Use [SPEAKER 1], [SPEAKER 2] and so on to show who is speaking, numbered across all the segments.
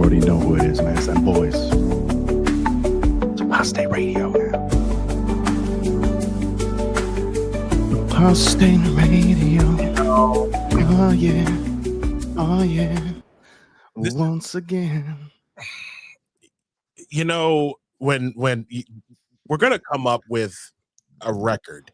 [SPEAKER 1] already know who it is, man. It's that voice. It's Apostate Radio now. Apostate Radio. Oh yeah. Oh yeah. Once again.
[SPEAKER 2] You know, when we're gonna come up with a record.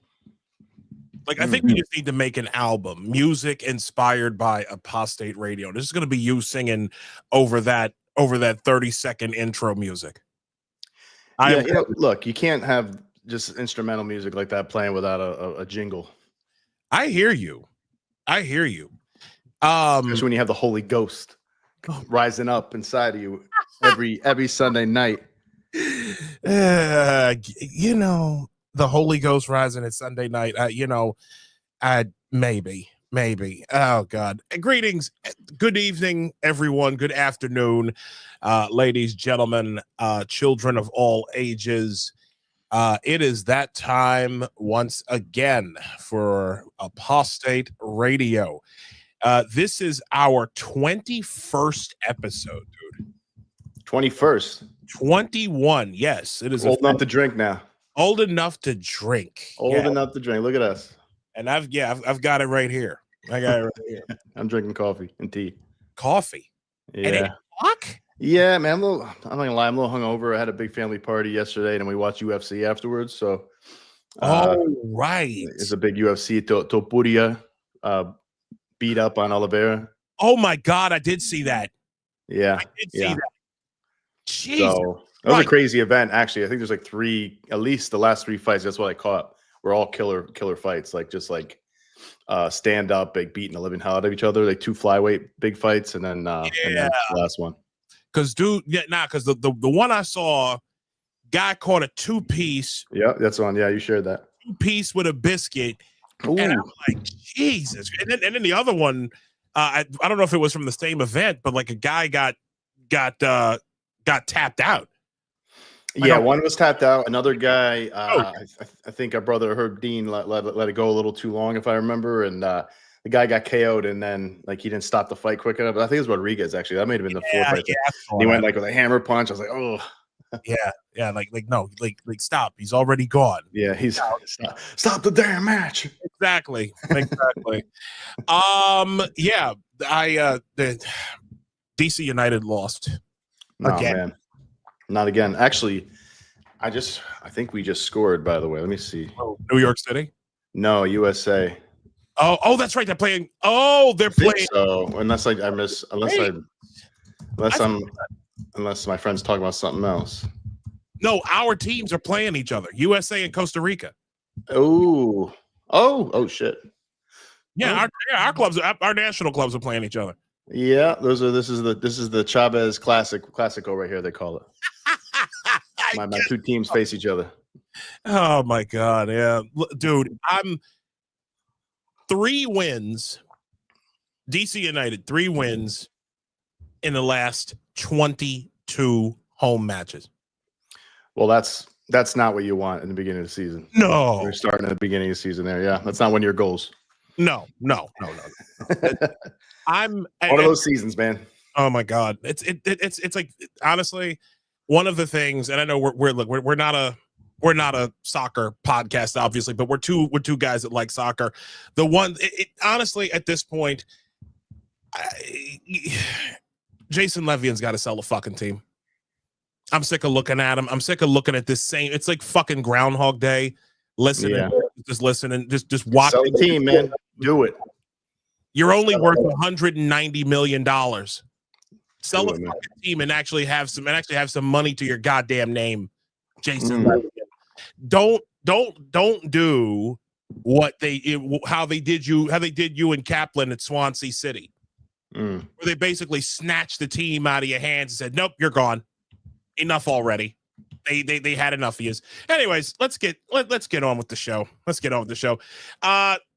[SPEAKER 2] Like, I think we just need to make an album, music inspired by Apostate Radio. This is going to be you singing over that 30-second intro music.
[SPEAKER 1] Look, you can't have just instrumental music like that playing without a jingle.
[SPEAKER 2] I hear you.
[SPEAKER 1] Especially when you have the Holy Ghost rising up inside of you every Sunday night.
[SPEAKER 2] The Holy Ghost rising at Sunday night. Maybe. Oh God. Greetings. Good evening, everyone. Good afternoon, ladies, gentlemen, children of all ages. It is that time once again for Apostate Radio. This is our 21st episode, dude.
[SPEAKER 1] 21st.
[SPEAKER 2] 21. Yes, it is
[SPEAKER 1] old enough to drink now.
[SPEAKER 2] Old enough to drink.
[SPEAKER 1] Old enough to drink. Look at us. And
[SPEAKER 2] I've got it right here. I got it right here.
[SPEAKER 1] I'm drinking coffee and tea.
[SPEAKER 2] Coffee?
[SPEAKER 1] Yeah.
[SPEAKER 2] At 8 o'clock?
[SPEAKER 1] Yeah, man. I'm not gonna lie. I'm a little hungover. I had a big family party yesterday, and we watched UFC afterwards. So,
[SPEAKER 2] right.
[SPEAKER 1] It's a big UFC. Topuria beat up on Oliveira.
[SPEAKER 2] Oh my God, I did see that.
[SPEAKER 1] Yeah,
[SPEAKER 2] I did see that. Jeez.
[SPEAKER 1] So that was a crazy event. Actually, I think there's like at least the last 3 fights. That's what I caught. Were all killer fights. Like just like stand up, like beating the living hell out of each other. Like 2 flyweight big fights, and then the last one.
[SPEAKER 2] Because because the one I saw, guy caught a 2-piece.
[SPEAKER 1] Yeah, that's one. Yeah, you shared that
[SPEAKER 2] 2-piece with a biscuit.
[SPEAKER 1] Ooh.
[SPEAKER 2] And I'm like, Jesus. And then the other one, I don't know if it was from the same event, but like a guy got tapped out.
[SPEAKER 1] Yeah, one was tapped out. Another guy, I think our brother Herb Dean let it go a little too long, if I remember, and the guy got KO'd, and then like he didn't stop the fight quick enough. I think it was Rodriguez actually. That might have been the 4th fight. He went like with a hammer punch. I was like, oh.
[SPEAKER 2] Yeah, like no, like stop. He's already gone.
[SPEAKER 1] Yeah, he's stop the damn match.
[SPEAKER 2] Exactly. The DC United lost again.
[SPEAKER 1] Man. Not again. Actually, I think we just scored, by the way. Let me see.
[SPEAKER 2] New York City?
[SPEAKER 1] No, USA.
[SPEAKER 2] Oh, that's right. They're playing. Oh, they're playing.
[SPEAKER 1] So unless my friends talk about something else.
[SPEAKER 2] No, our teams are playing each other. USA and Costa Rica.
[SPEAKER 1] Oh shit.
[SPEAKER 2] Yeah, our clubs, our national clubs are playing each other.
[SPEAKER 1] Yeah, this is the Chavez Classico right here, they call it. My 2 teams face each other.
[SPEAKER 2] Oh my God, yeah. Dude, I'm 3 wins. DC United 3 wins in the last 22 home matches.
[SPEAKER 1] Well, that's not what you want in the beginning of the season.
[SPEAKER 2] No.
[SPEAKER 1] You're starting at the beginning of the season there. Yeah, that's not one of your goals.
[SPEAKER 2] No. I'm
[SPEAKER 1] one of those seasons, man.
[SPEAKER 2] Oh my God. It's like, honestly, one of the things, and I know we're not a soccer podcast, obviously, but we're two guys that like soccer. The one, honestly, at this point, Jason Levian's got to sell a fucking team. I'm sick of looking at him. I'm sick of looking at this same. It's like fucking Groundhog Day. Listening, just watch
[SPEAKER 1] sell the team, man. Do it.
[SPEAKER 2] You're only worth $190 million. Sell a fucking team and actually have some money to your goddamn name, Jason Levian. Don't do how they did you in Kaplan at Swansea City, where they basically snatched the team out of your hands and said, "Nope, you're gone. Enough already." They had enough of you. Anyways, let's get on with the show.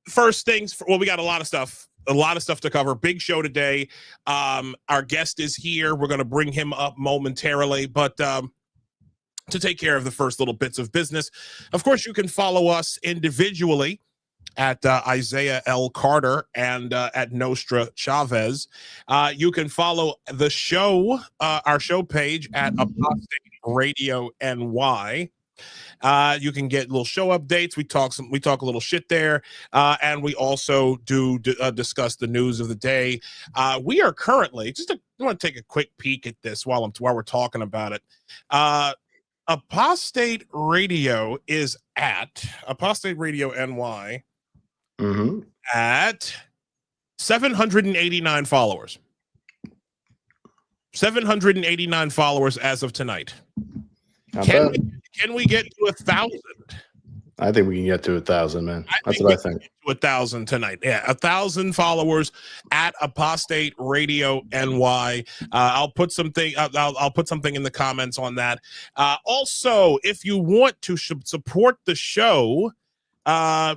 [SPEAKER 2] First things, we got a lot of stuff to cover. Big show today. Our guest is here. We're going to bring him up momentarily, but to take care of the first little bits of business, of course, you can follow us individually at Isaiah L. Carter and at Nostra Chavez. You can follow the show, our show page at Apostate Radio NY. You can get little show updates. We talk a little shit there, and we also do discuss the news of the day. We are currently I want to take a quick peek at this while we're talking about it. Apostate Radio is at Apostate Radio NY at 789 followers. 789 followers as of tonight. Can we get to 1,000?
[SPEAKER 1] I think we can get to 1,000, man. That's what I think.
[SPEAKER 2] To 1,000 tonight. Yeah, 1,000 followers at Apostate Radio NY. I'll put something in the comments on that. Also, if you want to support the show,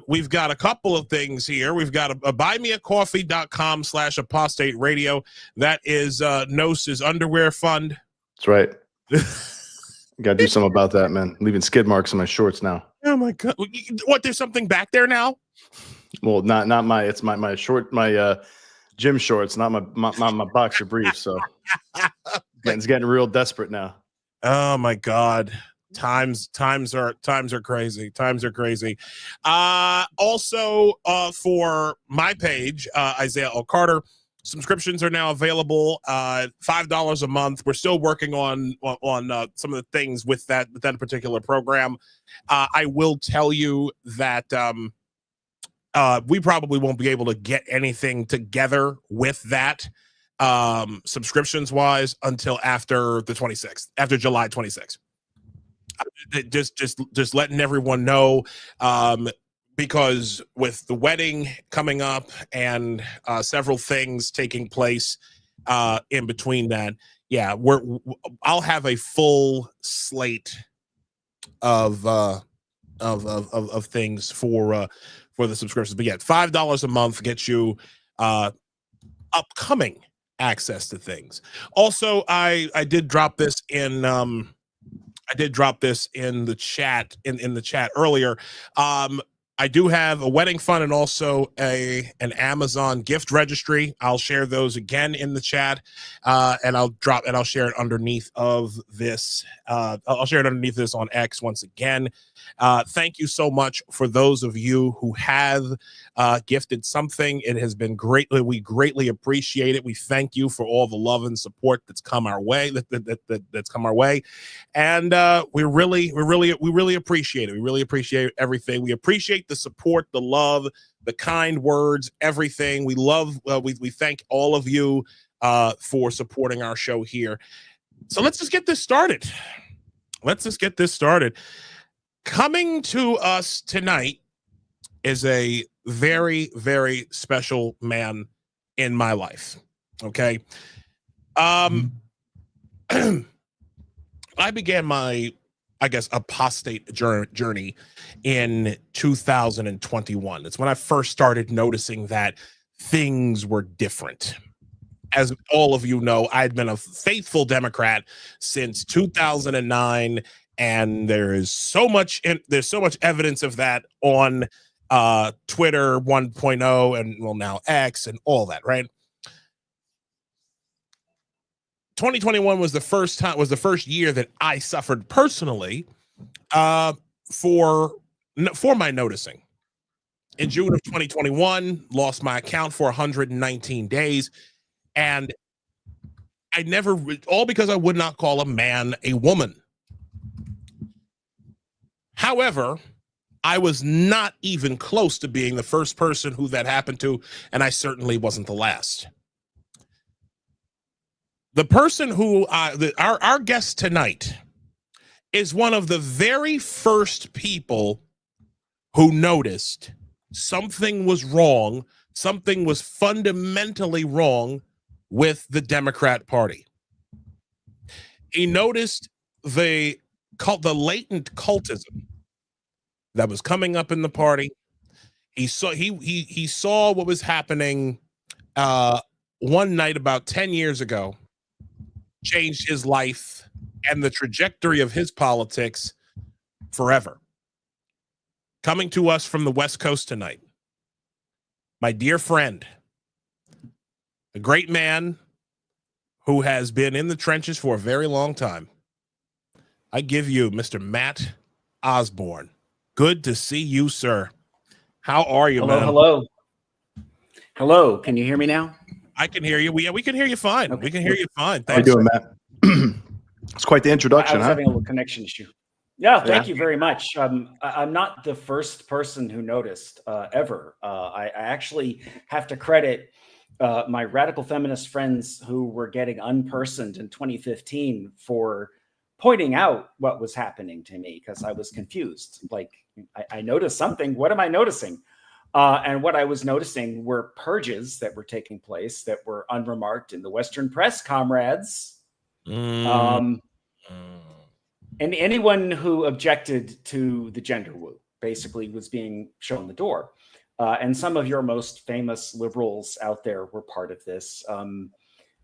[SPEAKER 2] we've got a couple of things here. We've got a buymeacoffee.com/apostate radio. That is Nose's underwear fund.
[SPEAKER 1] That's right. Got to do something about that, man. Leaving skid marks on my shorts now.
[SPEAKER 2] Oh my God! What? There's something back there now?
[SPEAKER 1] Well, not my. It's my short, my gym shorts, not my boxer briefs. So it's getting real desperate now.
[SPEAKER 2] Oh my God! Times are crazy. Times are crazy. Also, for my page, Isaiah L. Carter. Subscriptions are now available, $5 a month. We're still working on some of the things with that particular program. I will tell you that we probably won't be able to get anything together with that subscriptions wise until after the 26th, after July 26th. Just letting everyone know. Because with the wedding coming up and several things taking place in between that, yeah, I'll have a full slate of things for the subscriptions. But yeah, $5 a month gets you upcoming access to things. Also, I did drop this in the chat in the chat earlier. I do have a wedding fund and also an Amazon gift registry. I'll share those again in the chat, and I'll share it underneath of this. I'll share it underneath this on X once again. Thank you so much for those of you who have gifted something. It has been we greatly appreciate it. We thank you for all the love and support that's come our way. That's come our way, and we really appreciate it. We really appreciate everything. We appreciate the support, the love, the kind words, everything. We love. We thank all of you for supporting our show here. So let's just get this started. Coming to us tonight is a very, very special man in my life. Okay. I began my, apostate journey in 2021. It's when I first started noticing that things were different. As all of you know, I'd been a faithful Democrat since 2009, and there's so much evidence of that on Twitter 1.0 and now X and all that, right? 2021 was the first year that I suffered personally for my noticing. In June of 2021, lost my account for 119 days, and all because I would not call a man a woman. However, I was not even close to being the first person who that happened to, and I certainly wasn't the last. The person who our guest tonight is one of the very first people who noticed something was wrong, something was fundamentally wrong with the Democrat Party. He noticed the latent cultism that was coming up in the party. He saw what was happening one night about 10 years ago, changed his life and the trajectory of his politics forever. Coming to us from the West Coast tonight, my dear friend, a great man who has been in the trenches for a very long time. I give you Mr. Matt Osborne. Good to see you, sir. How are you, man?
[SPEAKER 3] Hello. Can you hear me now?
[SPEAKER 2] I can hear you. We can hear you fine. Okay. We can hear you fine.
[SPEAKER 1] Thanks. How you doing, Matt? It's quite the introduction.
[SPEAKER 3] I was having a little connection issue. Yeah, thank you very much. I'm not the first person who noticed ever. I actually have to credit my radical feminist friends who were getting unpersoned in 2015 for pointing out what was happening to me, because I was confused. Like, I noticed something. What am I noticing? And what I was noticing were purges that were taking place that were unremarked in the Western press, comrades. And anyone who objected to the gender woo basically was being shown the door. And some of your most famous liberals out there were part of this.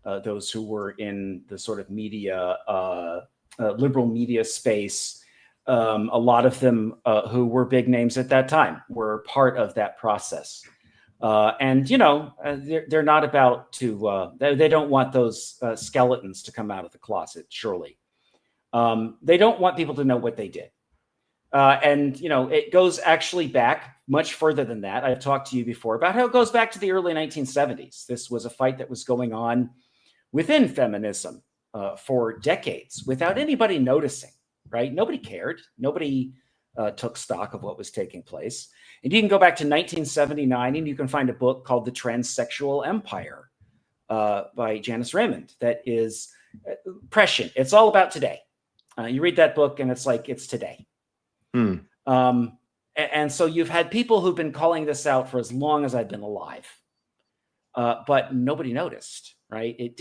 [SPEAKER 3] Those who were in the sort of media, liberal media space, a lot of them who were big names at that time were part of that process. And, you know, they're not about to, they don't want those skeletons to come out of the closet, surely. They don't want people to know what they did. And, you know, it goes actually back much further than that. I've talked to you before about how it goes back to the early 1970s. This was a fight that was going on within feminism for decades without anybody noticing, right? Nobody cared. Nobody took stock of what was taking place. And you can go back to 1979 and you can find a book called The Transsexual Empire by Janice Raymond that is prescient. It's all about today. You read that book and it's like, it's today. And so you've had people who've been calling this out for as long as I've been alive, but nobody noticed, right? It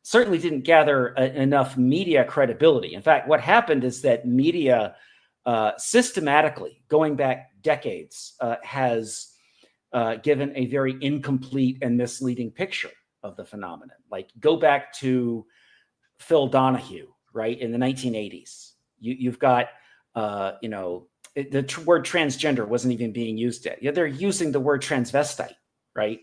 [SPEAKER 3] certainly didn't gather enough media credibility. In fact, what happened is that media systematically, going back decades, has given a very incomplete and misleading picture of the phenomenon. Like, go back to Phil Donahue, right, in the 1980s. You've got, you know, the word transgender wasn't even being used yet. Yeah, they're using the word transvestite, right?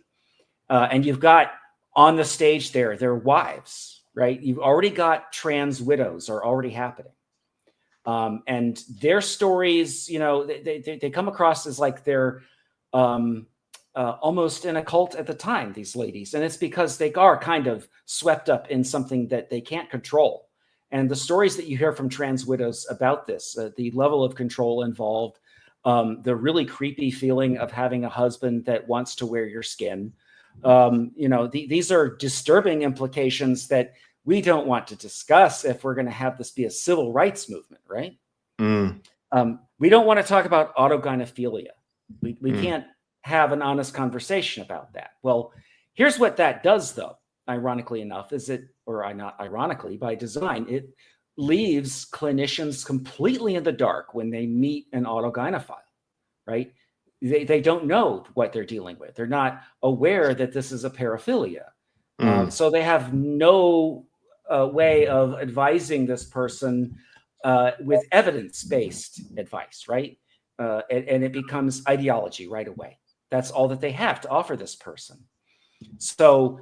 [SPEAKER 3] And you've got on the stage there, their wives, right? You've already got trans widows are already happening. And their stories, you know, they come across as like they're almost in a cult at the time, these ladies. And it's because they are kind of swept up in something that they can't control. And the stories that you hear from trans widows about this, the level of control involved, the really creepy feeling of having a husband that wants to wear your skin. You know, these are disturbing implications that we don't want to discuss if we're going to have this be a civil rights movement, right? We don't want to talk about autogynephilia. We can't have an honest conversation about that. Well, here's what that does, though. Ironically enough, not ironically, by design, it leaves clinicians completely in the dark when they meet an autogynephile, right? They don't know what they're dealing with. They're not aware that this is a paraphilia. So they have no way of advising this person with evidence-based advice, right? And it becomes ideology right away. That's all that they have to offer this person. So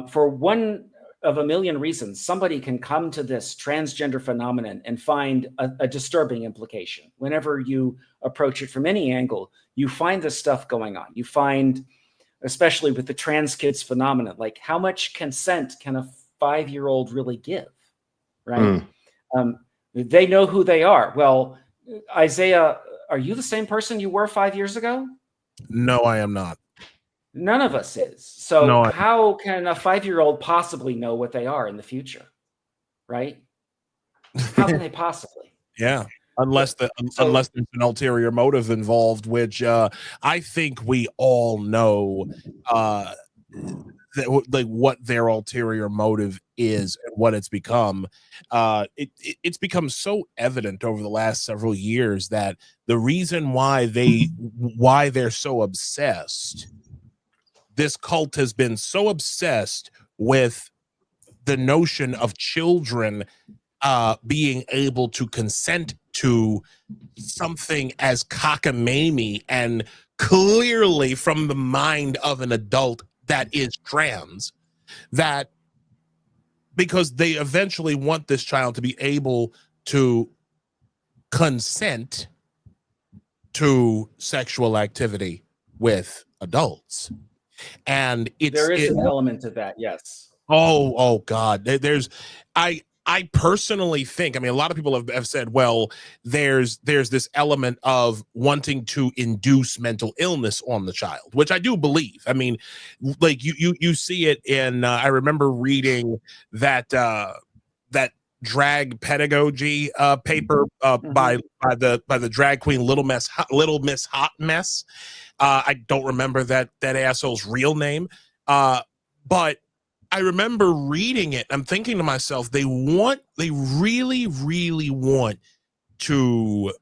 [SPEAKER 3] for one of a million reasons, somebody can come to this transgender phenomenon and find a disturbing implication. Whenever you approach it from any angle, you find this stuff going on. You find, especially with the trans kids phenomenon, like how much consent can a 5-year-old really give, right? They know who they are. Well, Isaiah, are you the same person you were 5 years ago?
[SPEAKER 2] No, I am not.
[SPEAKER 3] None of us is. So how can a 5-year-old possibly know what they are in the future, right? How can they possibly?
[SPEAKER 2] Yeah, unless there's an ulterior motive involved, which I think we all know like what their ulterior motive is and what it's become. It's become so evident over the last several years that the reason why they're so obsessed. This cult has been so obsessed with the notion of children being able to consent to something as cockamamie and clearly from the mind of an adult that is trans, that because they eventually want this child to be able to consent to sexual activity with adults. And
[SPEAKER 3] there is an element of that, yes.
[SPEAKER 2] Oh God. I personally think, I mean, a lot of people have said, well, there's this element of wanting to induce mental illness on the child, which I do believe. I mean, like you see it in, I remember reading that drag pedagogy paper by the drag queen Little Miss Hot Mess. I don't remember that asshole's real name, but I remember reading it. I'm thinking to myself, they really, really want to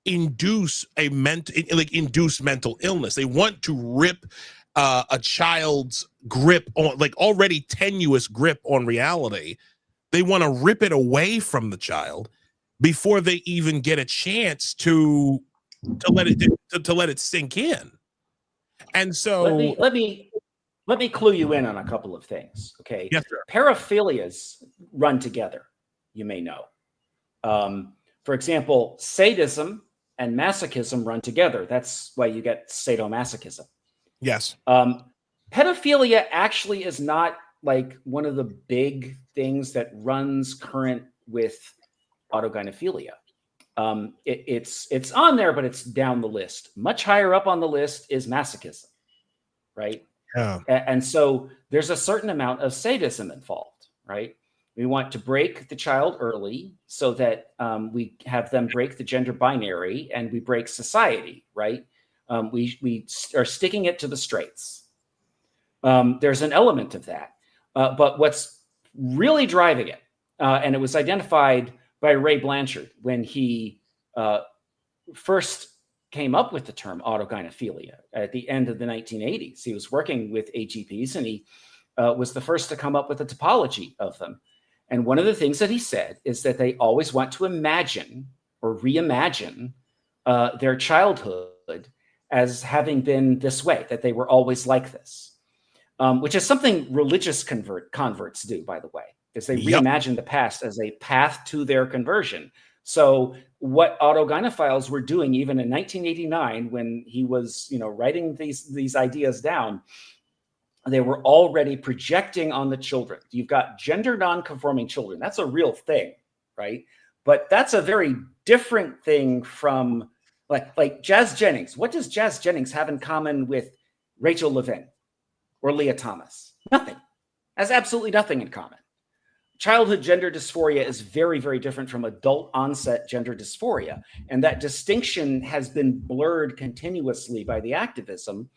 [SPEAKER 2] induce induce mental illness. They want to rip a child's grip on, like, already tenuous grip on reality. They want to rip it away from the child before they even get a chance to let it sink in. And so
[SPEAKER 3] let me clue you in on a couple of things. Okay.
[SPEAKER 2] Yes, sir.
[SPEAKER 3] Paraphilias run together, you may know. For example, sadism and masochism run together. That's why you get sadomasochism.
[SPEAKER 2] Yes.
[SPEAKER 3] Pedophilia actually is not like one of the big things that runs current with autogynephilia. It's on there, but it's down the list. Much higher up on the list is masochism, right?
[SPEAKER 2] Yeah.
[SPEAKER 3] And so there's a certain amount of sadism involved, right? We want to break the child early so that we have them break the gender binary and we break society, right? We are sticking it to the straights. There's an element of that. But what's really driving it, and it was identified by Ray Blanchard when he first came up with the term autogynephilia at the end of the 1980s. He was working with AGPs, and he was the first to come up with a topology of them. And one of the things that he said is that they always want to imagine or reimagine their childhood as having been this way, that they were always like this, which is something religious converts do, by the way, is they reimagine the past as a path to their conversion. So what autogynephiles were doing even in 1989, when he was, writing these ideas down, they were already projecting on the children. You've got gender non-conforming children. That's a real thing, right? But that's a very different thing from like Jazz Jennings. What does Jazz Jennings have in common with Rachel Levin or Leah Thomas? Nothing. Has absolutely nothing in common. Childhood gender dysphoria is very, very different from adult onset gender dysphoria. And that distinction has been blurred continuously by the activism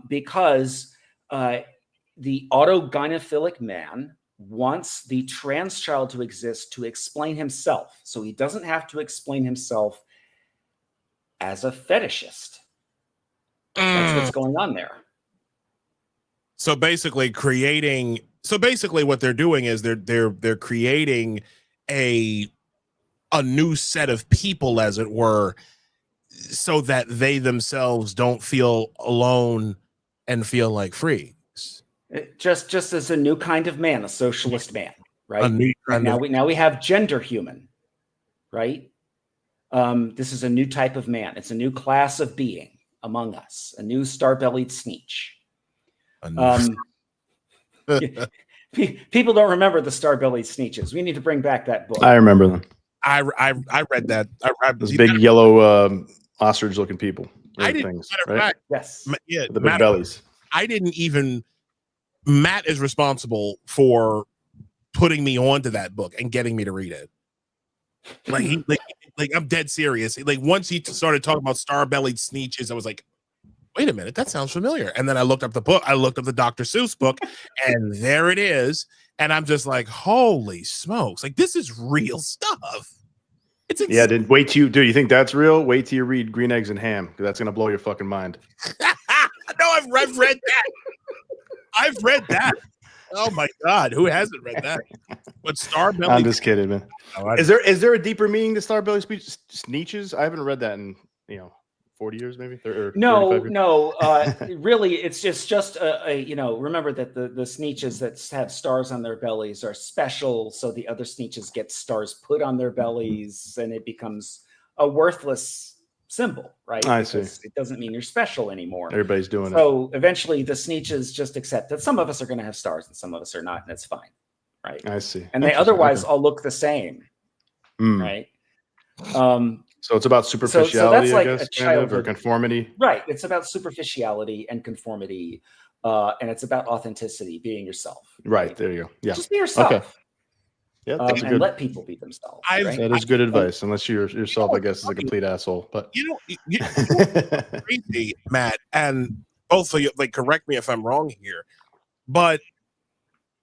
[SPEAKER 3] because the autogynephilic man wants the trans child to exist to explain himself. So he doesn't have to explain himself as a fetishist. That's what's going on there.
[SPEAKER 2] So basically what they're doing is they're creating a new set of people, as it were, so that they themselves don't feel alone and feel like freaks.
[SPEAKER 3] Just as a new kind of man, a socialist man, right?
[SPEAKER 2] Now
[SPEAKER 3] we have gender human, right? This is a new type of man. It's a new class of being among us, a new star-bellied sneetch. People don't remember the star-bellied sneetches. We need to bring back that book.
[SPEAKER 1] I remember them.
[SPEAKER 2] I read that.
[SPEAKER 1] Those big yellow ostrich-looking people.
[SPEAKER 2] I didn't.
[SPEAKER 1] Things,
[SPEAKER 3] right?
[SPEAKER 2] Fact,
[SPEAKER 3] yes.
[SPEAKER 2] Yeah,
[SPEAKER 1] the big bellies.
[SPEAKER 2] I didn't even. Matt is responsible for putting me onto that book and getting me to read it. Like I'm dead serious. Like once he started talking about star-bellied sneetches, I was like, wait a minute, that sounds familiar. And then I looked up the book. I looked up the Dr. Seuss book, and there it is. And I'm just like, holy smokes! Like this is real stuff. It's
[SPEAKER 1] yeah. Do you think that's real? Wait till you read Green Eggs and Ham, because that's gonna blow your fucking mind.
[SPEAKER 2] No, I've read that. I've read that. Oh my God, who hasn't read that? But Starbelly.
[SPEAKER 1] I'm just kidding, man. Is there a deeper meaning to Starbelly sneetches? I haven't read that in 40 years, maybe? Or
[SPEAKER 3] No,
[SPEAKER 1] 35 years?
[SPEAKER 3] no. Really, it's just remember that the sneeches that have stars on their bellies are special, so the other sneeches get stars put on their bellies, and it becomes a worthless symbol, right?
[SPEAKER 1] I
[SPEAKER 3] Because
[SPEAKER 1] see.
[SPEAKER 3] it doesn't mean you're special anymore.
[SPEAKER 1] Everybody's doing it.
[SPEAKER 3] So eventually, the sneeches just accept that some of us are going to have stars and some of us are not, and it's fine, right?
[SPEAKER 1] I see.
[SPEAKER 3] And they otherwise all look the same, right?
[SPEAKER 1] So it's about superficiality,
[SPEAKER 3] so that's like
[SPEAKER 1] I guess,
[SPEAKER 3] a
[SPEAKER 1] kind of, or
[SPEAKER 3] childhood
[SPEAKER 1] conformity.
[SPEAKER 3] Right. It's about superficiality and conformity, and it's about authenticity, being yourself.
[SPEAKER 1] Right. There you go. Yeah.
[SPEAKER 3] Just be yourself.
[SPEAKER 1] Okay. Yeah, that's
[SPEAKER 3] and let people be themselves. Right?
[SPEAKER 1] That is good advice, unless you're yourself, I guess, is a complete asshole. But
[SPEAKER 2] you know crazy, Matt, and both of you, like, correct me if I'm wrong here, but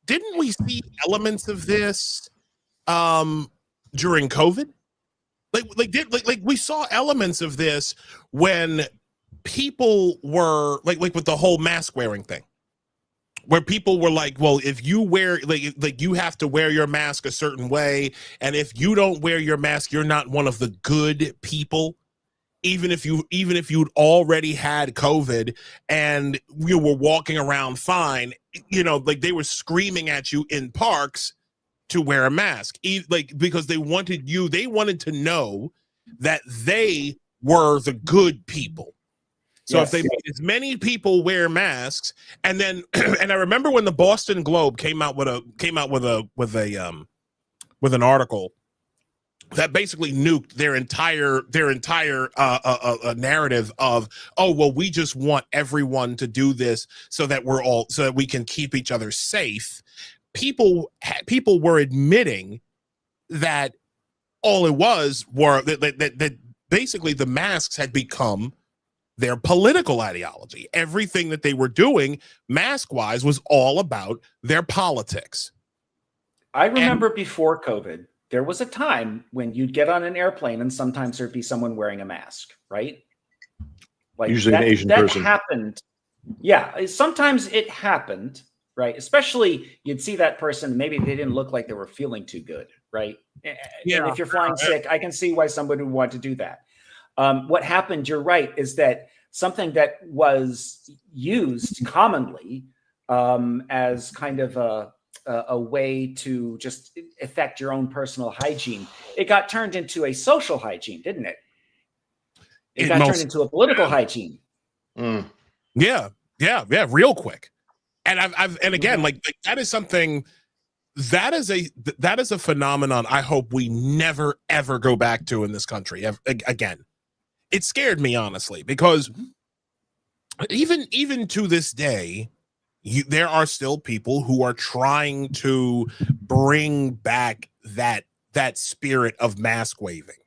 [SPEAKER 2] didn't we see elements of this during COVID? Like we saw elements of this when people were like with the whole mask wearing thing, where people were like, well, if you wear like you have to wear your mask a certain way, and if you don't wear your mask, you're not one of the good people, even if you'd already had COVID and you were walking around fine, like they were screaming at you in parks to wear a mask, like, because they wanted to know that they were the good people. So if they made as many people wear masks, and then and I remember when the Boston Globe came out with an article that basically nuked their entire narrative of, oh, well, we just want everyone to do this so that we can keep each other safe. People were admitting that all it was were that basically the masks had become their political ideology. Everything that they were doing mask-wise was all about their politics.
[SPEAKER 3] I remember before COVID, there was a time when you'd get on an airplane and sometimes there'd be someone wearing a mask, right? Like
[SPEAKER 1] usually an Asian person.
[SPEAKER 3] That happened. Yeah, sometimes it happened. Right. Especially you'd see that person, maybe they didn't look like they were feeling too good. Right. Yeah. And if you're flying sick, I can see why somebody would want to do that. What happened, you're right, is that something that was used commonly as kind of a way to just affect your own personal hygiene, it got turned into a social hygiene, didn't it? It got turned into a political hygiene.
[SPEAKER 2] Yeah. Real quick. And and again, like that is something that is a phenomenon I hope we never ever go back to in this country again. It scared me, honestly, because even to this day, there are still people who are trying to bring back that spirit of mask waving,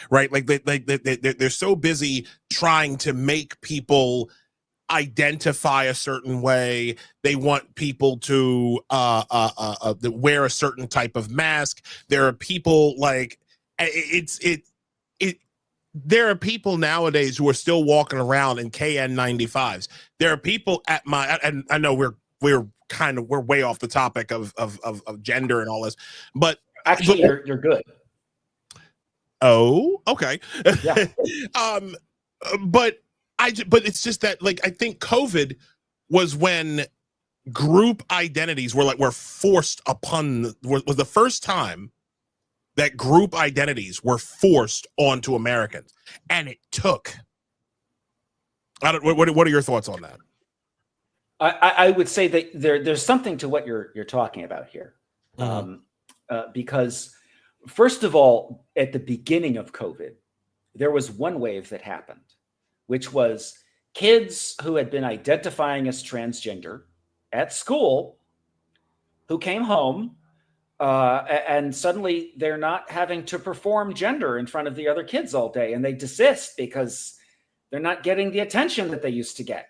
[SPEAKER 2] right? Like they're so busy trying to make people identify a certain way. They want people to wear a certain type of mask. There are people like there are people nowadays who are still walking around in KN95s. There are people and I know we're way off the topic of gender and all this, but
[SPEAKER 3] actually you're good.
[SPEAKER 2] Oh, okay.
[SPEAKER 3] Yeah.
[SPEAKER 2] But it's just that, like, I think COVID was when group identities were forced upon, was the first time that group identities were forced onto Americans, and it took. What are your thoughts on that?
[SPEAKER 3] I would say that there's something to what you're talking about here, because first of all, at the beginning of COVID, there was one wave that happened, which was kids who had been identifying as transgender at school who came home and suddenly they're not having to perform gender in front of the other kids all day, and they desist because they're not getting the attention that they used to get.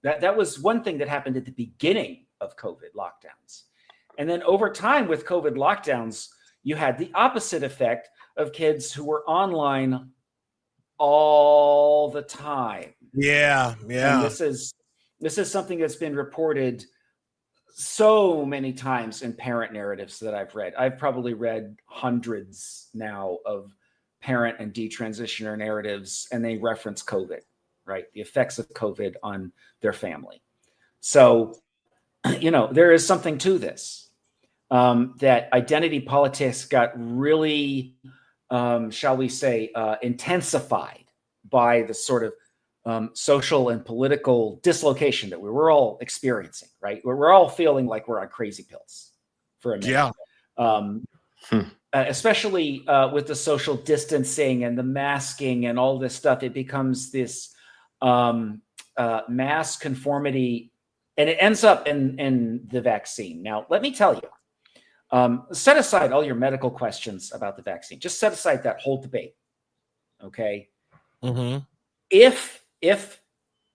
[SPEAKER 3] That was one thing that happened at the beginning of COVID lockdowns. And then over time with COVID lockdowns, you had the opposite effect of kids who were online all the time.
[SPEAKER 2] Yeah.
[SPEAKER 3] And this is something that's been reported so many times in parent narratives that I've read. I've probably read hundreds now of parent and detransitioner narratives, and they reference COVID, right? The effects of COVID on their family. So, there is something to this, that identity politics got really, shall we say, intensified by the sort of social and political dislocation that we were all experiencing, right? We're all feeling like we're on crazy pills for a minute.
[SPEAKER 2] Yeah.
[SPEAKER 3] Especially with the social distancing and the masking and all this stuff, it becomes this mass conformity, and it ends up in the vaccine. Now, let me tell you, set aside all your medical questions about the vaccine. Just set aside that whole debate, okay?
[SPEAKER 2] Mm-hmm.
[SPEAKER 3] If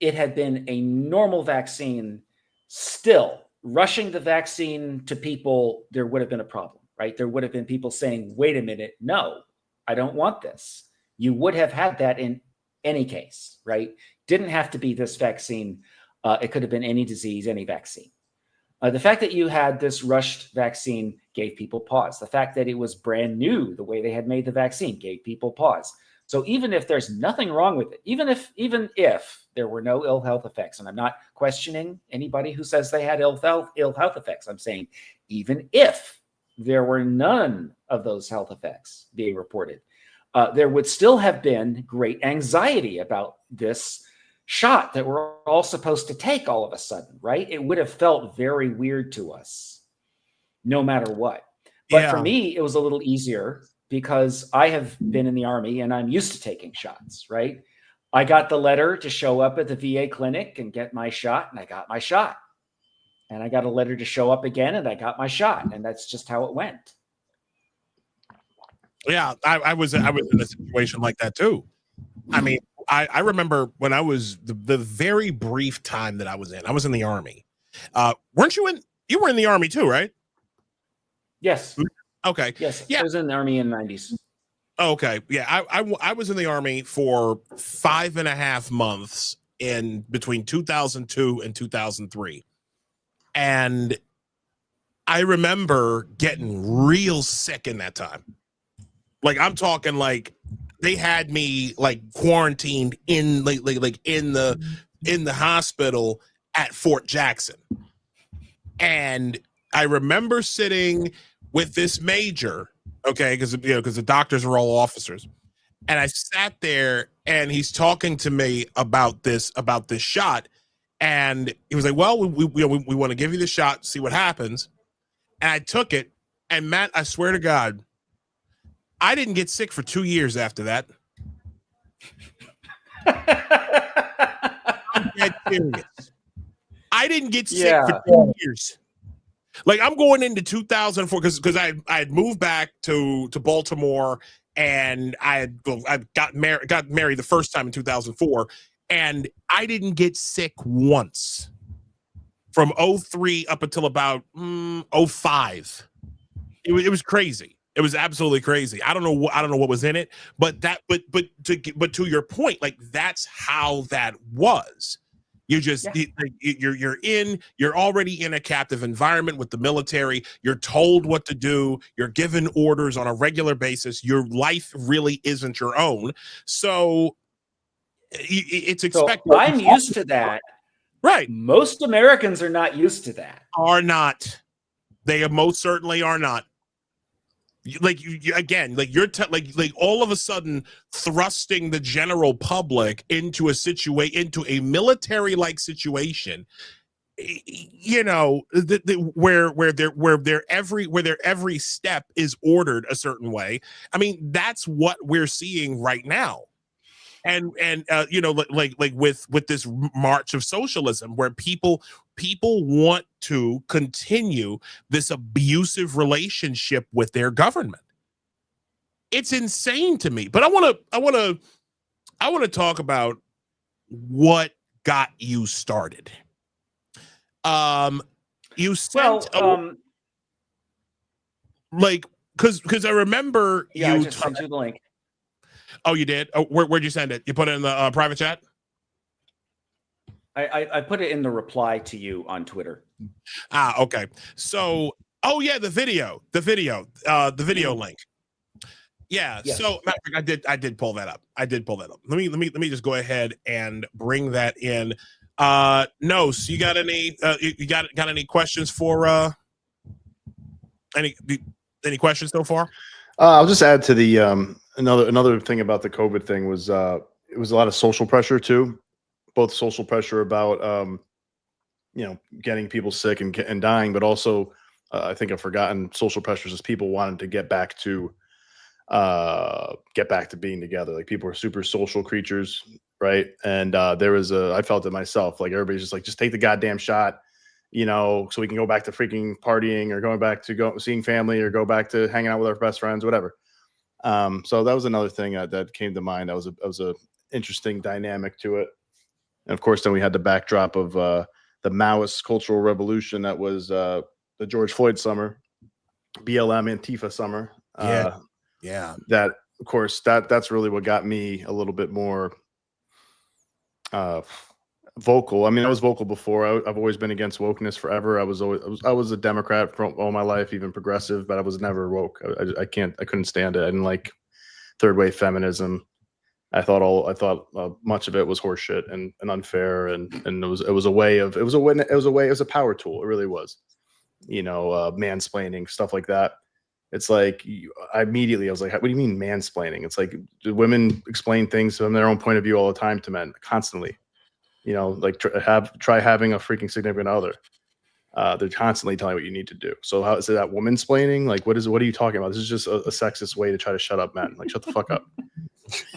[SPEAKER 3] it had been a normal vaccine, still rushing the vaccine to people, there would have been a problem, right? There would have been people saying, wait a minute, no, I don't want this. You would have had that in any case, right? Didn't have to be this vaccine. It could have been any disease, any vaccine. The fact that you had this rushed vaccine gave people pause. The fact that it was brand new, the way they had made the vaccine, gave people pause. So even if there's nothing wrong with it, even if there were no ill health effects, and I'm not questioning anybody who says they had ill health effects, I'm saying even if there were none of those health effects being reported, there would still have been great anxiety about this shot that we're all supposed to take all of a sudden, right? It would have felt very weird to us, no matter what. But for me, it was a little easier because I have been in the Army and I'm used to taking shots, right? I got the letter to show up at the VA clinic and get my shot, and I got my shot. And I got a letter to show up again, and I got my shot. And that's just how it went.
[SPEAKER 2] Yeah, I was in a situation like that too. I mean, I remember when I was the very brief time that I was in the Army. Weren't you you were in the Army too, right?
[SPEAKER 3] Yes.
[SPEAKER 2] Okay.
[SPEAKER 3] Yes.
[SPEAKER 2] Yeah.
[SPEAKER 3] I was in the Army in the 90s.
[SPEAKER 2] Okay. Yeah. I was in the Army for 5.5 months in between 2002 and 2003. And I remember getting real sick in that time. Like, I'm talking like they had me like quarantined in like in the hospital at Fort Jackson. And I remember sitting with this major, okay, because the doctors are all officers. And I sat there and he's talking to me about this shot. And he was like, well, we want to give you the shot, see what happens. And I took it. And Matt, I swear to God, I didn't get sick for 2 years after that. I'm dead serious. I didn't get sick for 2 years. Like, I'm going into 2004 because I had moved back to Baltimore, and I got married the first time in 2004, and I didn't get sick once from 2003 up until about 2005. It was crazy. It was absolutely crazy. I don't know what was in it, but to your point, like, that's how that was. You just you're already in a captive environment with the military. You're told what to do. You're given orders on a regular basis. Your life really isn't your own. So it's expected.
[SPEAKER 3] So I'm used to that.
[SPEAKER 2] Right.
[SPEAKER 3] Most Americans are not used to that.
[SPEAKER 2] Are not. They most certainly are not. Like again, like you're like all of a sudden thrusting the general public into a military-like situation, where their every step is ordered a certain way. I mean, that's what we're seeing right now. And like with this march of socialism, where people want to continue this abusive relationship with their government. It's insane to me. But I want to talk about what got you started. You sent because I remember
[SPEAKER 3] I just sent you the link.
[SPEAKER 2] Oh, you did? Oh, where'd you send it? You put it in the private chat?
[SPEAKER 3] I put it in the reply to you on Twitter.
[SPEAKER 2] Okay. So, the video link. Yeah.
[SPEAKER 3] Yes.
[SPEAKER 2] So I did pull that up. Let me just go ahead and bring that in. No, so you got any questions for any questions so far?
[SPEAKER 1] I'll just add to the another thing about the COVID thing was it was a lot of social pressure too, both social pressure about getting people sick and dying, but also I think I've forgotten social pressures as people wanted to get back to being together. Like people are super social creatures, right? And I felt it myself. Like everybody's just like, just take the goddamn shot, so we can go back to freaking partying or going back to seeing family or go back to hanging out with our best friends, whatever. So that was another thing that came to mind. That was a interesting dynamic to it. And of course, then we had the backdrop of the Maoist cultural revolution that was the George Floyd summer, BLM Antifa summer.
[SPEAKER 2] Yeah.
[SPEAKER 1] That, of course, that's really what got me a little bit more vocal. I mean, I was vocal before. I've always been against wokeness forever. I was a Democrat for all my life, even progressive, but I was never woke. I couldn't stand it. I didn't like third wave feminism. I thought much of it was horseshit and unfair, and it was a power tool. It really was, mansplaining, stuff like that. It's like I was like, what do you mean mansplaining? It's like women explain things from their own point of view all the time to men, constantly. Like try having a freaking significant other. They're constantly telling you what you need to do. So how is that woman-splaining? Like, what are you talking about? This is just a sexist way to try to shut up men. Like, shut the fuck up.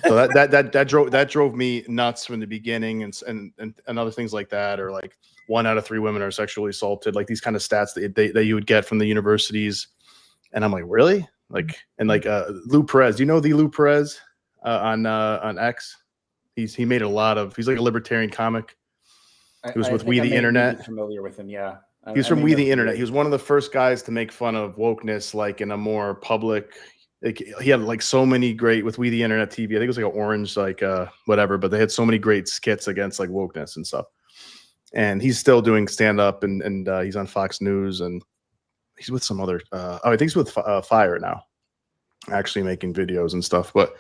[SPEAKER 1] So that drove me nuts from the beginning, and other things like that, or like 1 out of 3 women are sexually assaulted, like these kind of stats that you would get from the universities. And I'm like, really? Like, and like Lou Perez, do you know the Lou Perez on X? He made he's like a libertarian comic. He was with We the Internet.
[SPEAKER 3] Familiar with him, yeah.
[SPEAKER 1] He's from We the Internet. He was one of the first guys to make fun of wokeness, like in a more public. Like, he had like so many great with We the Internet TV. I think it was like an orange, like whatever, but they had so many great skits against like wokeness and stuff. And he's still doing stand up, and he's on Fox News, and he's with some other. I think he's with Fire now, actually making videos and stuff. But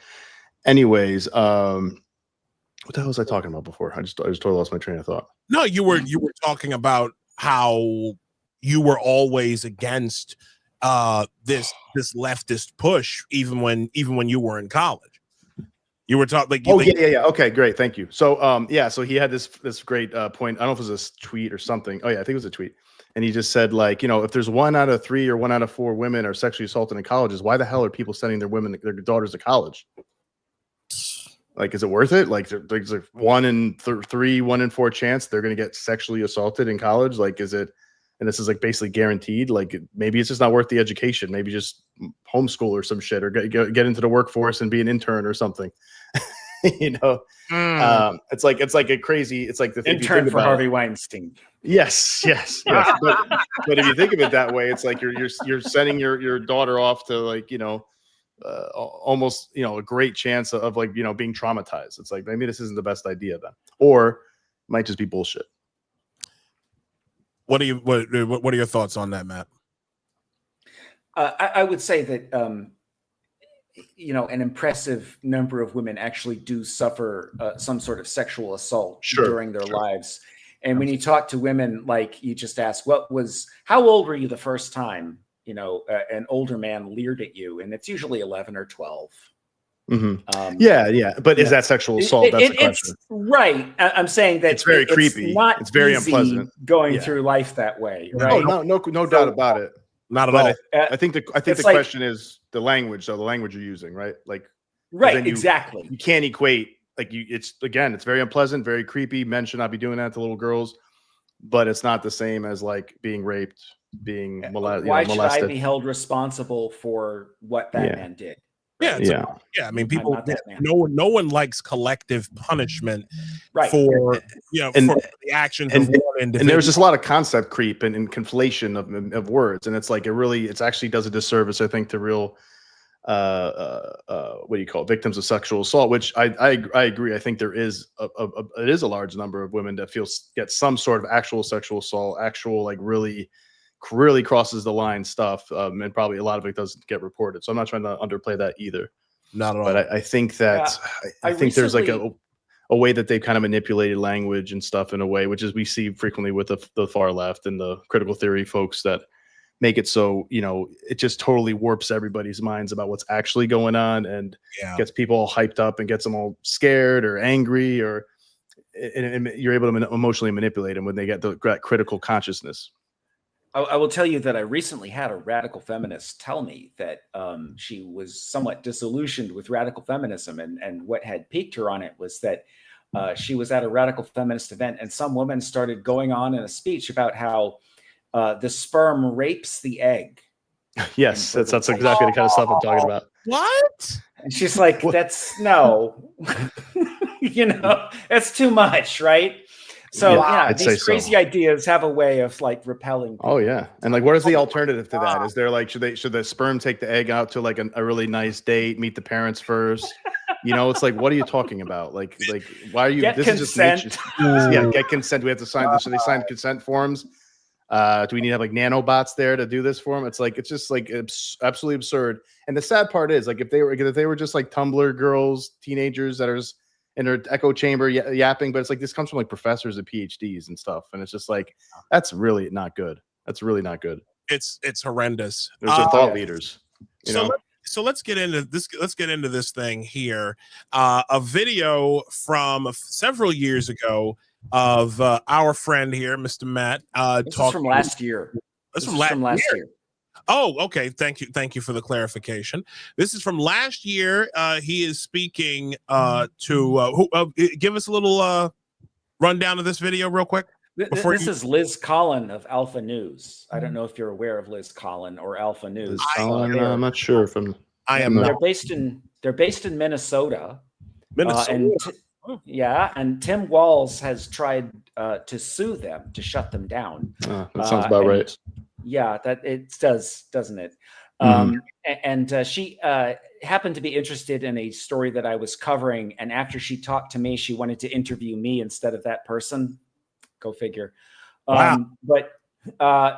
[SPEAKER 1] anyways, what the hell was I talking about before? I just totally lost my train of thought.
[SPEAKER 2] No, you were talking about how you were always against this leftist push, even when you were in college. You were talking like,
[SPEAKER 1] yeah. Okay, great, thank you. So so he had this great point. I don't know if it was a tweet or something. Oh yeah, I think it was a tweet. And he just said, like, if there's 1 out of 3 or 1 out of 4 women are sexually assaulted in colleges, why the hell are people sending their daughters to college? Like, is it worth it? Like, there's like 1 in 3, 1 in 4 chance they're going to get sexually assaulted in college. Like, is it? And this is like basically guaranteed. Like, maybe it's just not worth the education. Maybe just homeschool or some shit, or get into the workforce and be an intern or something. It's like a crazy. It's like the
[SPEAKER 3] intern for Harvey Weinstein.
[SPEAKER 1] Yes. But if you think of it that way, it's like you're sending your daughter off to, like, almost a great chance of like being traumatized. It's like, maybe this isn't the best idea then, or it might just be bullshit.
[SPEAKER 2] What are your thoughts on that, Matt?
[SPEAKER 3] I would say that an impressive number of women actually do suffer some sort of sexual assault during their lives. And when you talk to women, like, you just ask, how old were you the first time an older man leered at you? And it's usually 11 or 12.
[SPEAKER 1] Mm-hmm. But is that sexual assault? That's the question.
[SPEAKER 3] Right. I'm saying that
[SPEAKER 1] it's very creepy. It's very unpleasant
[SPEAKER 3] going through life that way. Right.
[SPEAKER 1] No doubt about it.
[SPEAKER 2] Not at all.
[SPEAKER 1] I think the question is the language. So the language you're using, right? Like,
[SPEAKER 3] right. Exactly.
[SPEAKER 1] You can't equate, like, it's very unpleasant, very creepy. Men should not be doing that to little girls, but it's not the same as like being raped, being molested.
[SPEAKER 3] Why should I be held responsible for what that man did?
[SPEAKER 2] Yeah. I mean, people. No one likes collective punishment,
[SPEAKER 3] right?
[SPEAKER 2] For for the actions of one individual.
[SPEAKER 1] And there's just a lot of concept creep and conflation of words, and it's like it actually does a disservice, I think, to real what do you call it? Victims of sexual assault. Which I agree. I think there is it is a large number of women that get some sort of actual sexual assault, actual, like, really really crosses the line stuff, and probably a lot of it doesn't get reported. So I'm not trying to underplay that either.
[SPEAKER 2] Not at all.
[SPEAKER 1] But I think that I think there's like a way that they've kind of manipulated language and stuff in a way, which is we see frequently with the far left and the critical theory folks that make it so, it just totally warps everybody's minds about what's actually going on and gets people all hyped up and gets them all scared or angry, and you're able to emotionally manipulate them when they get that critical consciousness.
[SPEAKER 3] I will tell you that I recently had a radical feminist tell me that she was somewhat disillusioned with radical feminism, and what had piqued her on it was that she was at a radical feminist event and some woman started going on in a speech about how the sperm rapes the egg.
[SPEAKER 1] Yes, that's exactly the kind of stuff I'm talking about.
[SPEAKER 2] What?
[SPEAKER 3] And she's like, that's no, that's too much, right? So these crazy ideas have a way of like repelling people.
[SPEAKER 1] Oh yeah, and like, what is the alternative to that? Is there like, should the sperm take the egg out to like a really nice date, meet the parents first? It's like, what are you talking about? Like why are you?
[SPEAKER 3] Get consent.
[SPEAKER 1] Is just get consent. We have to sign this. Should they sign consent forms? Do we need to have like nanobots there to do this for them? It's just like it's absolutely absurd. And the sad part is, like, if they were just like Tumblr girls, teenagers that are just in their echo chamber yapping, but it's like this comes from like professors and PhDs and stuff, and it's just like that's really not good. That's really not good.
[SPEAKER 2] It's horrendous.
[SPEAKER 1] Those are thought leaders.
[SPEAKER 2] So let's get into this. Let's get into this thing here. A video from several years ago of our friend here, Mr. Matt.
[SPEAKER 3] This is from last year.
[SPEAKER 2] This is from last year. Oh, okay. Thank you for the clarification. This is from last year. He is speaking to give us a little rundown of this video real quick.
[SPEAKER 3] This is Liz Collin of Alpha News. I don't know if you're aware of Liz Collin or Alpha News.
[SPEAKER 1] I'm not sure if
[SPEAKER 2] I am.
[SPEAKER 3] They're based in Minnesota. And Tim Walz has tried to sue them to shut them down.
[SPEAKER 1] That sounds about right.
[SPEAKER 3] Yeah, that it does, doesn't it? She happened to be interested in a story that I was covering, and after she talked to me, she wanted to interview me instead of that person. Go figure.
[SPEAKER 2] Wow.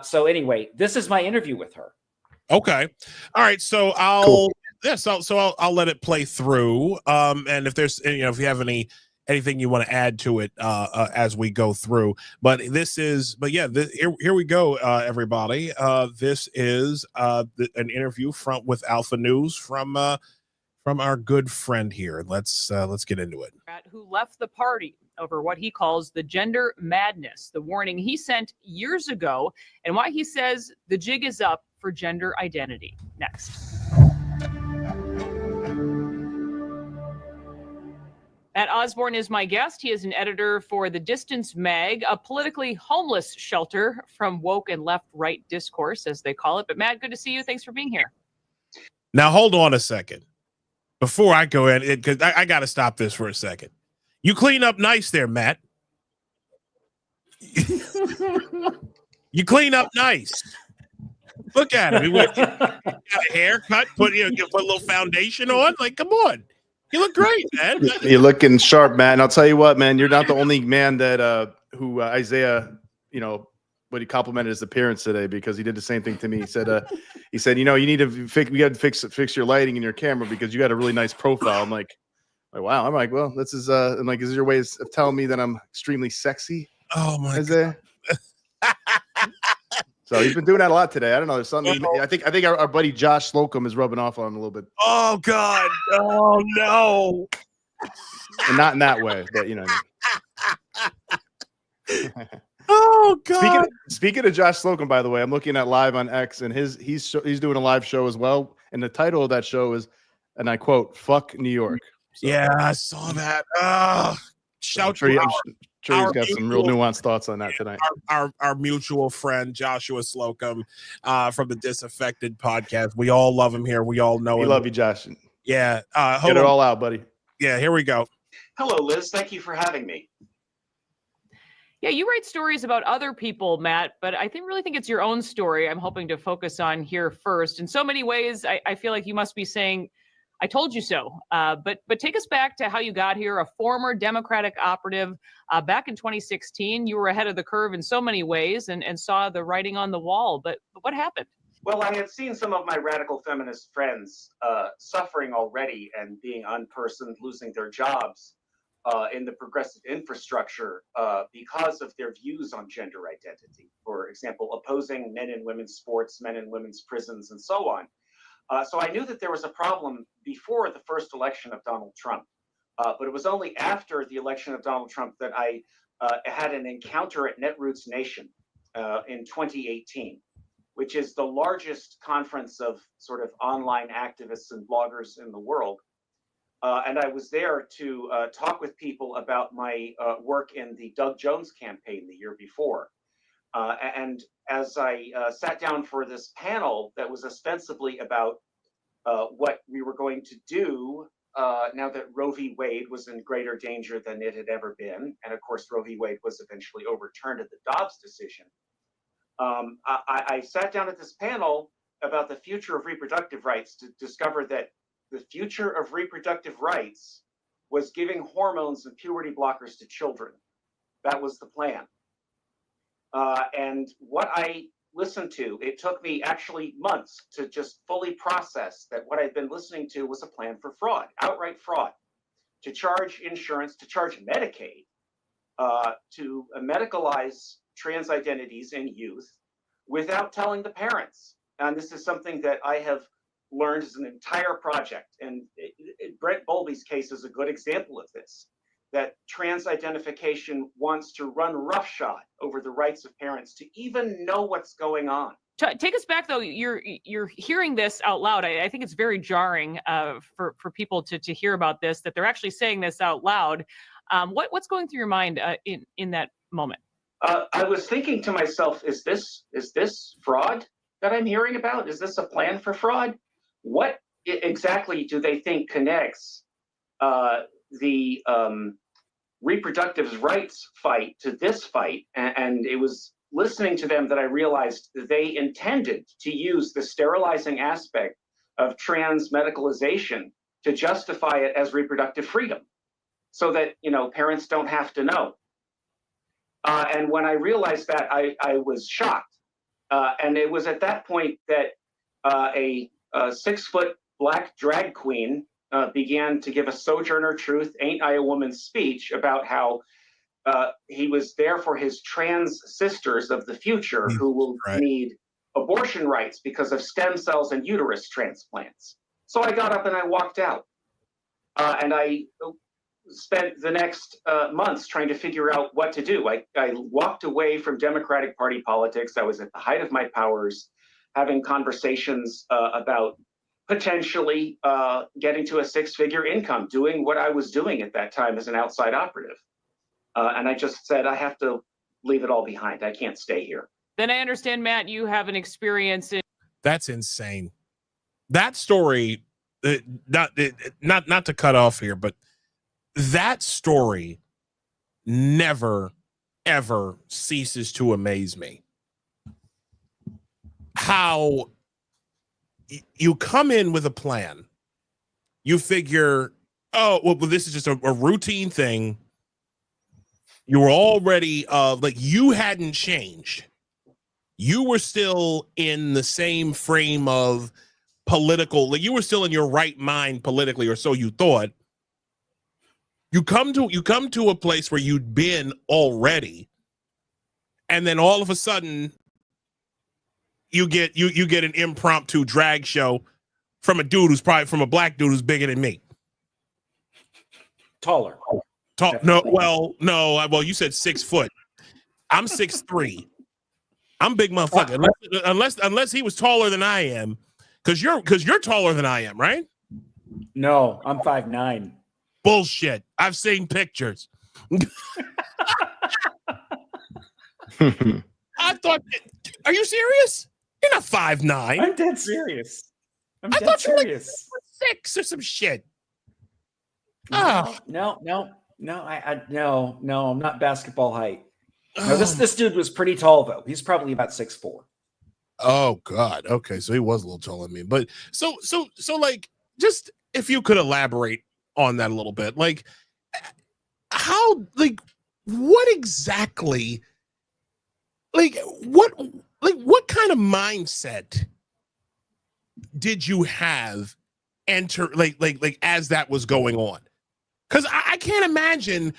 [SPEAKER 3] So anyway, this is my interview with her.
[SPEAKER 2] Okay. All right. So I'll let it play through. And if there's if you have anything you want to add to it as we go through, here we go, everybody. This is an interview with Alpha News from our good friend here. Let's get into it.
[SPEAKER 4] Who left the party over what he calls the gender madness, the warning he sent years ago, and why he says the jig is up for gender identity. Next. Matt Osborne is my guest. He is an editor for The Distance Mag, a politically homeless shelter from woke and left-right discourse, as they call it. But Matt, good to see you. Thanks for being here.
[SPEAKER 2] Now, hold on a second. Before I go in, because I got to stop this for a second. You clean up nice there, Matt. You clean up nice. Look at him. He got a haircut, put a little foundation on. Like, come on. You look great, man.
[SPEAKER 1] You're looking sharp, man. And I'll tell you what, man, you're not the only man that who Isaiah, what he complimented his appearance today, because he did the same thing to me. He said, you need to fix your lighting in your camera because you got a really nice profile. I'm like, wow. I'm like, well, this is is this your way of telling me that I'm extremely sexy?
[SPEAKER 2] Oh my
[SPEAKER 1] Isaiah? God. So he's been doing that a lot today. I don't know. There's something. I think our buddy Josh Slocum is rubbing off on him a little bit.
[SPEAKER 2] Oh God! Oh no!
[SPEAKER 1] And not in that way, but
[SPEAKER 2] Oh God!
[SPEAKER 1] Speaking of Josh Slocum, by the way, I'm looking at live on X, and he's doing a live show as well. And the title of that show is, and I quote, "Fuck New York." So,
[SPEAKER 2] yeah, I saw that. Shout
[SPEAKER 1] I'm sure he's got some real nuanced thoughts on that tonight.
[SPEAKER 2] Our mutual friend Joshua Slocum from the Disaffected podcast. We all love him here. We all know him.
[SPEAKER 1] We love you, Josh.
[SPEAKER 2] Yeah.
[SPEAKER 1] Get it all out, buddy.
[SPEAKER 2] Yeah, here we go.
[SPEAKER 5] Hello, Liz. Thank you for having me.
[SPEAKER 4] Yeah, you write stories about other people, Matt, but I really think it's your own story I'm hoping to focus on here first. In so many ways, I feel like you must be saying I told you so. But take us back to how you got here, a former Democratic operative. Back in 2016, you were ahead of the curve in so many ways and saw the writing on the wall. But what happened?
[SPEAKER 5] Well, I had seen some of my radical feminist friends suffering already and being unpersoned, losing their jobs in the progressive infrastructure because of their views on gender identity. For example, opposing men and women's sports, men and women's prisons, and so on. So I knew that there was a problem before the first election of Donald Trump. But it was only after the election of Donald Trump that I had an encounter at Netroots Nation in 2018, which is the largest conference of sort of online activists and bloggers in the world. And I was there to talk with people about my work in the Doug Jones campaign the year before. And as I sat down for this panel that was ostensibly about what we were going to do now that Roe v. Wade was in greater danger than it had ever been. And of course, Roe v. Wade was eventually overturned at the Dobbs decision. I sat down at this panel about the future of reproductive rights to discover that the future of reproductive rights was giving hormones and puberty blockers to children. That was the plan. And what I listened to, it took me actually months to just fully process that what I'd been listening to was a plan for fraud, outright fraud, to charge insurance, to charge Medicaid, to medicalize trans identities in youth without telling the parents. And this is something that I have learned as an entire project. And Brett Bowlby's case is a good example of this, that trans identification wants to run roughshod over the rights of parents to even know what's going on.
[SPEAKER 4] Take us back, though. You're hearing this out loud. I think it's very jarring for people to hear about this, that they're actually saying this out loud. What's going through your mind in that moment?
[SPEAKER 5] I was thinking to myself, is this fraud that I'm hearing about? Is this a plan for fraud? What exactly do they think connects the reproductive rights fight to this fight? And it was listening to them that I realized they intended to use the sterilizing aspect of trans medicalization to justify it as reproductive freedom, so that, you know, parents don't have to know. And when I realized that, I was shocked. And it was at that point that a 6-foot black drag queen began to give a Sojourner Truth, Ain't I a Woman speech about how he was there for his trans sisters of the future who will need abortion rights because of stem cells and uterus transplants. So I got up and I walked out. And I spent the next months trying to figure out what to do. I walked away from Democratic Party politics. I was at the height of my powers, having conversations about potentially getting to a 6-figure income, doing what I was doing at that time as an outside operative. And I just said, I have to leave it all behind. I can't stay here.
[SPEAKER 4] Then I understand, Matt, you have an experience in.
[SPEAKER 2] That's insane. That story, not to cut off here, but that story never, ever ceases to amaze me. How you come in with a plan. You figure, oh, well, this is just a routine thing. You were already like, you hadn't changed. You were still in the same frame of political, like you were still in your right mind politically, or so you thought. You come to a place where you'd been already, and then all of a sudden you get an impromptu drag show from a dude who's probably from a black dude who's bigger than me.
[SPEAKER 3] Taller.
[SPEAKER 2] No, well, you said 6 foot. I'm 6'3". I'm big motherfucker. Unless he was taller than I am, because you're taller than I am, right?
[SPEAKER 3] No, I'm 5'9".
[SPEAKER 2] Bullshit. I've seen pictures. I thought, are you serious? You're not 5'9".
[SPEAKER 3] I'm dead serious.
[SPEAKER 2] I thought you were like 6 or some shit. Oh
[SPEAKER 3] no, I'm not basketball height. No, this dude was pretty tall though. He's probably about 6'4".
[SPEAKER 2] Oh God. Okay, so he was a little taller than me, but so like, just if you could elaborate on that a little bit, like how, like what exactly, what kind of mindset did you have enter like as that was going on? Because I can't imagine,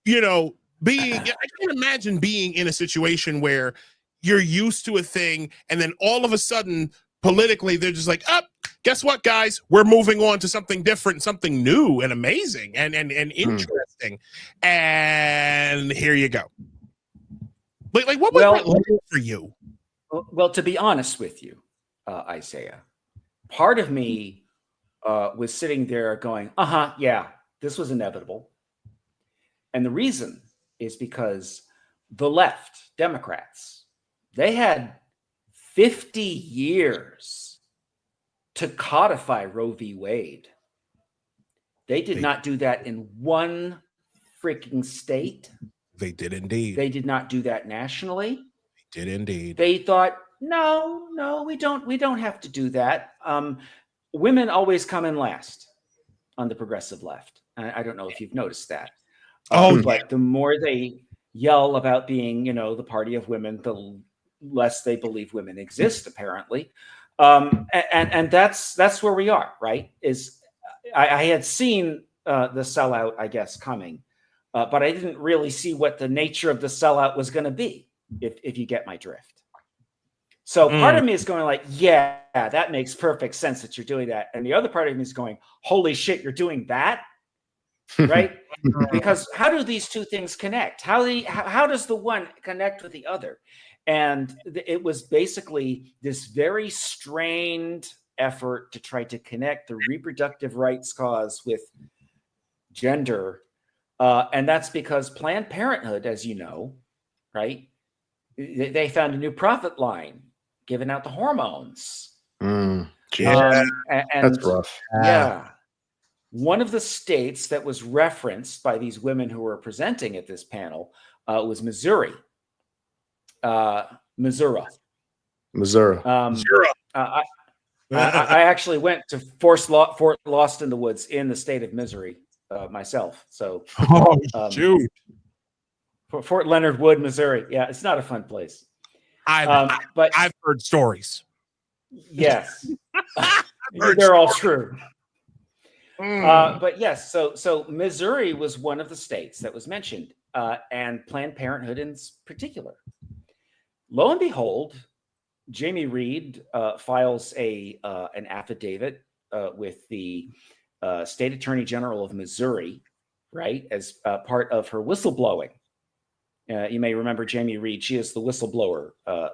[SPEAKER 2] I can't imagine being in a situation where you're used to a thing and then all of a sudden politically they're just like, oh, guess what, guys, we're moving on to something different, something new and amazing and interesting. And here you go. Like what was that like for you?
[SPEAKER 3] Well, to be honest with you, Isaiah, part of me was sitting there going, yeah, this was inevitable. And the reason is because the left, Democrats, they had 50 years to codify Roe v. Wade. They did not do that in one freaking state.
[SPEAKER 2] They did indeed.
[SPEAKER 3] They did not do that nationally.
[SPEAKER 2] They did indeed.
[SPEAKER 3] They thought, no, we don't have to do that. Women always come in last on the progressive left. I don't know if you've noticed that. But the more they yell about being, the party of women, the less they believe women exist, apparently. And that's where we are, right? I had seen the sellout, I guess, coming, but I didn't really see what the nature of the sellout was going to be, if you get my drift. So part of me is going like, yeah, that makes perfect sense that you're doing that. And the other part of me is going, holy shit, you're doing that? Right? Because how do these two things connect? How does the one connect with the other? And it was basically this very strained effort to try to connect the reproductive rights cause with gender. And that's because Planned Parenthood, as you know, right? They found a new profit line, giving out the hormones.
[SPEAKER 1] That's rough.
[SPEAKER 3] Yeah. One of the states that was referenced by these women who were presenting at this panel was Missouri. Missouri. I actually went to Fort Lost in the Woods in the state of Missouri myself. So,
[SPEAKER 2] shoot.
[SPEAKER 3] Fort Leonard Wood, Missouri. Yeah, it's not a fun place.
[SPEAKER 2] But I've heard stories.
[SPEAKER 3] Yes, they're all true. But yes, so Missouri was one of the states that was mentioned, and Planned Parenthood in particular. Lo and behold, Jamie Reed files an affidavit with the State Attorney General of Missouri, right, as part of her whistleblowing. You may remember Jamie Reed. She is the whistleblower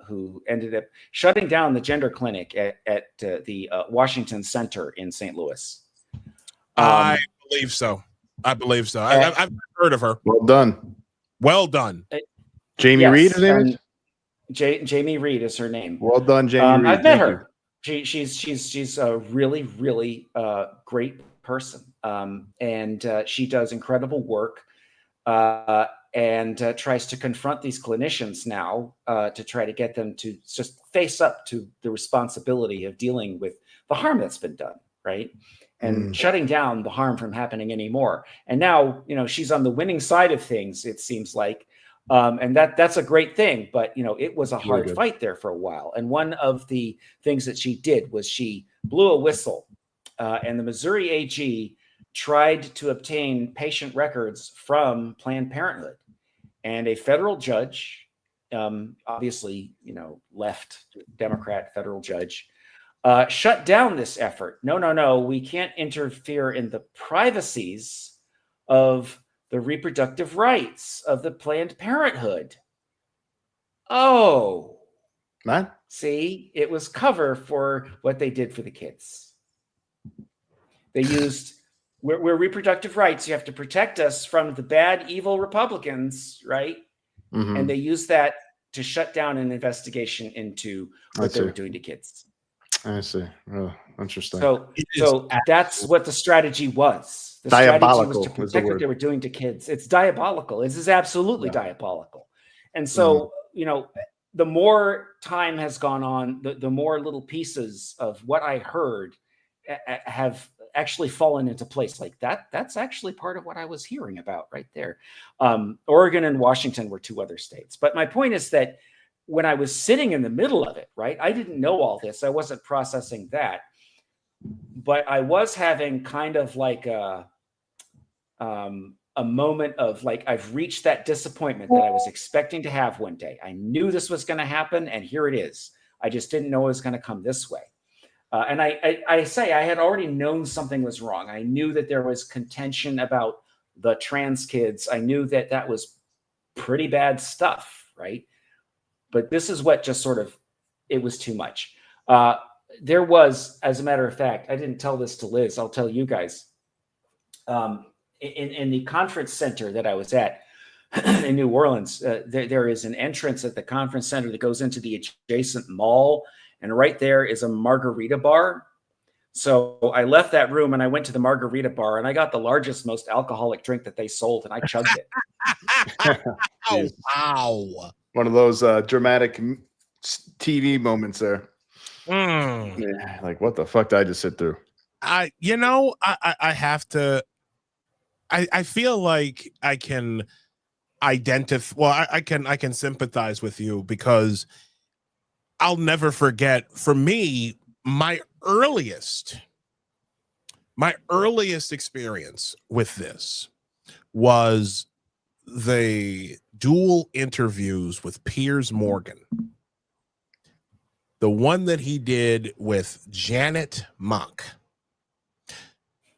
[SPEAKER 3] who ended up shutting down the gender clinic at the Washington Center in St. Louis.
[SPEAKER 2] I believe so. I've heard of her.
[SPEAKER 1] Well done. Jamie Reed, her name is?
[SPEAKER 3] Jamie Reed is her name.
[SPEAKER 1] Well done, Jamie Reed.
[SPEAKER 3] I've met her. She's a really, really great person. And she does incredible work and tries to confront these clinicians now to try to get them to just face up to the responsibility of dealing with the harm that's been done, right? And shutting down the harm from happening anymore. And now, she's on the winning side of things, it seems like. And that's a great thing, but it was a hard fight there for a while. And one of the things that she did was she blew a whistle, and the Missouri AG tried to obtain patient records from Planned Parenthood, and a federal judge, obviously, left Democrat federal judge, shut down this effort. No, we can't interfere in the privacies of the reproductive rights of the Planned Parenthood. Oh,
[SPEAKER 1] man.
[SPEAKER 3] See, it was cover for what they did for the kids. They used, we're reproductive rights. You have to protect us from the bad, evil Republicans, right? Mm-hmm. And they used that to shut down an investigation into what they were doing to kids.
[SPEAKER 1] I see. Oh, interesting.
[SPEAKER 3] So that's what the strategy was. The
[SPEAKER 1] diabolical
[SPEAKER 3] strategy was to protect what they were doing to kids. It's diabolical. This is absolutely diabolical. And so, the more time has gone on, the more little pieces of what I heard have actually fallen into place. Like that's actually part of what I was hearing about right there. Oregon and Washington were two other states. But my point is that when I was sitting in the middle of it, right, I didn't know all this. I wasn't processing that. But I was having kind of like a moment of like, I've reached that disappointment that I was expecting to have one day. I knew this was going to happen, and here it is. I just didn't know it was going to come this way. And I say I had already known something was wrong. I knew that there was contention about the trans kids. I knew that that was pretty bad stuff, right? But this is what just sort of, it was too much. There was, as a matter of fact, I didn't tell this to Liz, I'll tell you guys. In the conference center that I was at in New Orleans, there is an entrance at the conference center that goes into the adjacent mall. And right there is a margarita bar. So I left that room and I went to the margarita bar and I got the largest, most alcoholic drink that they sold, and I chugged it.
[SPEAKER 2] Oh, wow.
[SPEAKER 1] One of those dramatic TV moments there.
[SPEAKER 2] Mm.
[SPEAKER 1] Yeah, like, what the fuck did I just sit through?
[SPEAKER 2] I have to. I feel like I can identify. Well, I can sympathize with you, because I'll never forget, for me, my earliest experience with this was the dual interviews with Piers Morgan. The one that he did with Janet Mock,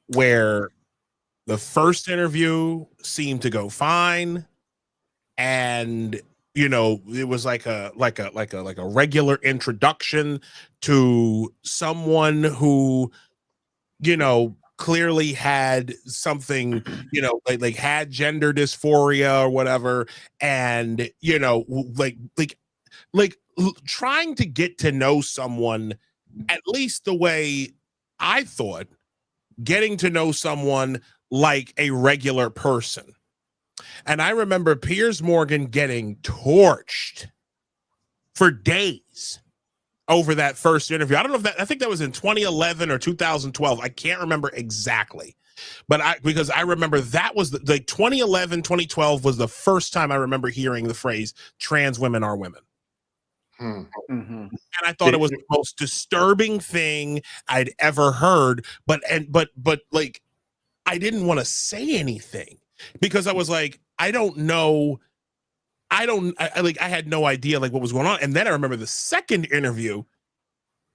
[SPEAKER 2] where the first interview seemed to go fine, and it was like a regular introduction to someone who clearly had something, like had gender dysphoria or whatever, and like trying to get to know someone, at least the way I thought getting to know someone like a regular person. And I remember Piers Morgan getting torched for days over that first interview. I don't know if I think that was in 2011 or 2012. I can't remember exactly. But because I remember that was the 2011, 2012 was the first time I remember hearing the phrase trans women are women.
[SPEAKER 3] Mm-hmm.
[SPEAKER 2] And I thought it was the most disturbing thing I'd ever heard. But like, I didn't want to say anything because I was like, I don't know. I had no idea like what was going on. And then I remember the second interview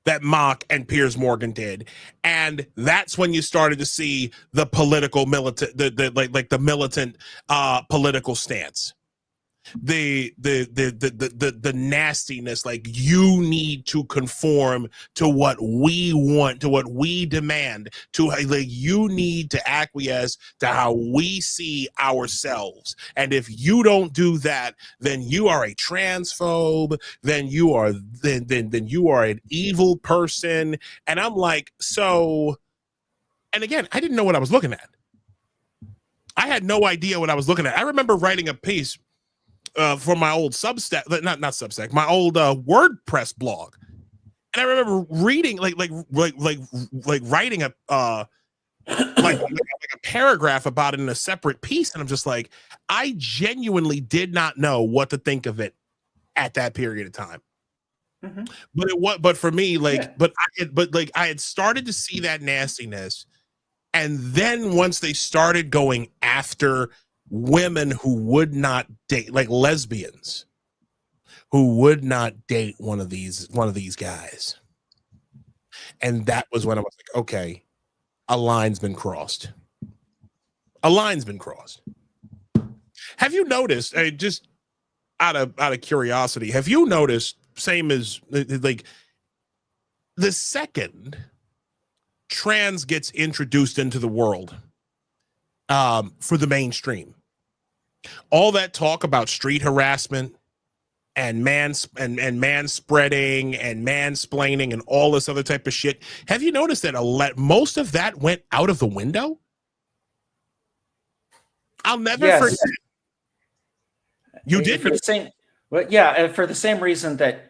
[SPEAKER 2] that Mock and Piers Morgan did. And that's when you started to see the political militant, the militant political stance. The nastiness, like, you need to conform to what we want, to what we demand, to like, you need to acquiesce to how we see ourselves, and if you don't do that, then you are a transphobe, then you are an evil person. And I'm like, so, and again, I didn't know what I was looking at. I had no idea what I was looking at. I remember writing a piece for my old Substack, not Substack, my old WordPress blog, and I remember reading like writing a like a paragraph about it in a separate piece, and I'm just like, I genuinely did not know what to think of it at that period of time. Mm-hmm. But for me, like, yeah. I had started to see that nastiness, and then once they started going after women who would not date, like lesbians who would not date one of these guys, and that was when I was like, okay, a line's been crossed. Have you noticed, just out of curiosity, have you noticed, same as like, the second trans gets introduced into the world for the mainstream, all that talk about street harassment and manspreading and mansplaining and all this other type of shit, have you noticed that most of that went out of the window? I'll never forget. You did
[SPEAKER 3] for the same, well, yeah, for the same reason that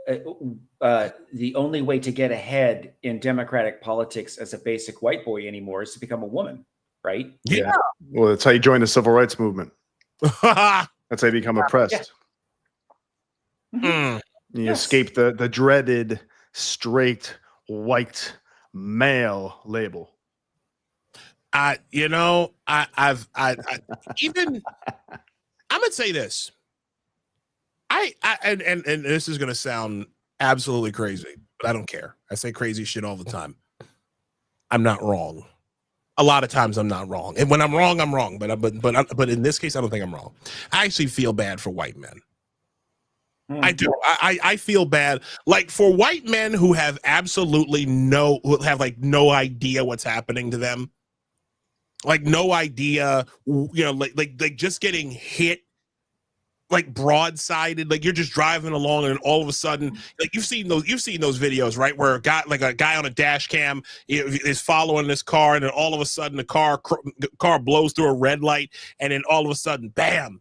[SPEAKER 3] the only way to get ahead in democratic politics as a basic white boy anymore is to become a woman, right?
[SPEAKER 2] Yeah.
[SPEAKER 1] Well, that's how you join the civil rights movement. That's how you become oppressed.
[SPEAKER 3] Yeah.
[SPEAKER 1] You escape the dreaded straight white male label.
[SPEAKER 2] I've even, I'm gonna say this. And this is gonna sound absolutely crazy, but I don't care. I say crazy shit all the time. I'm not wrong. A lot of times I'm not wrong, and when I'm wrong, I'm wrong. But in this case, I don't think I'm wrong. I actually feel bad for white men. I do. I feel bad, like, for white men who have absolutely no idea what's happening to them. Like, no idea, like just getting hit, like, broadsided. Like, you're just driving along and all of a sudden, like, you've seen those videos, right, where a guy on a dash cam is following this car, and then all of a sudden the car blows through a red light, and then all of a sudden, bam,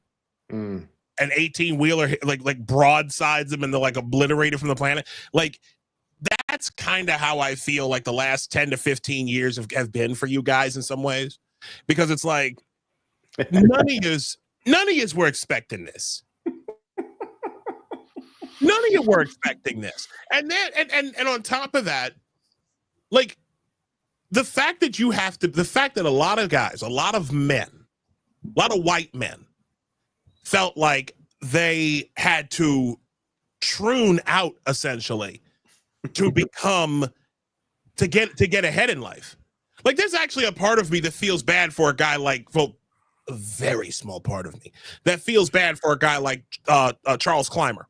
[SPEAKER 2] an 18-wheeler like broadsides them, and they're like obliterated from the planet. Like, that's kind of how I feel like the last 10 to 15 years have been for you guys in some ways, because it's like none of yous were expecting this. None of you were expecting this. And then and on top of that, like, the fact that a lot of guys, a lot of men, a lot of white men felt like they had to troon out, essentially, to get ahead in life. Like, there's actually a part of me that feels bad for a guy like, well, a very small part of me that feels bad for a guy like Charles Clymer.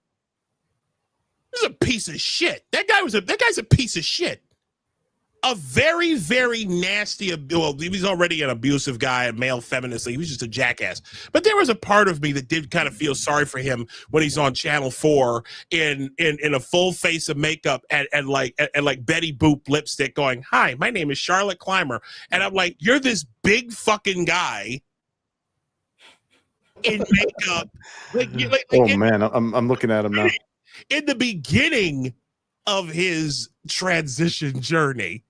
[SPEAKER 2] He's a piece of shit. That guy's a piece of shit. A very, very nasty, well, he was already an abusive guy, a male feminist. He was just a jackass. But there was a part of me that did kind of feel sorry for him when he's on Channel 4 in a full face of makeup and like Betty Boop lipstick going, "Hi, my name is Charlotte Clymer." And I'm like, you're this big fucking guy in makeup.
[SPEAKER 1] Man, I'm looking at him now.
[SPEAKER 2] In the beginning of his transition journey.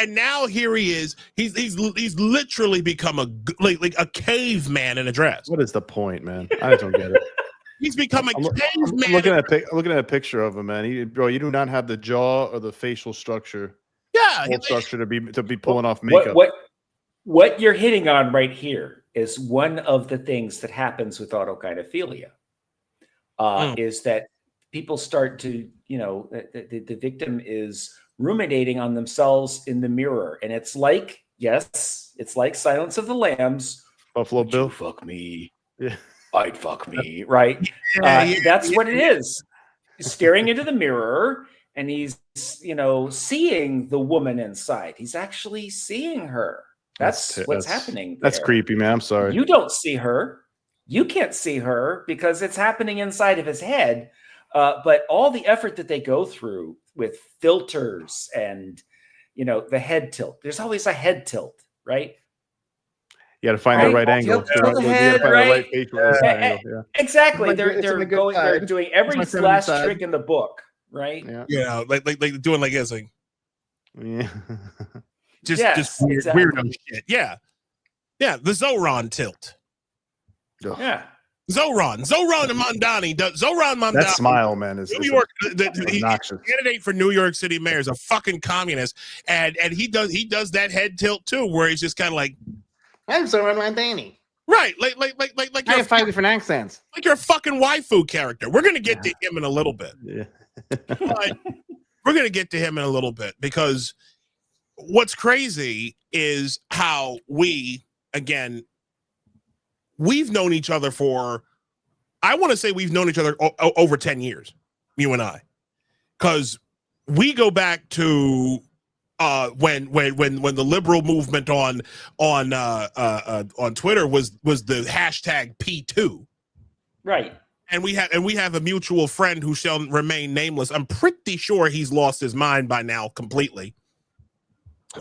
[SPEAKER 2] And now here he is. He's literally become a caveman in a dress.
[SPEAKER 1] What is the point, man? I don't get it.
[SPEAKER 2] He's become a caveman.
[SPEAKER 1] I'm looking at a picture of him, man. You do not have the jaw or the facial structure.
[SPEAKER 2] Yeah,
[SPEAKER 1] structure to be pulling off makeup.
[SPEAKER 3] What you're hitting on right here is one of the things that happens with autogynephilia. Is that people start to, the victim is ruminating on themselves in the mirror, and it's like Silence of the Lambs.
[SPEAKER 1] Buffalo Bill,
[SPEAKER 3] you fuck me.
[SPEAKER 1] Yeah,
[SPEAKER 3] I'd fuck me, right? That's what it is. He's staring into the mirror, and he's, seeing the woman inside. He's actually seeing her. That's what's happening there.
[SPEAKER 1] That's creepy, man. I'm sorry.
[SPEAKER 3] You don't see her. You can't see her because it's happening inside of his head. But all the effort that they go through with filters and, the head tilt, there's always a head tilt, right?
[SPEAKER 1] You got to find the right angle.
[SPEAKER 3] Exactly. They're doing every last trick in the book, right?
[SPEAKER 2] Yeah, like doing like this, like,
[SPEAKER 1] yeah,
[SPEAKER 2] just weirdo shit. Yeah, the Zoran tilt.
[SPEAKER 3] Yeah.
[SPEAKER 2] Zoran and Mondani.
[SPEAKER 1] That smile, man, is
[SPEAKER 2] New York.
[SPEAKER 1] obnoxious.
[SPEAKER 2] Candidate for New York City mayor is a fucking communist, and he does that head tilt too, where he's just kind of like,
[SPEAKER 1] "I'm Zoran Mondani."
[SPEAKER 2] Right, like
[SPEAKER 1] I have 5 different accents.
[SPEAKER 2] Like you're a fucking waifu character. We're gonna get to him in a little bit.
[SPEAKER 1] Yeah,
[SPEAKER 2] but we're gonna get to him in a little bit, because what's crazy is how we've known each other for, I want to say we've known each other over 10 years, you and I, because we go back to when the liberal movement on Twitter was the hashtag P2,
[SPEAKER 3] right?
[SPEAKER 2] And we have a mutual friend who shall remain nameless. I'm pretty sure he's lost his mind by now completely.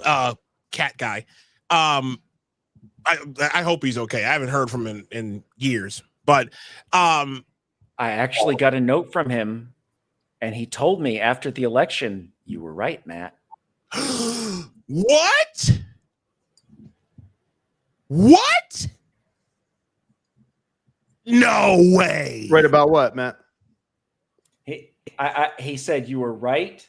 [SPEAKER 2] Cat guy. I hope he's okay. I haven't heard from him in years, but
[SPEAKER 3] I actually got a note from him And he told me after the election, you were right, Matt.
[SPEAKER 2] What? What? No way.
[SPEAKER 1] Right about what, Matt?
[SPEAKER 3] He said you were right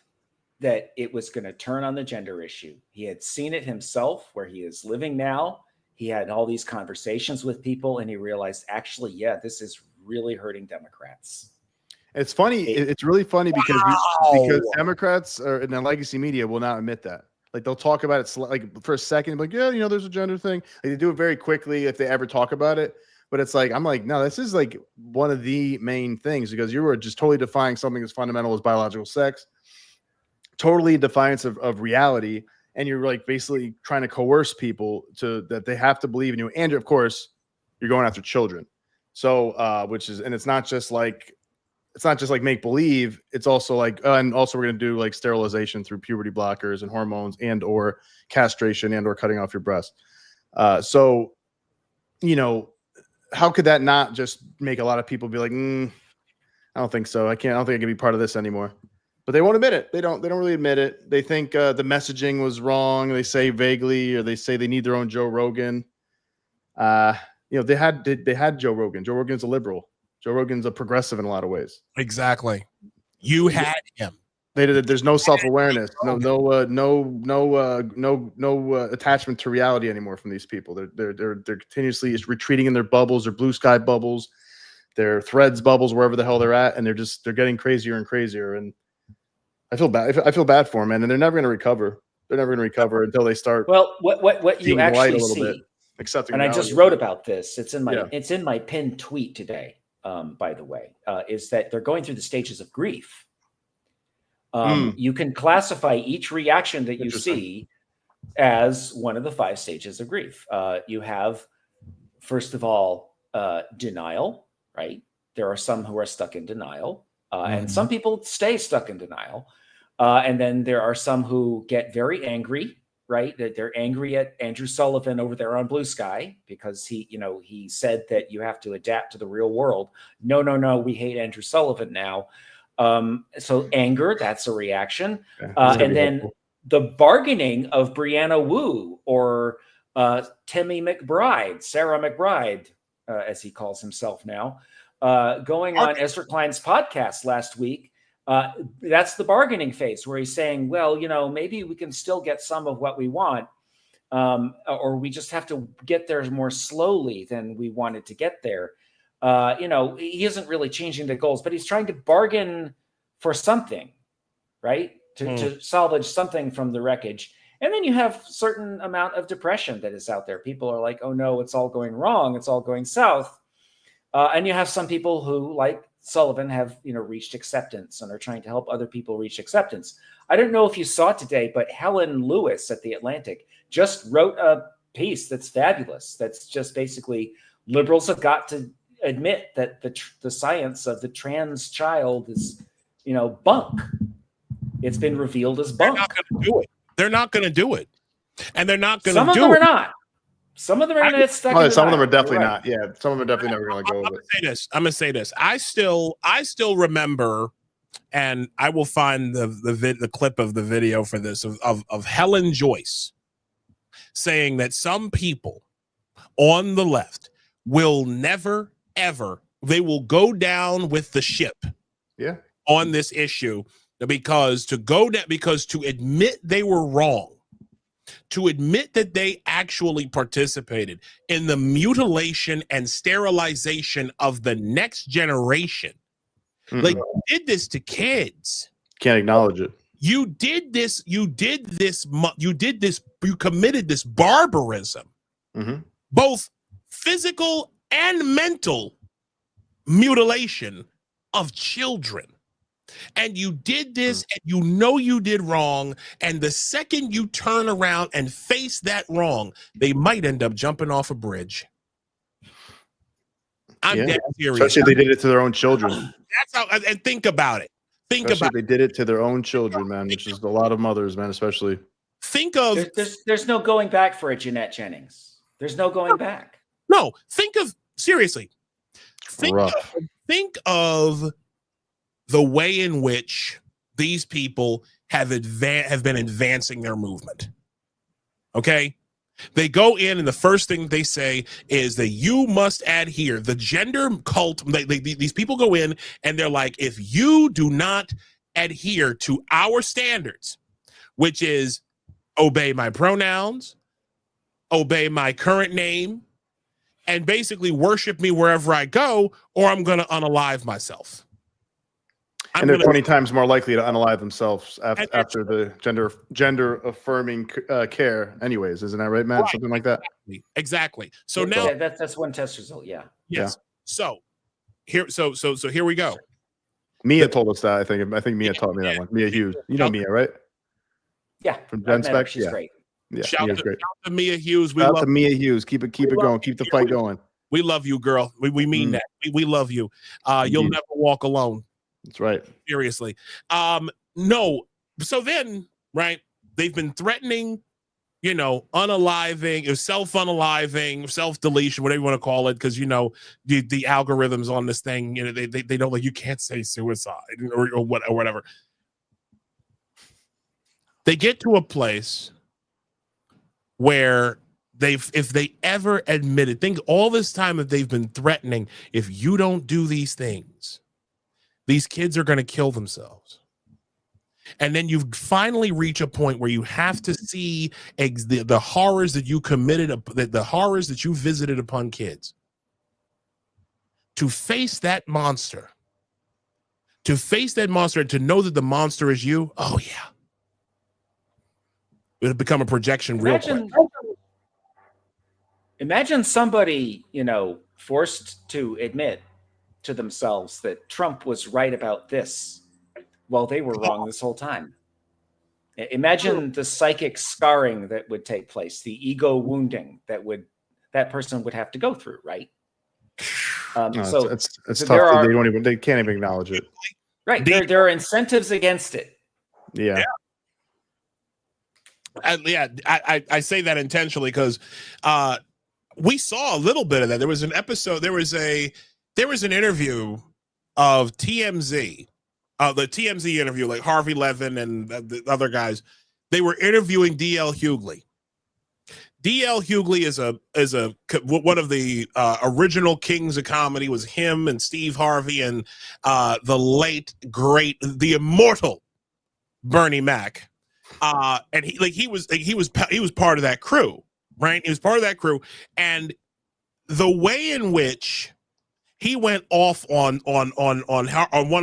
[SPEAKER 3] that it was going to turn on the gender issue. He had seen it himself where he is living now. He had all these conversations with people and he realized, actually, yeah, this is really hurting Democrats.
[SPEAKER 1] It's funny. It's really funny because Democrats in the legacy media will not admit that. Like they'll talk about it like for a second, like, yeah, there's a gender thing. Like, they do it very quickly if they ever talk about it. But it's like, I'm like, no, this is like one of the main things because you were just totally defying something as fundamental as biological sex, totally in defiance of reality. And you're like basically trying to coerce people that they have to believe in you. And of course, you're going after children. So, and it's not just like make believe. It's also like, and also we're going to do like sterilization through puberty blockers and hormones and or castration and or cutting off your breast. So, how could that not just make a lot of people be like, I don't think so. I don't think I can be part of this anymore. But they won't admit it. They don't really admit it. They think the messaging was wrong. They say vaguely, or they say they need their own Joe Rogan. They had Joe Rogan. Joe Rogan's a liberal. Joe Rogan's a progressive in a lot of ways.
[SPEAKER 2] Exactly. You had him.
[SPEAKER 1] There's no self-awareness, no attachment to reality anymore from these people. They're continuously retreating in their bubbles, their blue sky bubbles, their Threads bubbles, wherever the hell they're at, and they're getting crazier and crazier. And I feel bad. I feel bad for them, man. And they're never going to recover. They're never going to recover until they start.
[SPEAKER 3] Well, what you actually see,
[SPEAKER 1] bit, accepting.
[SPEAKER 3] And I just wrote about this. It's in my pinned tweet today. By the way, is that they're going through the stages of grief. You can classify each reaction that you see as one of the 5 stages of grief. You have, first of all, denial, right? There are some who are stuck in denial, and some people stay stuck in denial. And then there are some who get very angry, right? That they're angry at Andrew Sullivan over there on Blue Sky because he said that you have to adapt to the real world. No, we hate Andrew Sullivan now. So anger, that's a reaction. And then the bargaining of Brianna Wu or Timmy McBride, Sarah McBride, as he calls himself now, going on Ezra Klein's podcast last week. That's the bargaining phase where he's saying, well, maybe we can still get some of what we want, or we just have to get there more slowly than we wanted to get there. He isn't really changing the goals, but he's trying to bargain for something, right? To salvage something from the wreckage. And then you have certain amount of depression that is out there. People are like, oh no, it's all going wrong. It's all going south. And you have some people who, like Sullivan, have reached acceptance and are trying to help other people reach acceptance. I don't know if you saw today, but Helen Lewis at The Atlantic just wrote a piece that's fabulous. That's just basically liberals have got to admit that the science of the trans child is, bunk. It's been revealed as bunk.
[SPEAKER 2] They're not going to do it. And they're not going to do it.
[SPEAKER 3] Some of them are not. Some of them are going to get stuck.
[SPEAKER 1] Some of them are definitely not. Yeah, some of them are definitely never going to go with it.
[SPEAKER 2] I'm going to say this. I still remember, and I will find the clip of the video for this of Helen Joyce saying that some people on the left will never ever, they will go down with the ship.
[SPEAKER 1] Yeah.
[SPEAKER 2] On this issue, because to admit they were wrong, to admit that they actually participated in the mutilation and sterilization of the next generation. Like, you did this to kids.
[SPEAKER 1] Can't acknowledge it.
[SPEAKER 2] You committed this barbarism, both physical and mental mutilation of children. And you did this, and you did wrong. And the second you turn around and face that wrong, they might end up jumping off a bridge. I'm dead serious.
[SPEAKER 1] Especially if they did it to their own children.
[SPEAKER 2] That's how. And think about it.
[SPEAKER 1] They did it to their own children, man. Which is a lot of mothers, man. Especially.
[SPEAKER 2] Think of.
[SPEAKER 3] There's no going back for a Jeanette Jennings. There's no going back.
[SPEAKER 2] No. Think of seriously. Think of the way in which these people have been advancing their movement. Okay? They go in and the first thing they say is that you must adhere. The gender cult, these people go in and they're like, if you do not adhere to our standards, which is obey my pronouns, obey my current name, and basically worship me wherever I go, or I'm going to unalive myself.
[SPEAKER 1] And they're 20 times more likely to unalive themselves after the gender affirming care anyways. Isn't that right, Matt? Right. Something like that.
[SPEAKER 2] Exactly. So now
[SPEAKER 3] that's one test result. Yeah.
[SPEAKER 2] Yes. Yeah. So here we go.
[SPEAKER 1] Mia told us that. I think Mia taught me that one. Mia Hughes. You know Mia, right?
[SPEAKER 3] Yeah.
[SPEAKER 1] From Gen Spec.
[SPEAKER 3] She's great.
[SPEAKER 1] Yeah.
[SPEAKER 2] Shout to Mia Hughes.
[SPEAKER 1] Shout out to Mia Hughes. Keep it going. Keep the fight going.
[SPEAKER 2] We love you, girl. We mean that. We love you. You'll never walk alone.
[SPEAKER 1] That's right.
[SPEAKER 2] Seriously. No. So then, right, they've been threatening, unaliving, self-unaliving, self-deletion, whatever you want to call it, because, the algorithms on this thing, they don't like, you can't say suicide or whatever. They get to a place where if they ever admitted, think all this time that they've been threatening, if you don't do these things, these kids are going to kill themselves. And then you finally reach a point where you have to see the horrors that you committed, the horrors that you visited upon kids. To face that monster, and to know that the monster is you, oh yeah. It'll become a projection real quick.
[SPEAKER 3] Imagine somebody, forced to admit to themselves that Trump was right about this while they were wrong this whole time. Imagine the psychic scarring that would take place, the ego wounding that person would have to go through, right?
[SPEAKER 1] So it's tough. They can't even acknowledge it.
[SPEAKER 3] Right. There are incentives against it.
[SPEAKER 1] Yeah.
[SPEAKER 2] I say that intentionally because we saw a little bit of that. There was an episode. There was an interview of TMZ, the TMZ interview, like Harvey Levin and the other guys. They were interviewing D.L. Hughley. D.L. Hughley is one of the original kings of comedy. Was him and Steve Harvey and the late great, the immortal Bernie Mac. And he was part of that crew, right? He was part of that crew, and the way in which he went off on one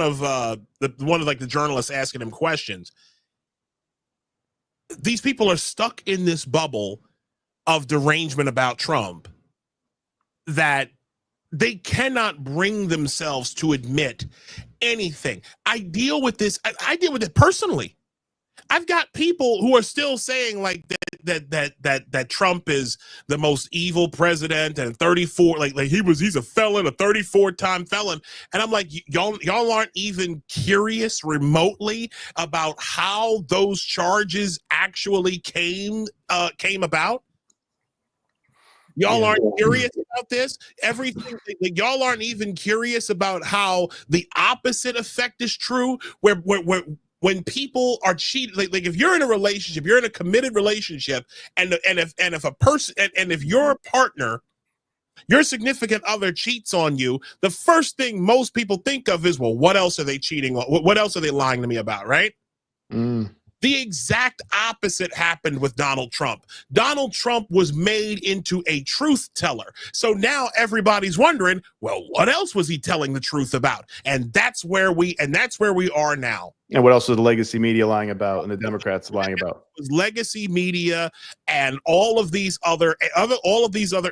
[SPEAKER 2] of the journalists asking him questions. These people are stuck in this bubble of derangement about Trump that they cannot bring themselves to admit anything. I deal with this. I deal with it personally. I've got people who are still saying like that Trump is the most evil president and 34 like he's a felon, a 34-time felon, and I'm like, y'all aren't even curious remotely about how those charges actually came about. Y'all aren't curious about this. Everything. Y'all aren't even curious about how the opposite effect is true, where when people are cheating, like if you're in a relationship, you're in a committed relationship, and if a person and if your partner, your significant other cheats on you, the first thing most people think of is, well, what else are they cheating on? What else are they lying to me about, right? The exact opposite happened with Donald Trump. Donald Trump was made into a truth teller. So now everybody's wondering, well, what else was he telling the truth about? And that's where we are now.
[SPEAKER 1] And what else is the legacy media lying about and the Democrats lying about?
[SPEAKER 2] Legacy media and all of these other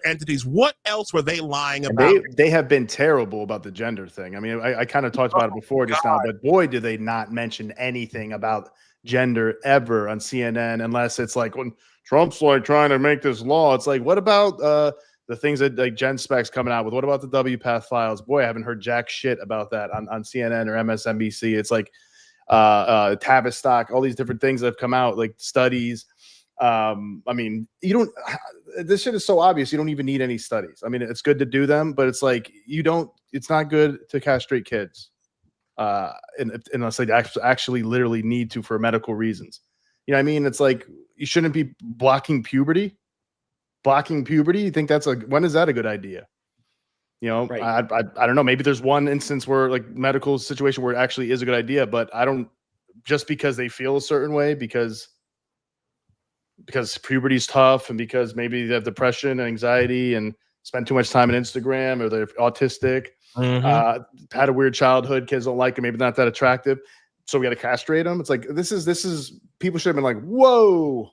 [SPEAKER 2] entities. What else were they lying about?
[SPEAKER 1] They have been terrible about the gender thing. I mean, I kind of talked about it before just now, but boy, do they not mention anything about gender ever on CNN, unless it's like when Trump's like trying to make this law. It's like, what about the things that like Gen Spec's coming out with? What about the WPATH files? Boy, I haven't heard jack shit about that on CNN or MSNBC. It's like Tavistock, all these different things that have come out, like studies. I mean, this shit is so obvious. You don't even need any studies. I mean, it's good to do them, but it's like, it's not good to castrate kids. unless they actually literally need to for medical reasons. You know what I mean? It's like you shouldn't be blocking puberty. You think when is that a good idea? You know,
[SPEAKER 3] Right.
[SPEAKER 1] I don't know. Maybe there's one instance where like medical situation where it actually is a good idea, but I don't, just because they feel a certain way because puberty's tough and because maybe they have depression and anxiety and spend too much time on Instagram, or they're autistic, had a weird childhood, kids don't like it, maybe not that attractive, so we got to castrate them. It's like, this is people should have been like, whoa,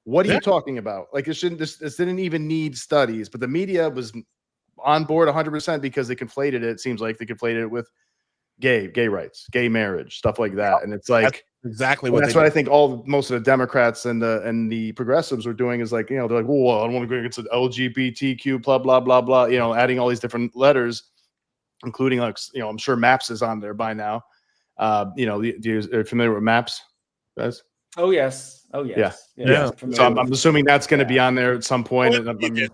[SPEAKER 1] what are you talking about? Like, this didn't even need studies, but the media was on board 100% because they conflated it. It seems like they conflated it with gay rights, gay marriage, stuff like that. And it's like,
[SPEAKER 2] that's exactly what
[SPEAKER 1] I think most of the Democrats and the progressives are doing is like, you know, they're like, well, I don't want to go against the LGBTQ, blah, blah, blah, blah, you know, adding all these different letters, including like, you know, I'm sure MAPS is on there by now. You know, are you familiar with MAPS, guys?
[SPEAKER 3] Oh yes.
[SPEAKER 1] Yeah. So I'm assuming that's going to be on there at some point, and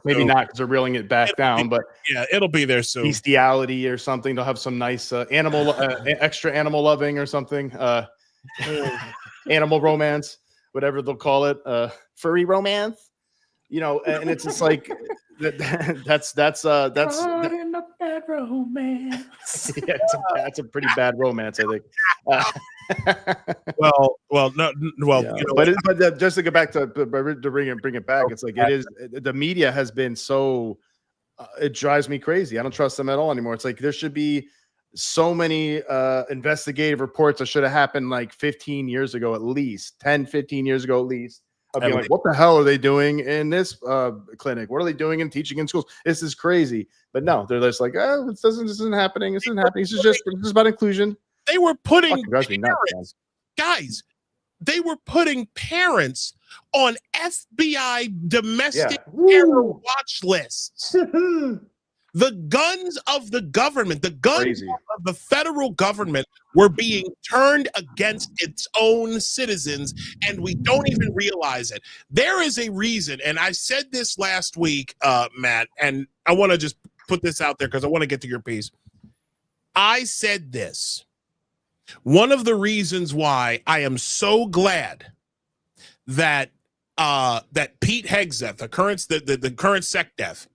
[SPEAKER 1] maybe not because they're reeling it back down, but
[SPEAKER 2] yeah, it'll be there soon.
[SPEAKER 1] Bestiality or something. They'll have some nice extra animal loving or something. Animal romance, whatever they'll call it. Furry romance. You know, and it's just like that's
[SPEAKER 3] in a bad romance.
[SPEAKER 1] Yeah, that's a pretty bad romance, I think.
[SPEAKER 2] Well, no, well,
[SPEAKER 1] yeah.
[SPEAKER 2] you know,
[SPEAKER 1] but just to get back to bring it back, it's like the media has been so it drives me crazy. I don't trust them at all anymore. It's like there should be so many investigative reports that should have happened like 15 years ago, at least 10, 15 years ago, at least. I'll be like, what the hell are they doing in this clinic? What are they doing in teaching in schools? This is crazy. But no, they're just like, oh, this isn't happening. This isn't happening. This is about inclusion.
[SPEAKER 2] They were putting
[SPEAKER 1] nuts,
[SPEAKER 2] guys, they were putting parents on FBI domestic terror watch lists. The guns of the government, the guns of the federal government were being turned against its own citizens, and we don't even realize it. There is a reason, and I said this last week, Matt, and I want to just put this out there because I want to get to your piece. I said this. One of the reasons why I am so glad that that Pete Hegseth, the current SecDef,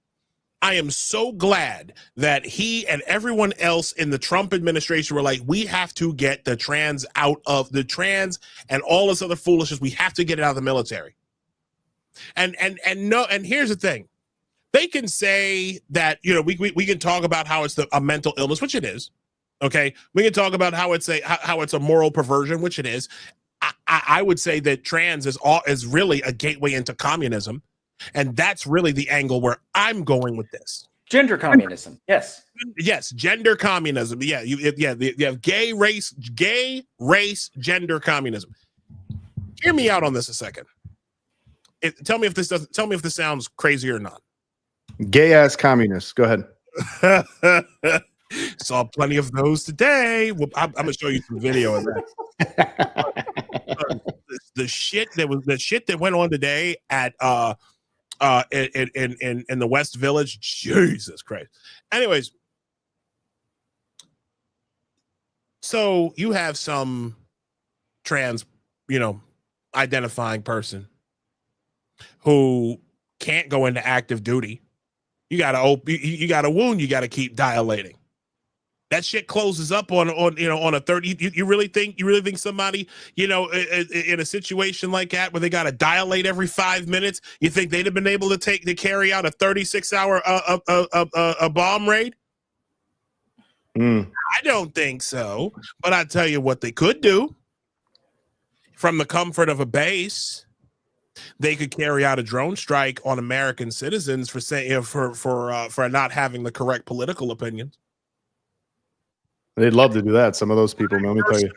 [SPEAKER 2] I am so glad that he and everyone else in the Trump administration were like, we have to get the trans out of the trans and all this other foolishness. We have to get it out of the military. And here's the thing. They can say that, you know, we can talk about how it's a mental illness, which it is. Okay, we can talk about how it's a moral perversion, which it is. I would say that trans is really a gateway into communism, and that's really the angle where I'm going with this.
[SPEAKER 3] Gender communism, yes,
[SPEAKER 2] gender communism. Yeah, you have gay race, gender communism. Hear me out on this a second. Tell me if this sounds crazy or not.
[SPEAKER 1] Gay ass communists. Go ahead.
[SPEAKER 2] Saw plenty of those today. Well, I'm gonna show you some video of that. the shit that went on today at in the West Village. Jesus Christ. Anyways, so you have some trans, you know, identifying person who can't go into active duty. You got a wound. You got to keep dilating. That shit closes up on a 30. You really think somebody, you know, in a situation like that where they got to dilate every 5 minutes, you think they'd have been able to carry out a 36-hour a bomb raid? I don't think so. But I tell you what they could do. From the comfort of a base, they could carry out a drone strike on American citizens for saying for not having the correct political opinions.
[SPEAKER 1] They'd love to do that. Some of those people, let me tell you.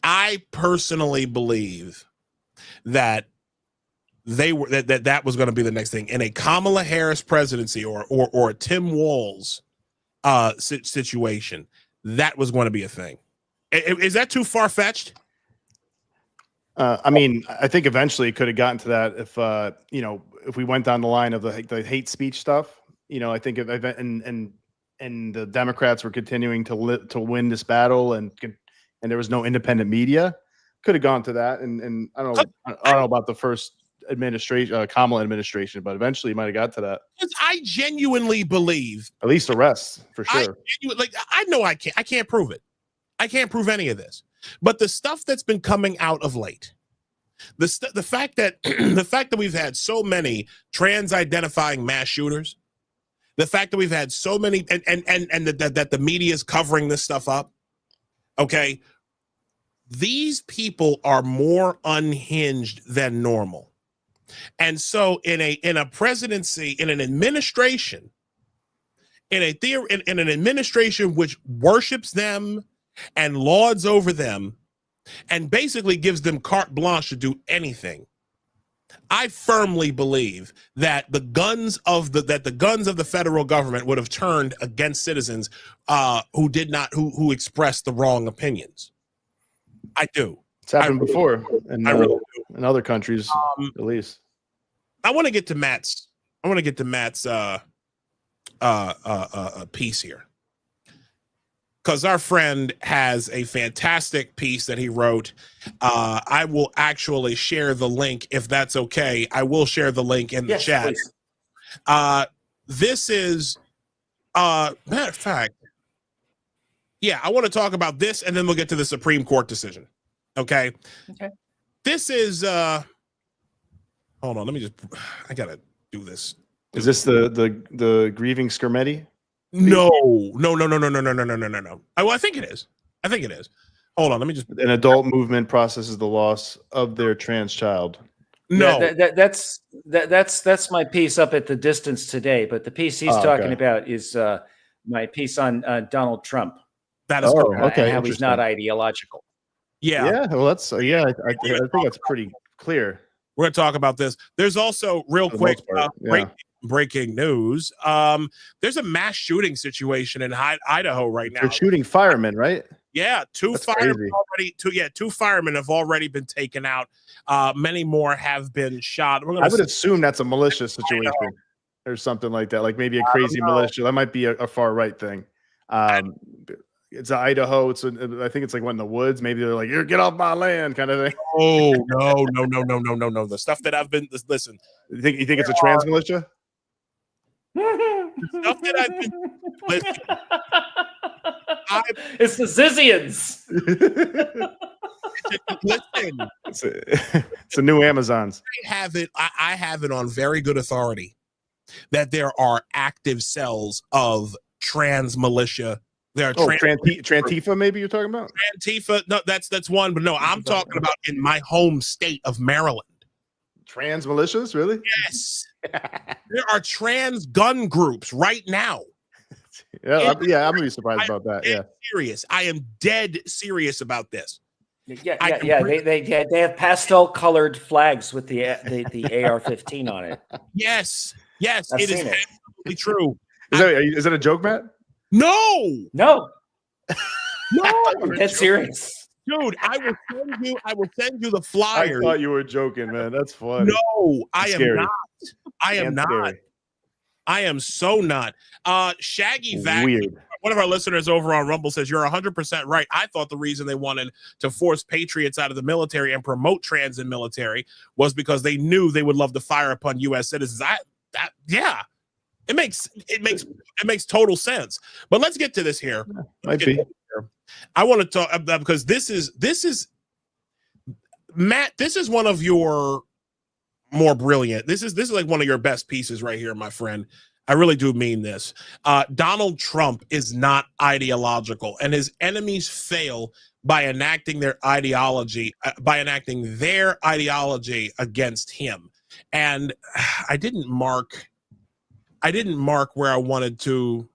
[SPEAKER 2] I personally believe that that was going to be the next thing in a Kamala Harris presidency or a Tim Walz situation. That was going to be a thing. Is that too far fetched?
[SPEAKER 1] I mean, I think eventually it could have gotten to that if if we went down the line of the hate speech stuff. You know, I think and and the Democrats were continuing to win this battle, and there was no independent media, could have gone to that. And I don't know about the first administration, Kamala administration, but eventually you might have got to that.
[SPEAKER 2] I genuinely believe,
[SPEAKER 1] at least arrests for sure.
[SPEAKER 2] I know I can't prove it. I can't prove any of this, but the stuff that's been coming out of late, the fact that we've had so many trans identifying mass shooters, the fact that we've had so many and that the media is covering this stuff up. Okay. These people are more unhinged than normal. And so in a presidency, in an administration, in an administration which worships them and lauds over them and basically gives them carte blanche to do anything, I firmly believe that the guns of the federal government would have turned against citizens who expressed the wrong opinions. I do.
[SPEAKER 1] It's happened before in other countries, at least.
[SPEAKER 2] I want to get to Matt's piece here, because our friend has a fantastic piece that he wrote. I will actually share the link if that's okay. I will share the link in the chat. This is matter of fact. Yeah, I want to talk about this, and then we'll get to the Supreme Court decision. Okay. This is hold on, I gotta do this.
[SPEAKER 1] Is this the grieving Skirmetti?
[SPEAKER 2] No. I think it is. Hold on, let me just.
[SPEAKER 1] An adult movement processes the loss of their trans child.
[SPEAKER 3] No, that's my piece up at the distance today. But the piece he's talking about is my piece on Donald Trump.
[SPEAKER 2] That is correct.
[SPEAKER 3] Okay, how he's not ideological.
[SPEAKER 2] Yeah.
[SPEAKER 1] Well, that's I think that's pretty clear.
[SPEAKER 2] We're going to talk about this. There's also real quick breaking news. There's a mass shooting situation in Idaho right now.
[SPEAKER 1] They're shooting firemen, right?
[SPEAKER 2] Yeah, two firemen have already been taken out. Many more have been shot. I
[SPEAKER 1] would assume that's a militia situation or something like that, like maybe a crazy militia. That might be a far right thing. It's Idaho. I think it's like in the woods. Maybe they're like, "Get off my land," kind of thing.
[SPEAKER 2] Oh no! The stuff that I've been listen.
[SPEAKER 1] You think it's a trans militia?
[SPEAKER 2] The stuff that I've been listen.
[SPEAKER 3] It's the Zizians.
[SPEAKER 2] Listen,
[SPEAKER 1] it's a new Amazons.
[SPEAKER 2] I have it on very good authority that there are active cells of trans militia. There are
[SPEAKER 1] Trantifa, maybe you're talking about?
[SPEAKER 2] Trantifa, no, that's one, but no, I'm talking about in my home state of Maryland.
[SPEAKER 1] Trans militias, really?
[SPEAKER 2] Yes. There are trans gun groups right now.
[SPEAKER 1] I'm gonna be surprised about that. Yeah.
[SPEAKER 2] Serious. I am dead serious about this.
[SPEAKER 3] Yeah. They have pastel colored flags with the AR-15 on it.
[SPEAKER 2] Yes, it is absolutely true.
[SPEAKER 1] Is that a joke, Matt?
[SPEAKER 2] No.
[SPEAKER 3] That's serious,
[SPEAKER 2] dude. I will send you the flyer.
[SPEAKER 1] I thought you were joking, man. That's funny.
[SPEAKER 2] No, I am
[SPEAKER 1] scary.
[SPEAKER 2] not. I am not. Scary. I am so not. Shaggy Vac, one of our listeners over on Rumble, says you're 100% right. I thought the reason they wanted to force patriots out of the military and promote trans in military was because they knew they would love to fire upon U.S. citizens. It makes total sense. But let's get to this here. I want to talk about, because this is Matt. This is one of your more brilliant. This is like one of your best pieces right here, my friend. I really do mean this. Donald Trump is not ideological, and his enemies fail by enacting their ideology against him. And I didn't mark where I wanted to.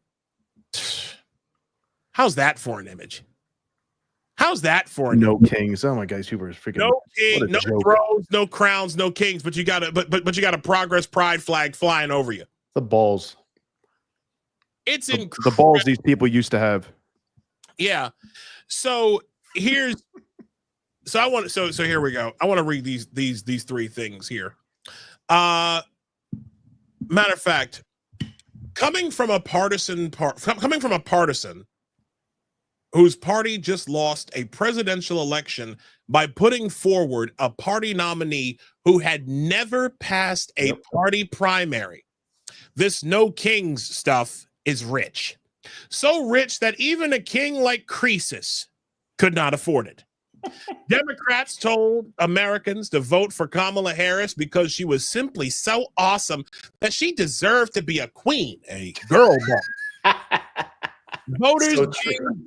[SPEAKER 2] How's that for an image?
[SPEAKER 1] No kings? Oh my God, super freaking.
[SPEAKER 2] No king, no thrones, no crowns, no kings. But you got a progress pride flag flying over you.
[SPEAKER 1] The balls.
[SPEAKER 2] It's
[SPEAKER 1] the balls these people used to have.
[SPEAKER 2] Yeah. So here we go. I want to read these three things here. Matter of fact, coming from a partisan whose party just lost a presidential election by putting forward a party nominee who had never passed a party primary. This no kings stuff is rich. So rich that even a king like Croesus could not afford it. Democrats told Americans to vote for Kamala Harris because she was simply so awesome that she deserved to be a queen, a girl boss.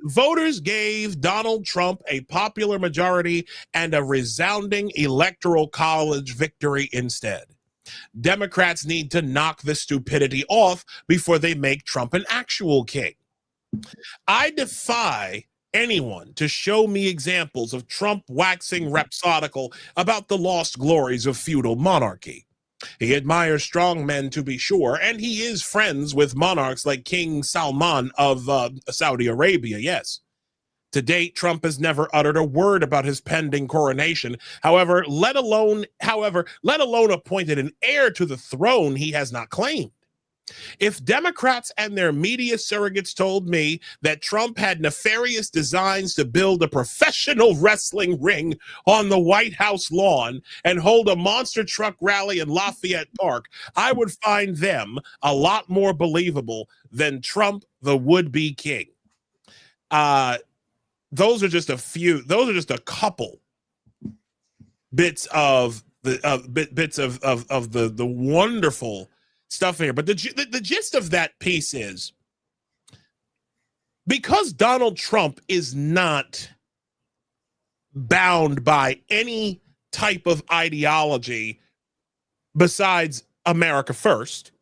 [SPEAKER 2] Voters gave Donald Trump a popular majority and a resounding electoral college victory instead. Democrats need to knock the stupidity off before they make Trump an actual king. I defy anyone to show me examples of Trump waxing rhapsodical about the lost glories of feudal monarchy. He admires strong men, to be sure, and he is friends with monarchs like King Salman of Saudi Arabia, yes. To date, Trump has never uttered a word about his pending coronation. However, let alone appointed an heir to the throne he has not claimed. If Democrats and their media surrogates told me that Trump had nefarious designs to build a professional wrestling ring on the White House lawn and hold a monster truck rally in Lafayette Park, I would find them a lot more believable than Trump, the would-be king. Those are just a couple bits of the wonderful stuff here. But the gist of that piece is, because Donald Trump is not bound by any type of ideology besides America first,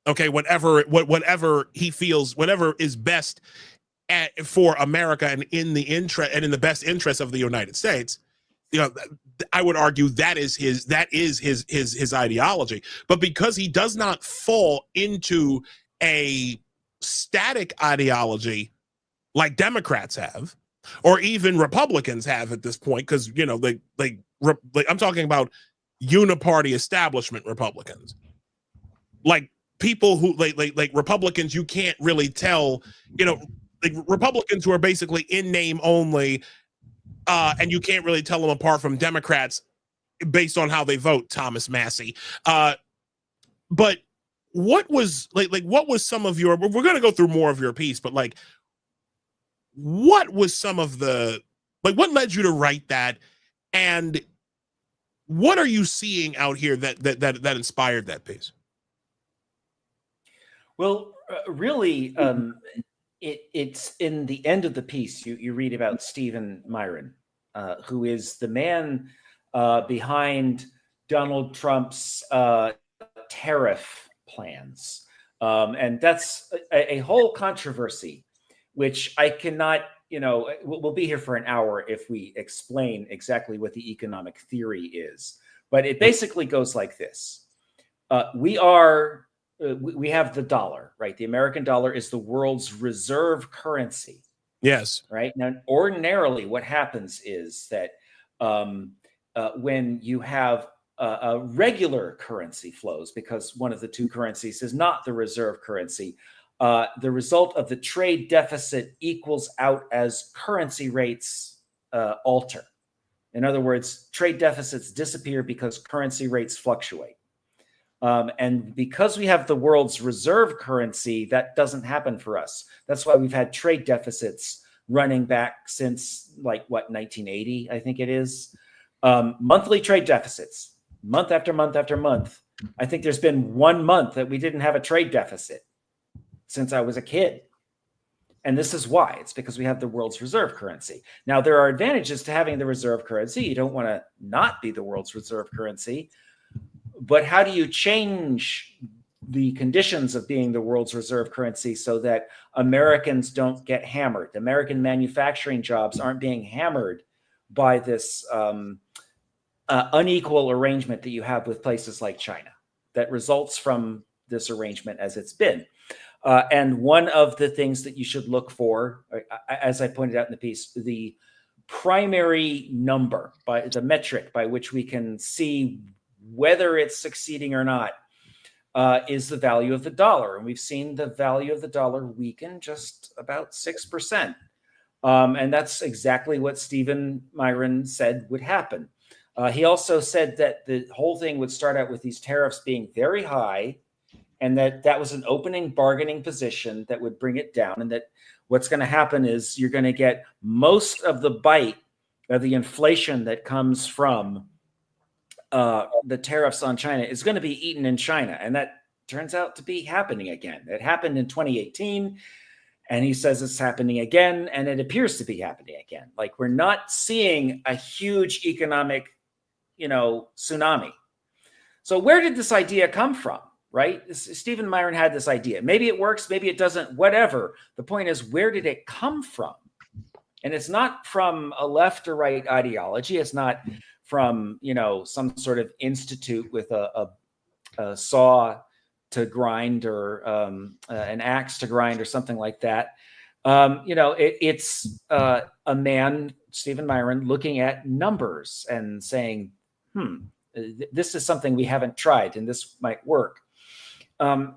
[SPEAKER 2] okay, whatever he feels, whatever is best for America and in the best interest of the United States, I would argue that is his ideology. But because he does not fall into a static ideology like Democrats have, or even Republicans have at this point, because I'm talking about uniparty establishment Republicans, like people who like Republicans you can't really tell, like Republicans who are basically in name only. And you can't really tell them apart from Democrats based on how they vote, Thomas Massey. But what was what was some of your, we're going to go through more of your piece, but what was some of the, what led you to write that? And what are you seeing out here that inspired that piece?
[SPEAKER 3] Well, really, it's in the end of the piece. You read about Stephen Myron, who is the man behind Donald Trump's tariff plans. And that's a whole controversy, which I cannot, we'll be here for an hour if we explain exactly what the economic theory is. But it basically goes like this. We have the dollar, right? The American dollar is the world's reserve currency.
[SPEAKER 2] Yes.
[SPEAKER 3] Right. Now, ordinarily, what happens is that when you have a regular currency flows, because one of the two currencies is not the reserve currency, the result of the trade deficit equals out as currency rates alter. In other words, trade deficits disappear because currency rates fluctuate. And because we have the world's reserve currency, that doesn't happen for us. That's why we've had trade deficits running back since 1980, I think it is. Monthly trade deficits, month after month after month. I think there's been 1 month that we didn't have a trade deficit since I was a kid. And this is why. It's because we have the world's reserve currency. Now, there are advantages to having the reserve currency. You don't want to not be the world's reserve currency. But how do you change the conditions of being the world's reserve currency so that Americans don't get hammered? American manufacturing jobs aren't being hammered by this unequal arrangement that you have with places like China that results from this arrangement as it's been. And one of the things that you should look for, as I pointed out in the piece, the primary number, by the metric by which we can see whether it's succeeding or not, is the value of the dollar. And we've seen the value of the dollar weaken just about 6%. And that's exactly what Stephen Myron said would happen. He also said that the whole thing would start out with these tariffs being very high, and that was an opening bargaining position that would bring it down. And that what's going to happen is you're going to get most of the bite of the inflation that comes from the tariffs on China is going to be eaten in China. And that turns out to be happening again. It happened in 2018. And he says it's happening again, and it appears to be happening again. Like, we're not seeing a huge economic, tsunami. So where did this idea come from, right? Stephen Myron had this idea. Maybe it works, maybe it doesn't, whatever. The point is, where did it come from? And it's not from a left or right ideology. It's not from, some sort of institute with a saw to grind or an axe to grind or something like that. It's a man, Stephen Myron, looking at numbers and saying, this is something we haven't tried and this might work. And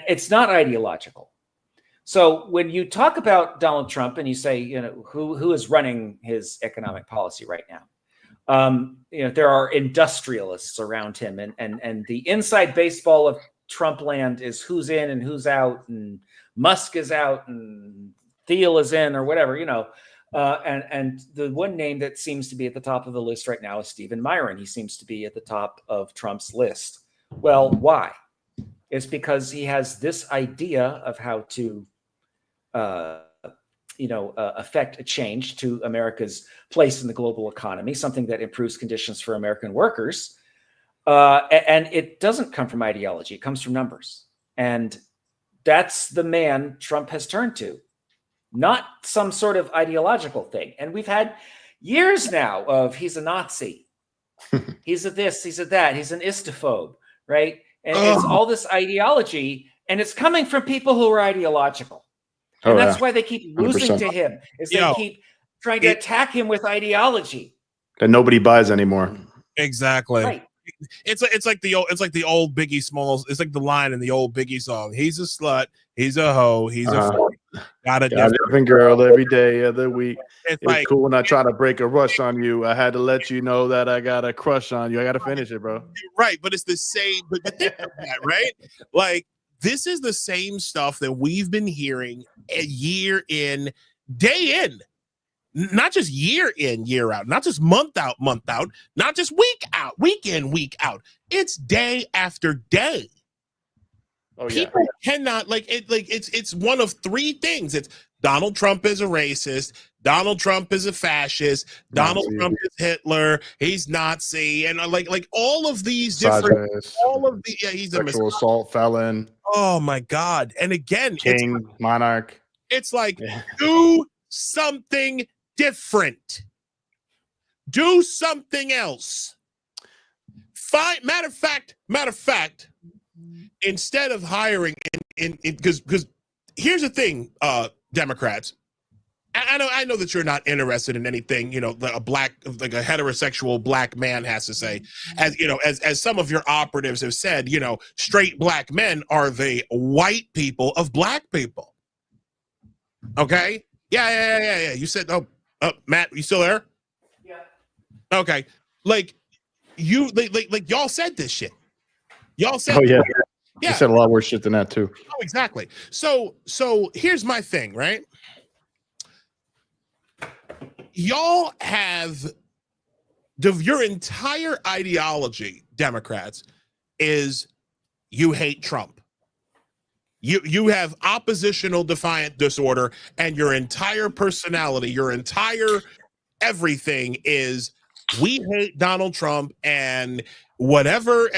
[SPEAKER 3] it's not ideological. So when you talk about Donald Trump and you say, who is running his economic policy right now? There are industrialists around him, and the inside baseball of Trump land is who's in and who's out, and Musk is out and Thiel is in, or whatever, and the one name that seems to be at the top of the list right now is Stephen Myron. He seems to be at the top of Trump's list. Well, why? It's because he has this idea of how to, affect a change to America's place in the global economy, something that improves conditions for American workers. And it doesn't come from ideology. It comes from numbers. And that's the man Trump has turned to, not some sort of ideological thing. And we've had years now of he's a Nazi. He's a this, he's a that, he's an istophobe, right? And it's all this ideology, and it's coming from people who are ideological. And that's why they keep losing
[SPEAKER 1] 100%.
[SPEAKER 3] to him, is they keep trying to attack him with ideology.
[SPEAKER 1] That nobody buys anymore.
[SPEAKER 2] Exactly.
[SPEAKER 3] Right.
[SPEAKER 2] It's like the old Biggie Smalls. It's like the line in the old Biggie song. He's a slut. He's a hoe. He's a got a
[SPEAKER 1] different girl every day of the week.
[SPEAKER 2] It's
[SPEAKER 1] like, cool when I try to break a rush on you. I had to let you know that I got a crush on you. I got to finish it, bro.
[SPEAKER 2] Right, but it's the same. But think of that, right? Like, this is the same stuff that we've been hearing a year in, day in. Not just year in, year out, not just month out, not just week out, week in, week out. It's day after day.
[SPEAKER 1] Oh,
[SPEAKER 2] People cannot it's one of three things. It's Donald Trump is a racist, Donald Trump is a fascist, Donald Trump is Hitler, he's Nazi, and like all of these different, he's a
[SPEAKER 1] sexual assault felon.
[SPEAKER 2] Oh my God. And again,
[SPEAKER 1] king, monarch.
[SPEAKER 2] It's like, do something different. Do something else. Matter of fact, instead of hiring because here's the thing, Democrats. I know that you're not interested in anything, a heterosexual black man has to say. As some of your operatives have said, straight black men are the white people of black people. Okay? Yeah. You said, Matt, you still there?
[SPEAKER 3] Yeah.
[SPEAKER 2] Okay. Like y'all said this shit. Y'all said,
[SPEAKER 1] yeah.
[SPEAKER 2] Yeah.
[SPEAKER 1] You said a lot worse shit than that too.
[SPEAKER 2] Oh, exactly. So here's my thing, right? Y'all have your entire ideology, Democrats, is you hate Trump. You have oppositional defiant disorder, and your entire personality, your entire everything is we hate Donald Trump, and whatever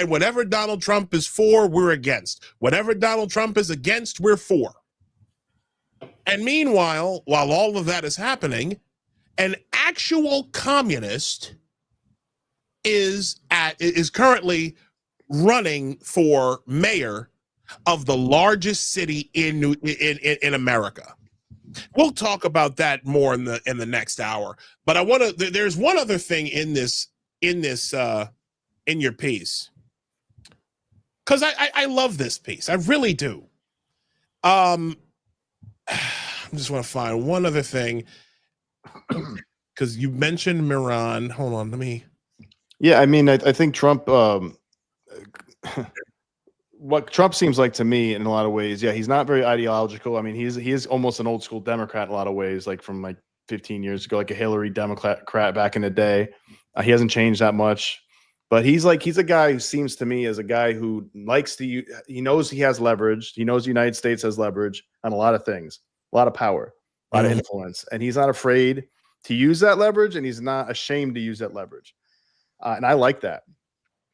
[SPEAKER 2] Donald Trump is for, we're against. Whatever Donald Trump is against, we're for. And meanwhile, while all of that is happening, an actual communist is currently running for mayor of the largest city in America. We'll talk about that more in the next hour. But I want to. There's one other thing in your piece. because I love this piece. I really do. I just want to find one other thing because you mentioned Miran. Hold on, let me.
[SPEAKER 1] Yeah, I mean, I think Trump. What Trump seems like to me in a lot of ways, yeah, he's not very ideological. I mean, he is almost an old school Democrat in a lot of ways, like from like 15 years ago, like a Hillary Democrat back in the day. He hasn't changed that much, but he's a guy who seems to me as a guy who likes to. He knows he has leverage. He knows the United States has leverage on a lot of things, a lot of power, a lot of influence, and he's not afraid to use that leverage, and he's not ashamed to use that leverage. And I like that.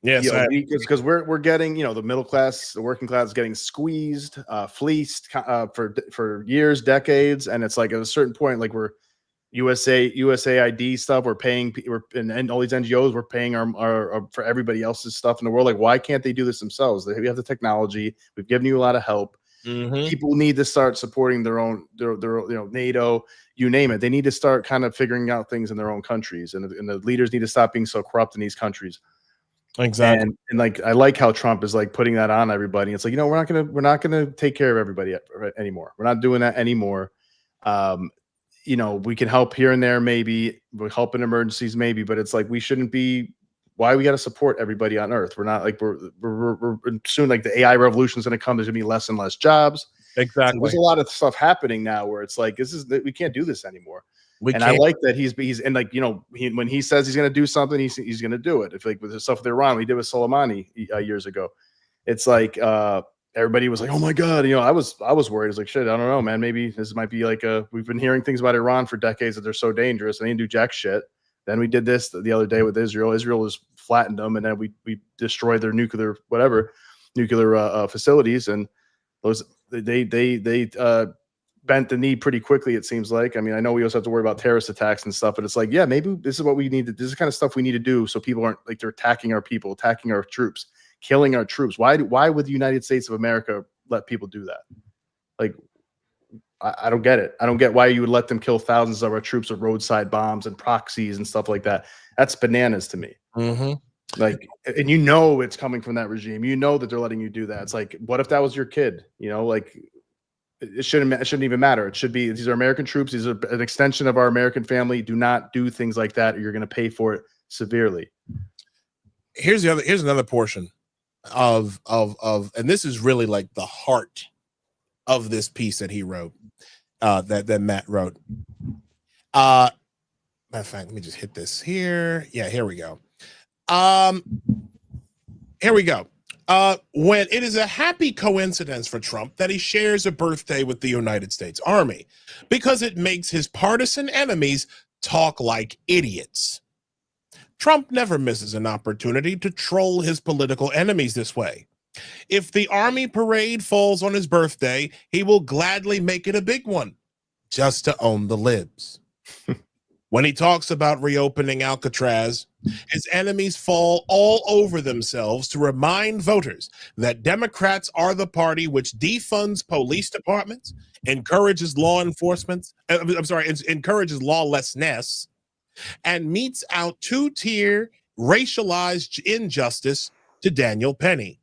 [SPEAKER 2] Yes,
[SPEAKER 1] because we're getting, the middle class, the working class is getting squeezed, fleeced for years, decades, and it's like at a certain point, like we're USAID stuff, and all these NGOs, we're paying our for everybody else's stuff in the world. Like, why can't they do this themselves? We have the technology. We've given you a lot of help. People need to start supporting their NATO, you name it. They need to start kind of figuring out things in their own countries, and the leaders need to stop being so corrupt in these countries.
[SPEAKER 2] Exactly.
[SPEAKER 1] And like, I like how Trump is like putting that on everybody. It's like, we're not gonna take care of everybody anymore. We're not doing that anymore. We can help here and there, maybe we help in emergencies, maybe, but it's like, we shouldn't be. Why we got to support everybody on Earth? We're not like we're soon, like the AI revolution is going to come. There's going to be less and less jobs.
[SPEAKER 2] Exactly.
[SPEAKER 1] So there's a lot of stuff happening now where it's like, we can't do this anymore. I like that he's and like, when he says he's going to do something, he's going to do it. If like with the stuff with Iran, we did with Soleimani years ago, it's like everybody was like, oh my God, I was worried. I was like, shit, I don't know, man. Maybe this might be like we've been hearing things about Iran for decades that they're so dangerous and they didn't do jack shit. Then we did this the other day with Israel. Israel was flattened them, and then we destroyed their nuclear facilities, and those they bent the knee pretty quickly. It seems like. I mean, I know we also have to worry about terrorist attacks and stuff, but it's like, yeah, maybe this is what we need to. This is the kind of stuff we need to do, so people aren't like they're attacking our people, attacking our troops, killing our troops. Why would the United States of America let people do that? Like, I don't get it. I don't get why you would let them kill thousands of our troops with roadside bombs and proxies and stuff like that. That's bananas to me. Like, and it's coming from that regime. That they're letting you do that. It's like, what if that was your kid? Like it shouldn't even matter. It should be, these are American troops. These are an extension of our American family. Do not do things like that, or you're going to pay for it severely.
[SPEAKER 2] Here's another portion of, and this is really like the heart of this piece that he wrote. That Matt wrote. Matter of fact, let me just hit this here. Yeah, here we go. Here we go. When it is a happy coincidence for Trump that he shares a birthday with the United States Army, because it makes his partisan enemies talk like idiots. Trump never misses an opportunity to troll his political enemies this way. If the Army parade falls on his birthday, he will gladly make it a big one, just to own the libs. When he talks about reopening Alcatraz, his enemies fall all over themselves to remind voters that Democrats are the party which defunds police departments, encourages encourages lawlessness, and metes out two-tier racialized injustice to Daniel Penny.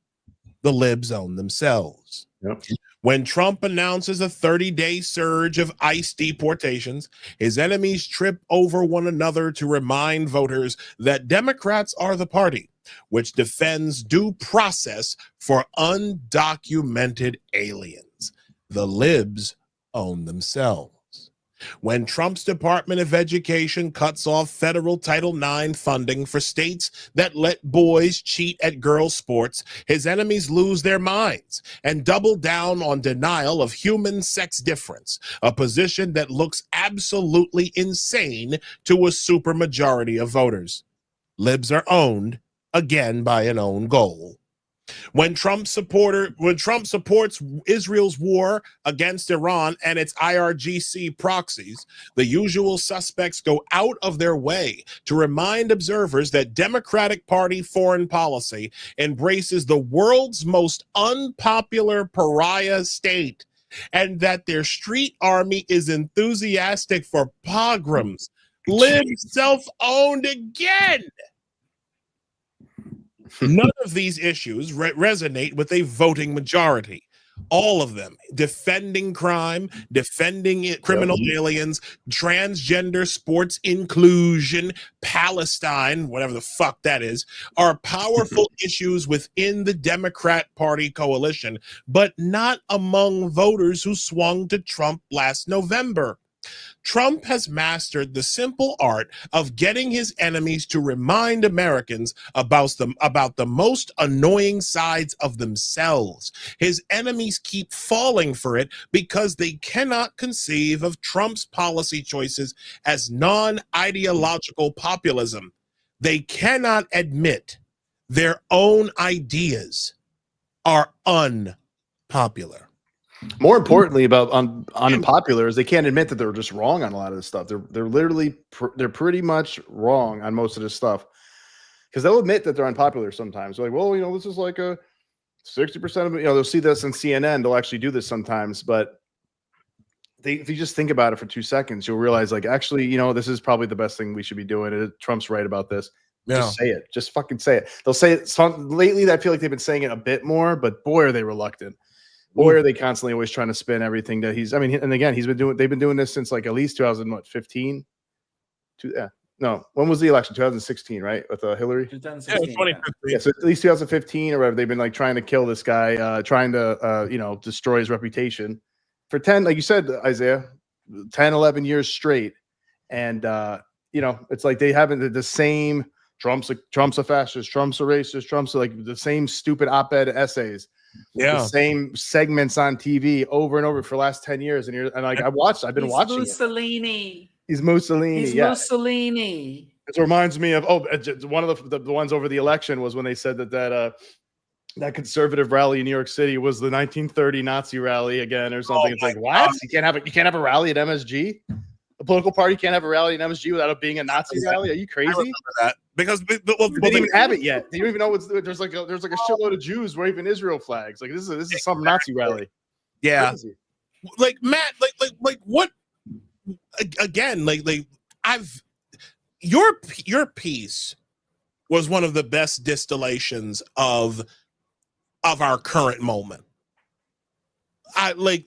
[SPEAKER 2] The libs own themselves.
[SPEAKER 1] Yep.
[SPEAKER 2] When Trump announces a 30-day surge of ICE deportations, his enemies trip over one another to remind voters that Democrats are the party which defends due process for undocumented aliens. The libs own themselves. When Trump's Department of Education cuts off federal Title IX funding for states that let boys cheat at girls' sports, his enemies lose their minds and double down on denial of human sex difference, a position that looks absolutely insane to a supermajority of voters. Libs are owned, again by an own goal. When Trump supports Israel's war against Iran and its IRGC proxies, the usual suspects go out of their way to remind observers that Democratic Party foreign policy embraces the world's most unpopular pariah state, and that their street army is enthusiastic for pogroms. Live self-owned again. None of these issues resonate with a voting majority. All of them defending crime, defending criminal aliens, transgender, sports inclusion, Palestine, whatever the fuck that is, are powerful issues within the Democrat Party coalition, but not among voters who swung to Trump last November. Trump has mastered the simple art of getting his enemies to remind Americans about the most annoying sides of themselves. His enemies keep falling for it because they cannot conceive of Trump's policy choices as non-ideological populism. They cannot admit their own ideas are unpopular.
[SPEAKER 1] More importantly, about unpopular is they can't admit that they're just wrong on a lot of this stuff. They're literally they're pretty much wrong on most of this stuff, because they'll admit that they're unpopular sometimes. They're like, well, this is like a 60% of it. They'll see this on CNN. They'll actually do this sometimes, but if you just think about it for 2 seconds, you'll realize, like, actually, this is probably the best thing we should be doing. Trump's right about this. Yeah. Just say it. Just fucking say it. They'll say it. Lately, I feel like they've been saying it a bit more, but boy, are they reluctant. Boy, are they constantly always trying to spin everything that and again, they've been doing this since like at least 2015. No, when was the election? 2016, right? With Hillary?
[SPEAKER 3] 2016.
[SPEAKER 2] Yeah,
[SPEAKER 1] so at least 2015 or whatever, they've been like trying to kill this guy, trying to, destroy his reputation for 10, like you said, Isaiah, 10, 11 years straight. And, it's like they haven't the same Trump's a fascist, Trump's a racist, Trump's like the same stupid op-ed essays. Yeah, the same segments on TV over and over for the last 10 years. And I've been watching
[SPEAKER 3] Mussolini.
[SPEAKER 1] He's Mussolini.
[SPEAKER 3] He's Mussolini.
[SPEAKER 1] It reminds me of one of the ones over the election was when they said that conservative rally in New York City was the 1930 Nazi rally again or something. It's like, what? You can't have a rally at MSG? A political party can't have a rally at MSG without it being a Nazi rally? Are you crazy? I remember
[SPEAKER 2] that. Because
[SPEAKER 1] they didn't even have it yet. They don't even know there's like a shitload of Jews waving Israel flags. Like this is some Nazi rally.
[SPEAKER 2] Yeah. Crazy. Like Matt, like what again, your piece was one of the best distillations of our current moment.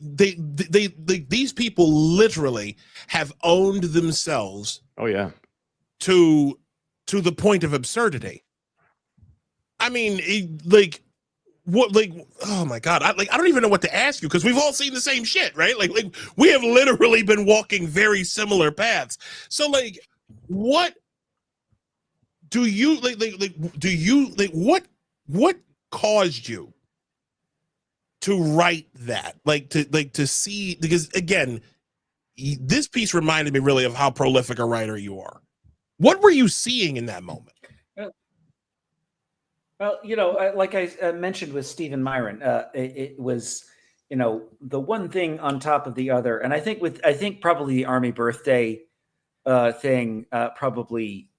[SPEAKER 2] These people literally have owned themselves.
[SPEAKER 1] Oh yeah.
[SPEAKER 2] To the point of absurdity. I mean, oh my God. I don't even know what to ask you, because we've all seen the same shit, right? Like we have literally been walking very similar paths. So what do you what caused you to write that? To see, because again, this piece reminded me really of how prolific a writer you are. What were you seeing in that moment?
[SPEAKER 3] Well, like I mentioned with Stephen Myron, it was, the one thing on top of the other. And I think probably the Army birthday thing probably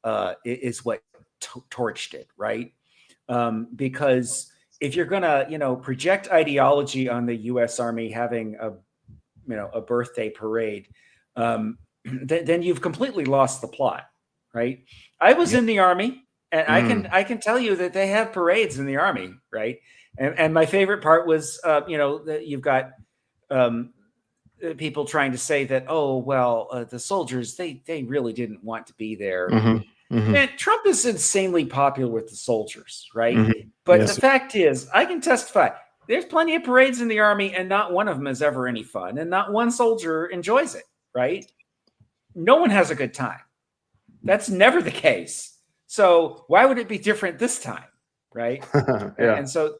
[SPEAKER 3] is what torched it, right? Because if you're gonna, project ideology on the U.S. Army having a birthday parade, then you've completely lost the plot. Right. I was in the Army, and I can tell you that they have parades in the Army. Right. And my favorite part was, that you've got people trying to say that, the soldiers, they really didn't want to be there. Mm-hmm. Mm-hmm. And Trump is insanely popular with the soldiers. Right. Mm-hmm. But the fact is, I can testify, there's plenty of parades in the Army, and not one of them is ever any fun. And not one soldier enjoys it. Right. No one has a good time. That's never the case. So why would it be different this time, right? Yeah. And so,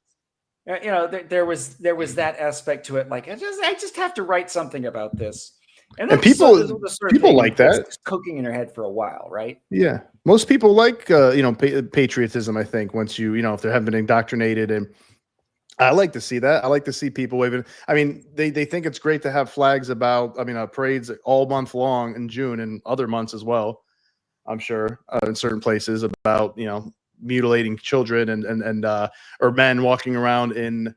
[SPEAKER 3] there was that aspect to it. Like I just have to write something about this, and
[SPEAKER 1] people like that
[SPEAKER 3] cooking in your head for a while, right?
[SPEAKER 1] Yeah, most people like patriotism. I think once if they haven't been indoctrinated, and I like to see that. I like to see people waving. I mean, they think it's great to have flags about. Parades all month long in June and other months as well. I'm sure in certain places about, mutilating children and or men walking around in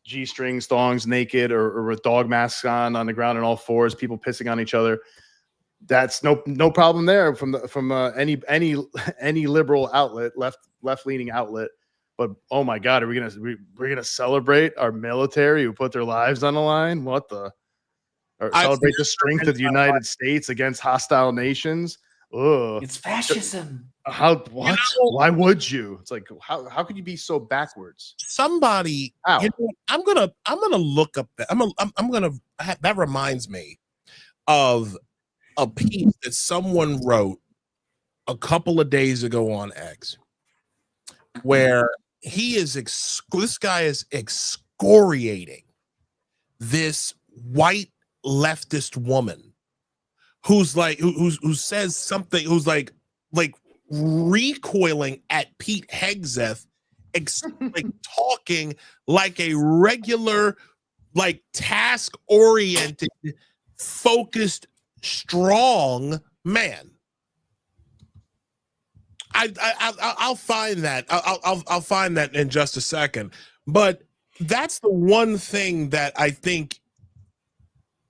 [SPEAKER 1] G-strings, thongs, naked or with dog masks on the ground on all fours, people pissing on each other. That's no problem there from any liberal outlet, left-leaning outlet. But oh my God, are we're gonna celebrate our military who put their lives on the line? What the? Or celebrate the strength of the United States against hostile nations? Ugh.
[SPEAKER 3] It's fascism.
[SPEAKER 1] How? What? Why would you? It's like how could you be so backwards?
[SPEAKER 2] Somebody, you know, I'm gonna look up that. I'm gonna. That reminds me of a piece that someone wrote a couple of days ago on X, where this guy is excoriating this white leftist woman who's like who says something, who's like recoiling at Pete Hegseth, like talking like a regular, like task-oriented, focused, strong man. I'll find that. I'll find that in just a second. But that's the one thing that I think,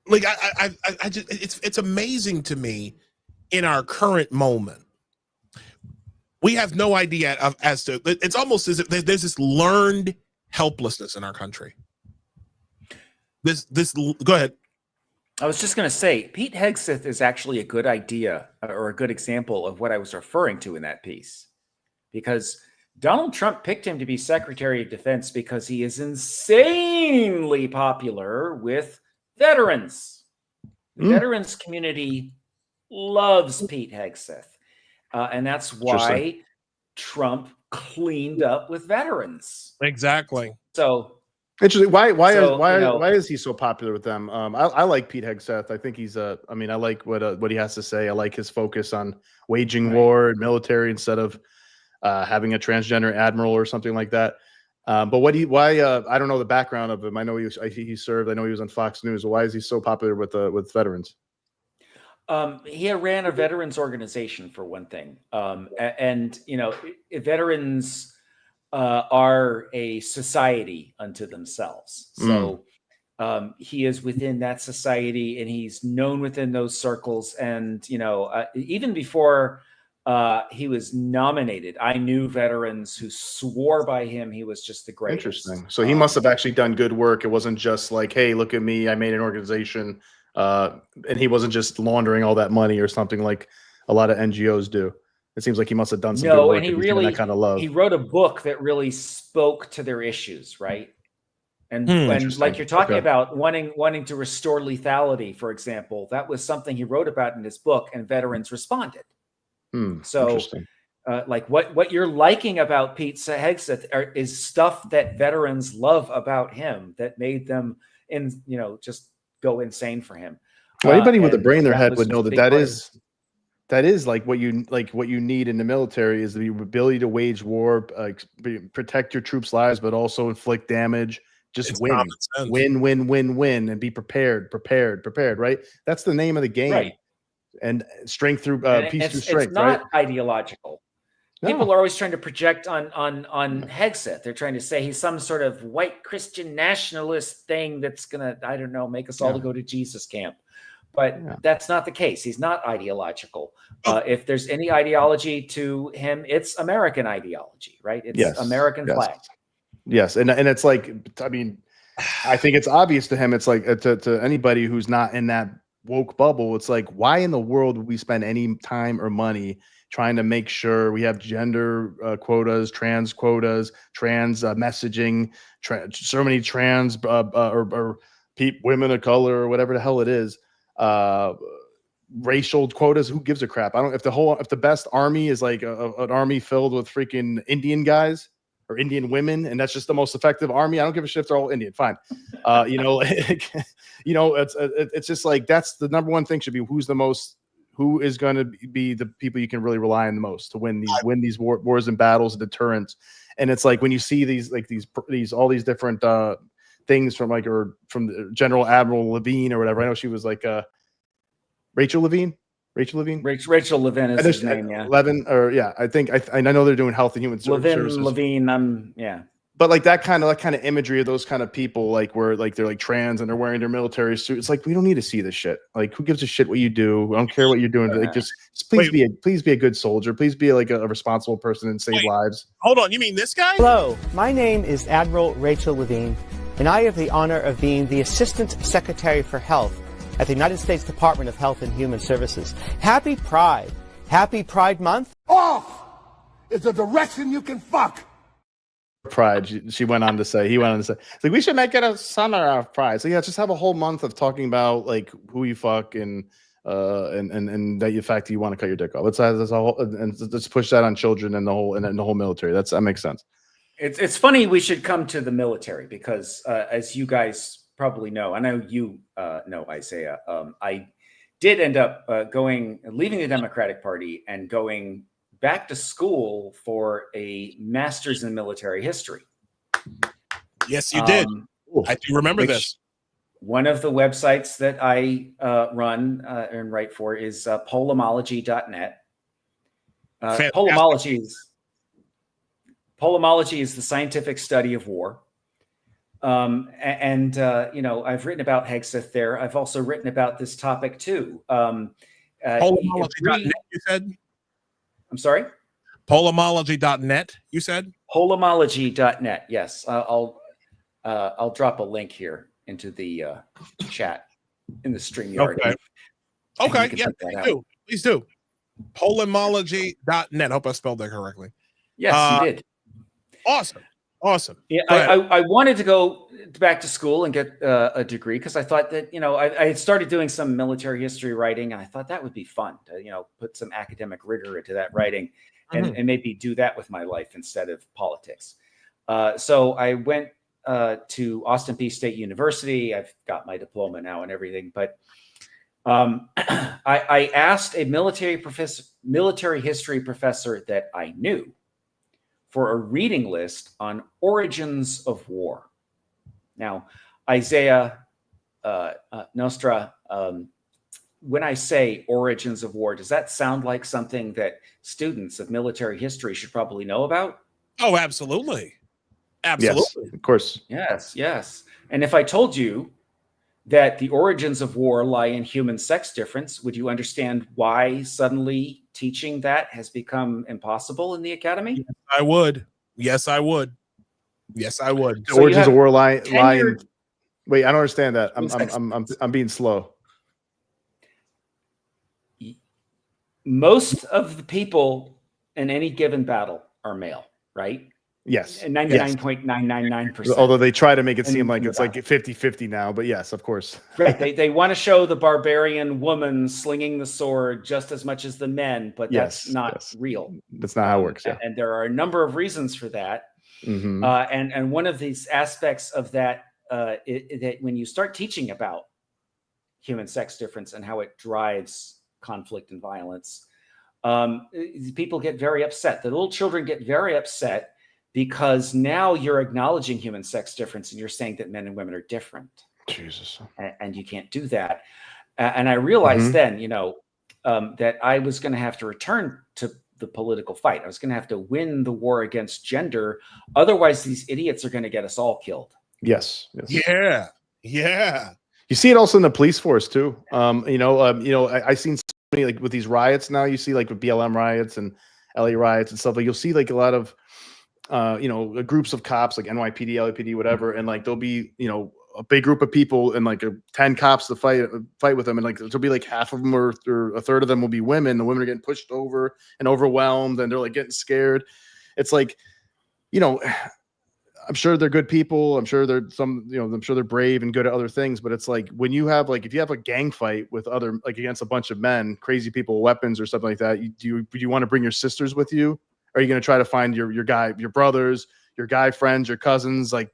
[SPEAKER 2] like, I just, it's amazing to me in our current moment. We have no idea as to, it's almost as if there's this learned helplessness in our country. Go ahead.
[SPEAKER 3] I was just going to say, Pete Hegseth is actually a good idea or a good example of what I was referring to in that piece, because Donald Trump picked him to be Secretary of Defense because he is insanely popular with veterans. The veterans community loves Pete Hegseth. And that's why Trump cleaned up with veterans.
[SPEAKER 2] Exactly.
[SPEAKER 3] So
[SPEAKER 1] interesting. Why is he so popular with them? I like Pete Hegseth. I think he's I like what he has to say. I like his focus on waging war and military instead of having a transgender admiral or something like that. But I don't know the background of him. I know he served. I know he was on Fox News. Why is he so popular with veterans?
[SPEAKER 3] He ran a veterans organization, for one thing, and you know, veterans are a society unto themselves. So he is within that society, and he's known within those circles. And you know, even before he was nominated, I knew veterans who swore by him. He was just the greatest.
[SPEAKER 1] Interesting. So he must have actually done good work. It wasn't just like, hey, look at me, I made an organization. And he wasn't just laundering all that money or something like a lot of NGOs do. It seems like he must have done some good work.
[SPEAKER 3] And he really that kind of love. He wrote a book that really spoke to their issues, right? And like you're talking about wanting to restore lethality, for example, that was something he wrote about in his book, and veterans responded. So, like what you're liking about Pete Hegseth is stuff that veterans love about him that made them just go insane for him.
[SPEAKER 1] Well, anybody with a brain in their head would know that is like what you need in the military is the ability to wage war, protect your troops' lives, but also inflict damage. Just win, and be prepared. Right? That's the name of the game. Right. And strength through peace through strength.
[SPEAKER 3] It's not ideological. No. People are always trying to project on Hegseth. They're trying to say he's some sort of white Christian nationalist thing that's gonna, I don't know, make us all to go to Jesus camp. But that's not the case. He's not ideological. If there's any ideology to him, it's American ideology, right? It's American flag.
[SPEAKER 1] Yes, and it's like, I mean, I think it's obvious to him. It's like to anybody who's not in that woke bubble. It's like, why in the world would we spend any time or money trying to make sure we have gender quotas, trans messaging, so many trans or women of color or whatever the hell it is, racial quotas? Who gives a crap? I don't. If the best army is like an army filled with freaking Indian guys or Indian women, and that's just the most effective army, I don't give a shit if they're all Indian. Fine, it's just like that's the number one thing should be who is going to be the people you can really rely on the most to win these wars and battles, deterrents. And it's like when you see these all these different things from from General Admiral Levine or whatever. I know she was like Rachel Levine. Rachel Levine is his name. Yeah. Levin, or I think I know they're doing health and human services.
[SPEAKER 3] Levine.
[SPEAKER 1] But like that kind of imagery of those kind of people, like where like they're like trans and they're wearing their military suit. It's like we don't need to see this shit. Like who gives a shit what you do? I don't care what you're doing. Like just please be a good soldier. Please be like a responsible person and save lives.
[SPEAKER 2] Hold on, you mean this guy?
[SPEAKER 6] Hello, my name is Admiral Rachel Levine, and I have the honor of being the Assistant Secretary for Health at the United States Department of Health and Human Services. Happy Pride. Happy Pride Month.
[SPEAKER 7] Off is a direction you can fuck.
[SPEAKER 1] Pride. He went on to say, it's like we should make it a summer of pride. So yeah, just have a whole month of talking about like who you fuck and that you fact you want to cut your dick off. Let's push that on children and the whole military. That makes sense.
[SPEAKER 3] It's funny we should come to the military because as you guys probably know, I know you know, Isaiah, I did end up leaving the Democratic Party and going back to school for a master's in military history.
[SPEAKER 2] Yes, you did. I do remember this.
[SPEAKER 3] One of the websites that I run and write for is polemology.net. Polemology is the scientific study of war. You know, I've written about Hegseth there. I've also written about this topic too.
[SPEAKER 2] Polemology.net, you said?
[SPEAKER 3] I'm sorry?
[SPEAKER 2] Polemology.net, you said?
[SPEAKER 3] Polemology.net, yes. I'll drop a link here into the chat in the StreamYard.
[SPEAKER 2] Okay, yeah, please do. Polemology.net. Hope I spelled that correctly.
[SPEAKER 3] Yes, you did.
[SPEAKER 2] Awesome.
[SPEAKER 3] Yeah, I wanted to go back to school and get a degree because I thought that, you know, I had started doing some military history writing, and I thought that would be fun to, you know, put some academic rigor into that writing and maybe do that with my life instead of politics. So I went to Austin Peay State University. I've got my diploma now and everything, but I asked a military history professor that I knew for a reading list on origins of war. Now, Isaiah, Nostra, when I say origins of war, does that sound like something that students of military history should probably know about?
[SPEAKER 2] Oh, absolutely. Absolutely.
[SPEAKER 1] Yes, of course.
[SPEAKER 3] Yes. And if I told you that the origins of war lie in human sex difference, would you understand why suddenly teaching that has become impossible in the academy?
[SPEAKER 2] Yes, I would.
[SPEAKER 1] The origins of war lie in. Wait, I don't understand that. I'm being slow.
[SPEAKER 3] Most of the people in any given battle are male, right?
[SPEAKER 1] Yes.
[SPEAKER 3] 99.999%.
[SPEAKER 1] Although they try to make it seem like it's like 50-50 now, but yes, of course.
[SPEAKER 3] Right. They want to show the barbarian woman slinging the sword just as much as the men, but that's not real.
[SPEAKER 1] That's not how it works. Yeah.
[SPEAKER 3] And there are a number of reasons for that.
[SPEAKER 1] Mm-hmm.
[SPEAKER 3] And one of these aspects of that, that when you start teaching about human sex difference and how it drives conflict and violence, people get very upset. The little children get very upset because now you're acknowledging human sex difference and you're saying that men and women are different.
[SPEAKER 1] Jesus.
[SPEAKER 3] And you can't do that. And I realized then, you know, that I was going to have to return to the political fight. I was going to have to win the war against gender. Otherwise, these idiots are going to get us all killed.
[SPEAKER 1] Yes.
[SPEAKER 2] Yeah.
[SPEAKER 1] You see it also in the police force too. I've seen so many, like with these riots now. You see like with BLM riots and LA riots and stuff. Like you'll see like a lot of groups of cops like NYPD, LAPD, whatever, and like there'll be, you know, a big group of people and like 10 cops to fight with them, and like there'll be like half of them or a third of them will be women. The women are getting pushed over and overwhelmed, and they're like getting scared. It's like, you know, I'm sure they're good people. I'm sure I'm sure they're brave and good at other things. But it's like when you have if you have a gang fight with other, like against a bunch of men, crazy people, weapons or something like that, do you want to bring your sisters with you? Are you going to try to find your brothers, your guy friends, your cousins? Like,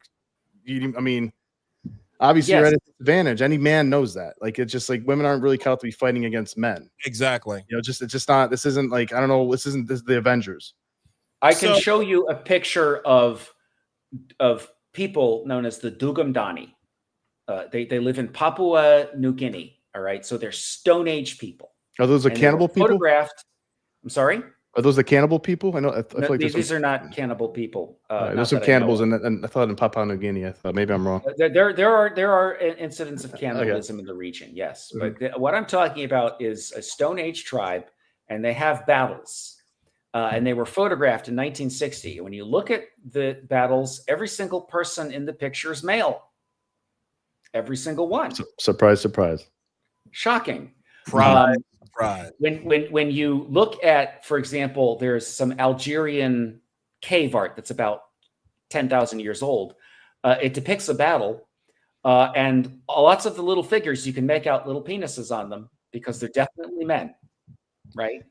[SPEAKER 1] obviously you're at a disadvantage. Any man knows that. Like, it's just like women aren't really cut out to be fighting against men.
[SPEAKER 2] Exactly.
[SPEAKER 1] You know, it's just not. This isn't like, I don't know. This is the Avengers.
[SPEAKER 3] I can show you a picture of people known as the Dugumdani. They live in Papua New Guinea. All right, so they're Stone Age people.
[SPEAKER 1] Are those cannibal people?
[SPEAKER 3] Photographed. I'm sorry.
[SPEAKER 1] Are those the cannibal people? I know. I feel
[SPEAKER 3] No,
[SPEAKER 1] like
[SPEAKER 3] these are not cannibal people.
[SPEAKER 1] there's some cannibals, and I thought in Papua New Guinea. I thought maybe I'm wrong.
[SPEAKER 3] There are incidents of cannibalism in the region, yes. But what I'm talking about is a Stone Age tribe, and they have battles. And they were photographed in 1960. When you look at the battles, every single person in the picture is male. Every single one.
[SPEAKER 1] Surprise, surprise.
[SPEAKER 3] Shocking.
[SPEAKER 2] Pride.
[SPEAKER 3] When you look at, for example, there's some Algerian cave art that's about 10,000 years old. It depicts a battle, and lots of the little figures, you can make out little penises on them because they're definitely men. Right?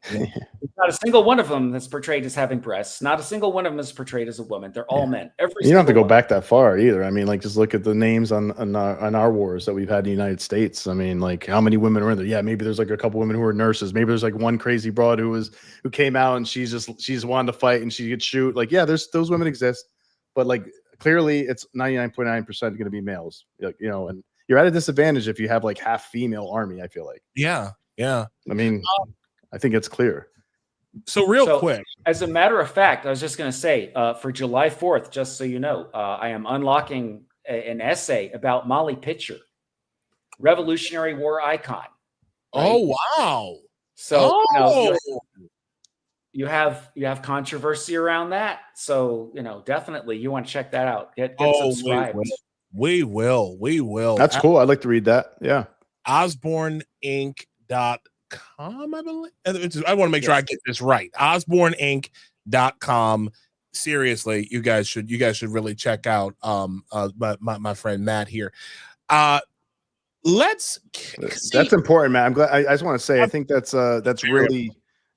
[SPEAKER 3] Not a single one of them that's portrayed as having breasts. Not a single one of them is portrayed as a woman. They're all men. You
[SPEAKER 1] don't have to go back that far either. I mean, like, just look at the names on our wars that we've had in the United States. I mean, like, how many women are in there? Yeah, maybe there's like a couple women who are nurses. Maybe there's like one crazy broad who came out and she's wanted to fight and she could shoot. Like, yeah, those women exist, but like clearly it's 99.9% going to be males. Like, and you're at a disadvantage if you have like half female army. I feel like.
[SPEAKER 2] Yeah. I
[SPEAKER 1] mean. I think it's clear.
[SPEAKER 2] So real quick.
[SPEAKER 3] As a matter of fact, I was just going to say, for July 4th, just so you know, I am unlocking an essay about Molly Pitcher, Revolutionary War icon. Right?
[SPEAKER 2] Oh, wow.
[SPEAKER 3] So you have controversy around that. So, definitely you want to check that out. Get subscribed.
[SPEAKER 2] We will.
[SPEAKER 1] That's cool. I'd like to read that. Yeah.
[SPEAKER 2] OsborneInc.com, I believe. I want to make sure I get this right. OsborneInc.com. Seriously, you guys should really check out my friend Matt here. That's
[SPEAKER 1] important, Matt. I'm glad. I just want to say I think that's really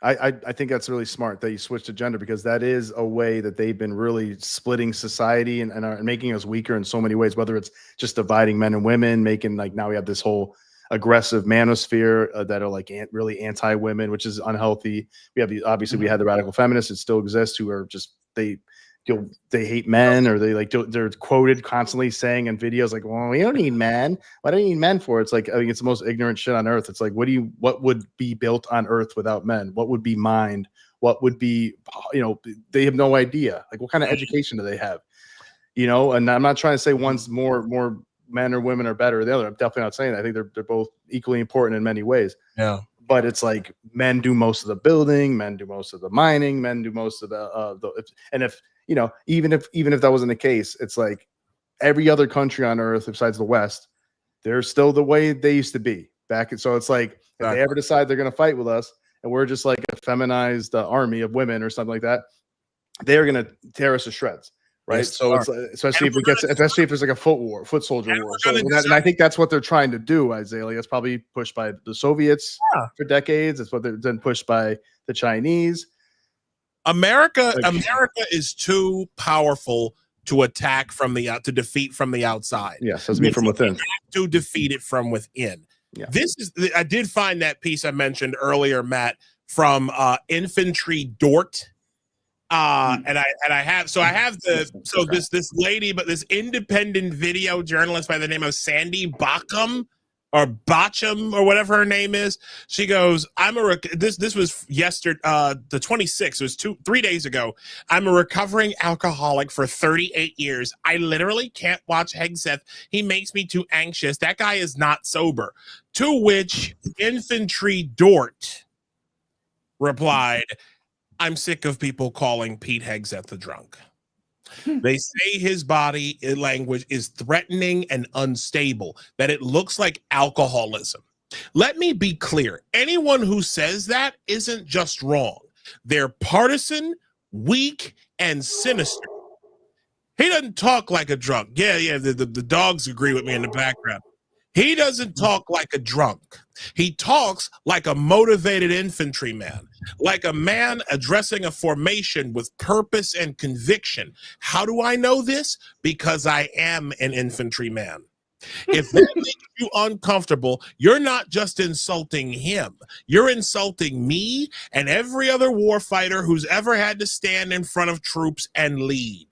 [SPEAKER 1] I think that's really smart that you switched to gender, because that is a way that they've been really splitting society and are making us weaker in so many ways, whether it's just dividing men and women, making like now we have this whole aggressive manosphere that are like really anti-women, which is unhealthy. We have we had the radical feminists that still exist who are just they hate men, or they're quoted constantly saying in videos like, well, we don't need men. What do you need men for? It's like, I think it's the most ignorant shit on earth. It's like, what would be built on earth without men? What would be mind? What would be, they have no idea. Like, what kind of education do they have? And I'm not trying to say one's more men or women are better than the other. I'm definitely not saying that. I think they're both equally important in many ways.
[SPEAKER 2] Yeah.
[SPEAKER 1] But it's like men do most of the building, men do most of the mining, men do most of even if that wasn't the case, it's like every other country on earth besides the West, they're still the way they used to be back. And so it's like, if they ever decide they're going to fight with us and we're just like a feminized army of women or something like that, they're going to tear us to shreds. Right.
[SPEAKER 2] Yes,
[SPEAKER 1] so it's especially if there's like a foot soldier war. So, and I think that's what they're trying to do, Isaiah. Like, it's probably pushed by the Soviets for decades. It's what they've been pushed by the Chinese.
[SPEAKER 2] America is too powerful to attack to defeat from the outside.
[SPEAKER 1] Yes, that's me from within.
[SPEAKER 2] To defeat it from within.
[SPEAKER 1] Yeah.
[SPEAKER 2] I did find that piece I mentioned earlier, Matt, from Infantry Dort. And I have this lady, but this independent video journalist by the name of Sandy Bacham or or whatever her name is. She goes, this was yesterday, the 26th, it was 3 days ago. I'm a recovering alcoholic for 38 years. I literally can't watch Hegseth. He makes me too anxious. That guy is not sober. To which Infantry Dort replied, I'm sick of people calling Pete Hegseth a drunk. They say his body language is threatening and unstable, that it looks like alcoholism. Let me be clear. Anyone who says that isn't just wrong. They're partisan, weak, and sinister. He doesn't talk like a drunk. Yeah, the dogs agree with me in the background. He doesn't talk like a drunk. He talks like a motivated infantryman, like a man addressing a formation with purpose and conviction. How do I know this? Because I am an infantryman. If that makes you uncomfortable, you're not just insulting him. You're insulting me and every other warfighter who's ever had to stand in front of troops and lead.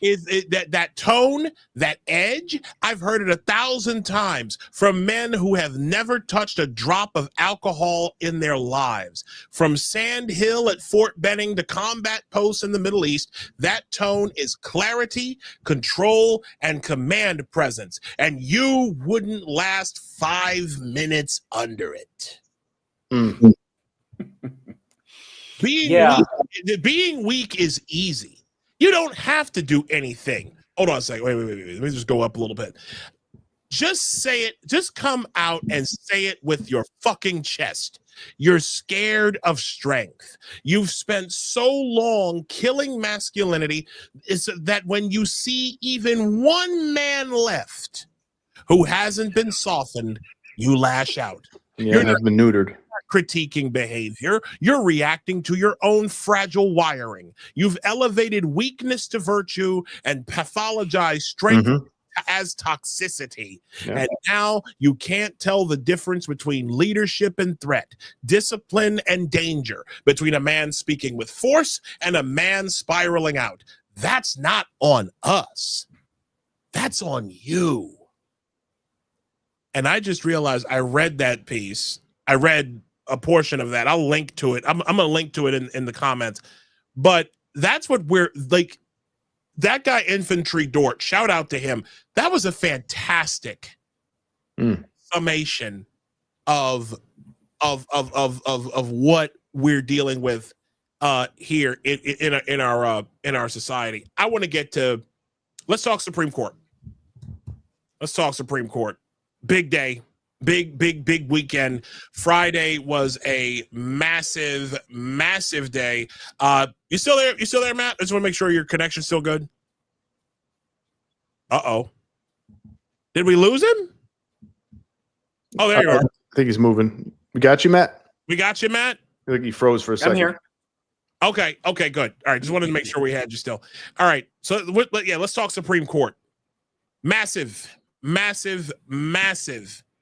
[SPEAKER 2] is that tone, that edge. I've heard it 1,000 times from men who have never touched a drop of alcohol in their lives. From Sand Hill at Fort Benning to combat posts in the Middle East, that tone is clarity, control, and command presence. And you wouldn't last 5 minutes under it.
[SPEAKER 1] Mm.
[SPEAKER 2] Being weak is easy. You don't have to do anything. Hold on a second. Wait. Let me just go up a little bit. Just say it. Just come out and say it with your fucking chest. You're scared of strength. You've spent so long killing masculinity is that when you see even one man left who hasn't been softened, you lash out.
[SPEAKER 1] Yeah, has been neutered.
[SPEAKER 2] Critiquing behavior, you're reacting to your own fragile wiring. You've elevated weakness to virtue and pathologized strength as toxicity. Yeah. And now you can't tell the difference between leadership and threat, discipline and danger, between a man speaking with force and a man spiraling out. That's not on us. That's on you. And I just realized I read that piece. I read a portion of that. I'll link to it. I'm going to link to it in the comments. But that's what we're like. That guy, Infantry Dort, shout out to him. That was a fantastic summation of what we're dealing with here in our society. I want to get to. Let's talk Supreme Court. Let's talk Supreme Court. Big day. Big weekend. Friday was a massive day. You still there? You still there, Matt? I just want to make sure your connection's still good. Uh-oh. Did we lose him? Oh, there you are.
[SPEAKER 1] I think he's moving. We got you, Matt?
[SPEAKER 2] We got you, Matt?
[SPEAKER 1] I think he froze for a second.
[SPEAKER 3] I'm here.
[SPEAKER 2] Okay, good. All right, just wanted to make sure we had you still. All right, so let's talk Supreme Court. Massive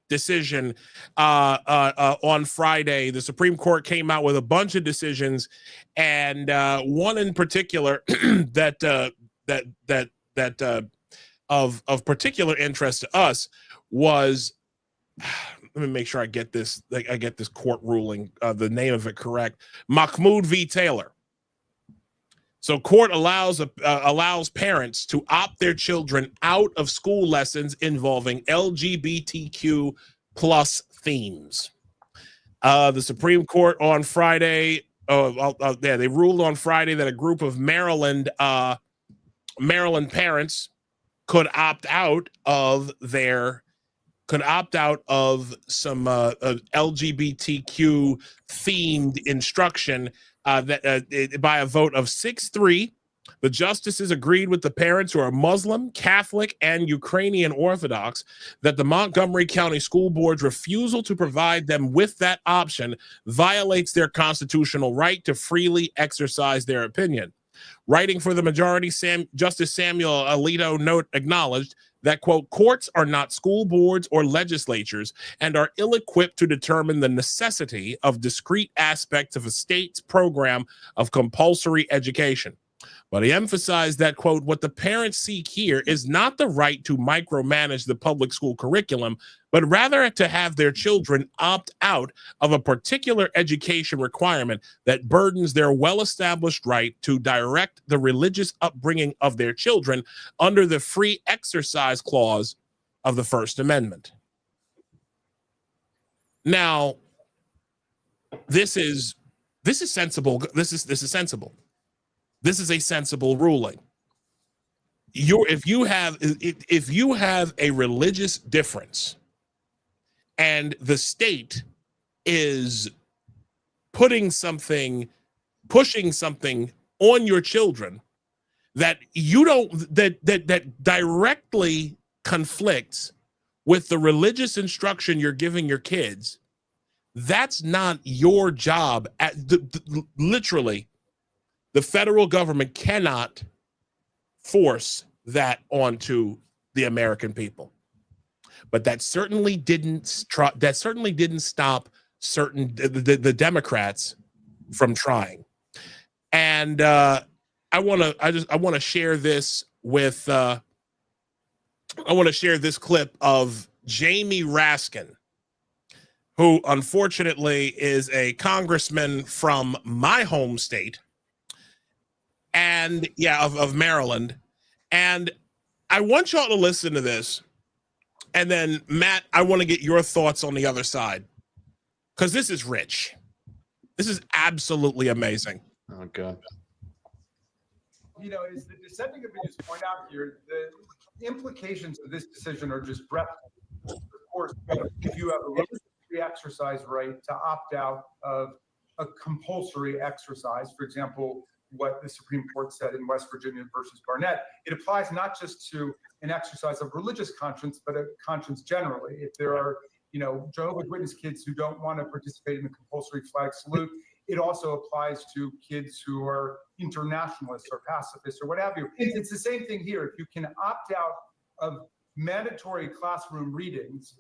[SPEAKER 2] decision on Friday. The Supreme Court came out with a bunch of decisions, and one in particular of particular interest to us was. Let me make sure I get this court ruling, the name of it correct. Mahmoud v. Taylor. So court allows parents to opt their children out of school lessons involving LGBTQ plus themes. The Supreme Court on Friday, they ruled on Friday that a group of Maryland parents could opt out of some LGBTQ themed instruction by a vote of 6-3. The justices agreed with the parents who are Muslim, Catholic, and Ukrainian Orthodox that the Montgomery County School Board's refusal to provide them with that option violates their constitutional right to freely exercise their opinion. Writing for the majority, Justice Samuel Alito acknowledged that, quote, courts are not school boards or legislatures and are ill-equipped to determine the necessity of discrete aspects of a state's program of compulsory education. But he emphasized that, quote, what the parents seek here is not the right to micromanage the public school curriculum, but rather to have their children opt out of a particular education requirement that burdens their well-established right to direct the religious upbringing of their children under the free exercise clause of the First Amendment. Now, this is sensible. This is sensible. This is a sensible ruling. If you have a religious difference and the state is pushing something on your children that that directly conflicts with the religious instruction you're giving your kids, that's not your job. Literally, the federal government cannot force that onto the American people. But that certainly didn't stop the Democrats from trying. And I want to share this with I want to share this clip of Jamie Raskin, who unfortunately is a congressman from my home state, and of Maryland. And I want y'all to listen to this. And then, Matt, I want to get your thoughts on the other side, because this is rich. This is absolutely amazing.
[SPEAKER 1] Oh, God.
[SPEAKER 8] You know, as the dissenting opinions point out here, the implications of this decision are just breathtaking. Of course, if you have a religious free exercise right to opt out of a compulsory exercise, for example, what the Supreme Court said in West Virginia versus Barnett, it applies not just to an exercise of religious conscience, but a conscience generally. If there are, you know, Jehovah's Witness kids who don't want to participate in the compulsory flag salute, it also applies to kids who are internationalists or pacifists or what have you. It's the same thing here. If you can opt out of mandatory classroom readings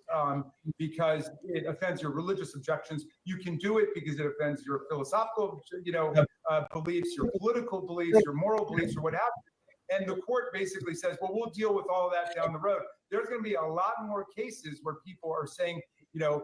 [SPEAKER 8] because it offends your religious objections, you can do it because it offends your philosophical, beliefs, your political beliefs, your moral beliefs, or what have you. And the court basically says, well, we'll deal with all of that down the road. There's going to be a lot more cases where people are saying, you know,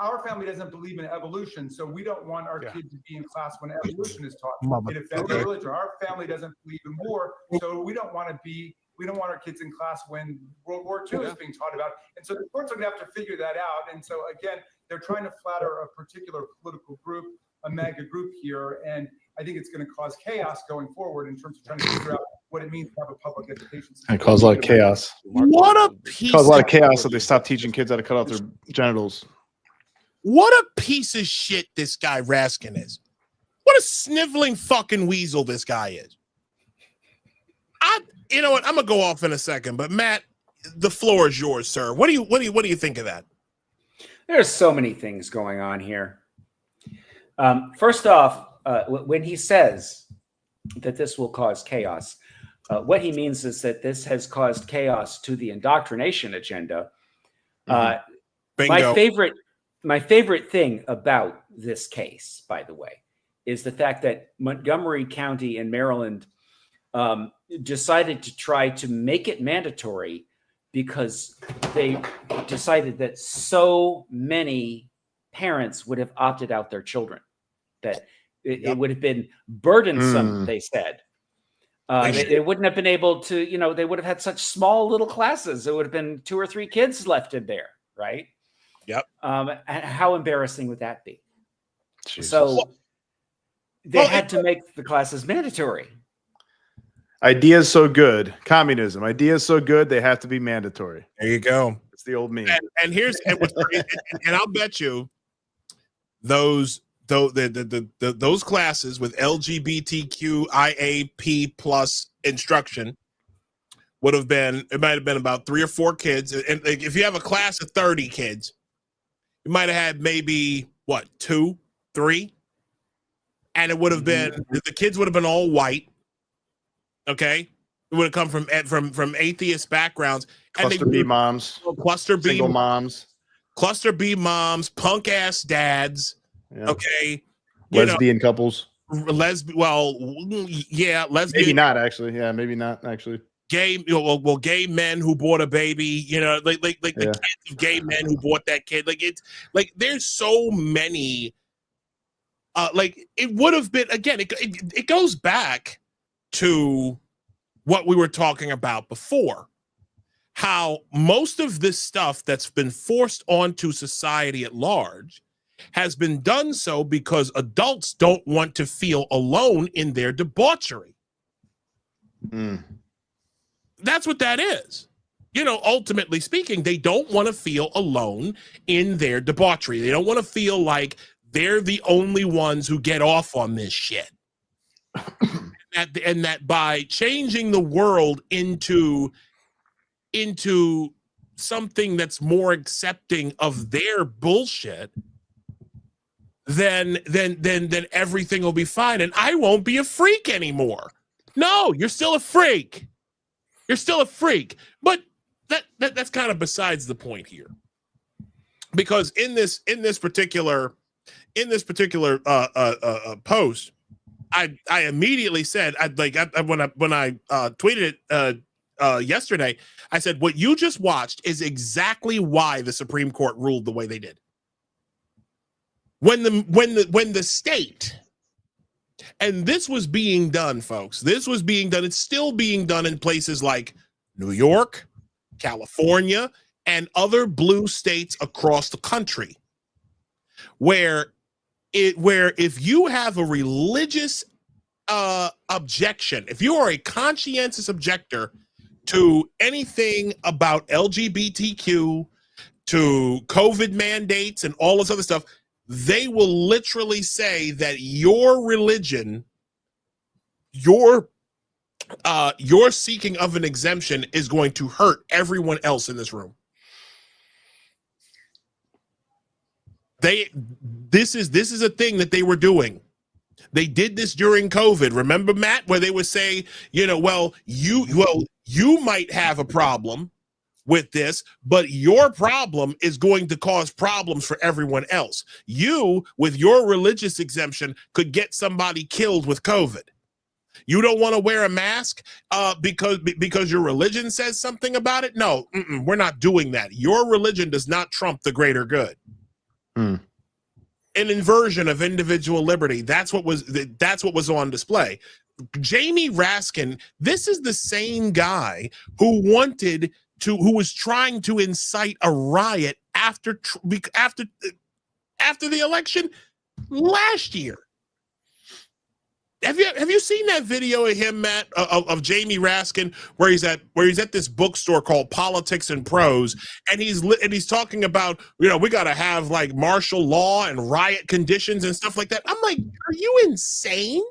[SPEAKER 8] our family doesn't believe in evolution, so we don't want our kids to be in class when evolution is taught. It offends our religion. Our family doesn't believe in war, so we don't want our kids in class when World War II is being taught about. And so the courts are going to have to figure that out. And so again, they're trying to flatter a particular political group, a mega group here, and I think it's going to cause chaos going forward in terms of trying to figure out what it means to have a public education system.
[SPEAKER 1] It caused a lot of chaos.
[SPEAKER 2] What a piece!
[SPEAKER 1] Caused a lot of chaos that they stopped teaching kids how to cut off their genitals.
[SPEAKER 2] What a piece of shit this guy Raskin is. What a sniveling fucking weasel this guy is. You know what? I'm gonna go off in a second, but Matt, the floor is yours, sir. What do you think of that?
[SPEAKER 3] There's so many things going on here. First off, when he says that this will cause chaos, what he means is that this has caused chaos to the indoctrination agenda.
[SPEAKER 2] Bingo.
[SPEAKER 3] My favorite thing about this case, by the way, is the fact that Montgomery County in Maryland decided to try to make it mandatory because they decided that so many parents would have opted out their children, that it would have been burdensome, they said. They wouldn't have been able to, you know, they would have had such small little classes. There would have been 2 or 3 kids left in there, right?
[SPEAKER 2] Yep.
[SPEAKER 3] How embarrassing would that be?
[SPEAKER 1] Jesus.
[SPEAKER 3] So they had to make the classes mandatory.
[SPEAKER 1] Idea's so good. Communism. Idea's so good, they have to be mandatory.
[SPEAKER 2] There you go.
[SPEAKER 1] It's the old meme.
[SPEAKER 2] And here's what's crazy, and I'll bet you those classes with LGBTQIAP plus instruction would have been, it might have been about 3 or 4 kids. And like, if you have a class of 30 kids, you might have had maybe 2, 3, and it would have been, the kids would have been all white. Okay, it would have come from atheist backgrounds.
[SPEAKER 1] Cluster B moms,
[SPEAKER 2] single
[SPEAKER 1] moms,
[SPEAKER 2] cluster B moms, punk ass dads.
[SPEAKER 1] Yeah.
[SPEAKER 2] Okay,
[SPEAKER 1] lesbian couples.
[SPEAKER 2] Lesbian.
[SPEAKER 1] Maybe not actually. Yeah, maybe not actually.
[SPEAKER 2] Gay, gay men who bought a baby. You know, like the kids of gay men who bought that kid. Like it's like there's so many. Like it would have been again. It goes back to what we were talking about before, how most of this stuff that's been forced onto society at large has been done so because adults don't want to feel alone in their debauchery. That's what that is. You know, ultimately speaking, they don't want to feel alone in their debauchery. They don't want to feel like they're the only ones who get off on this shit. And that by changing the world into something that's more accepting of their bullshit, then everything will be fine, and I won't be a freak anymore. No, you're still a freak. You're still a freak. But that's kind of besides the point here, because in this particular post, I immediately said when I tweeted it yesterday. I said, what you just watched is exactly why the Supreme Court ruled the way they did. When the state, and this was being done, folks, this was being done. It's still being done in places like New York, California, and other blue states across the country, where if you have a religious objection, if you are a conscientious objector to anything about LGBTQ, to COVID mandates and all this other stuff, they will literally say that your religion, your seeking of an exemption is going to hurt everyone else in this room. This is a thing that they were doing. They did this during COVID. Remember, Matt, where they would say, you might have a problem with this, but your problem is going to cause problems for everyone else. You, with your religious exemption, could get somebody killed with COVID. You don't want to wear a mask because your religion says something about it? No, we're not doing that. Your religion does not trump the greater good. An inversion of individual liberty. That's what was on display. Jamie Raskin, this is the same guy who was trying to incite a riot after the election last year. Have you seen that video of him, Matt, of Jamie Raskin, where he's at this bookstore called Politics and Prose, and he's talking about, we got to have like martial law and riot conditions and stuff like that. I'm like, are you insane?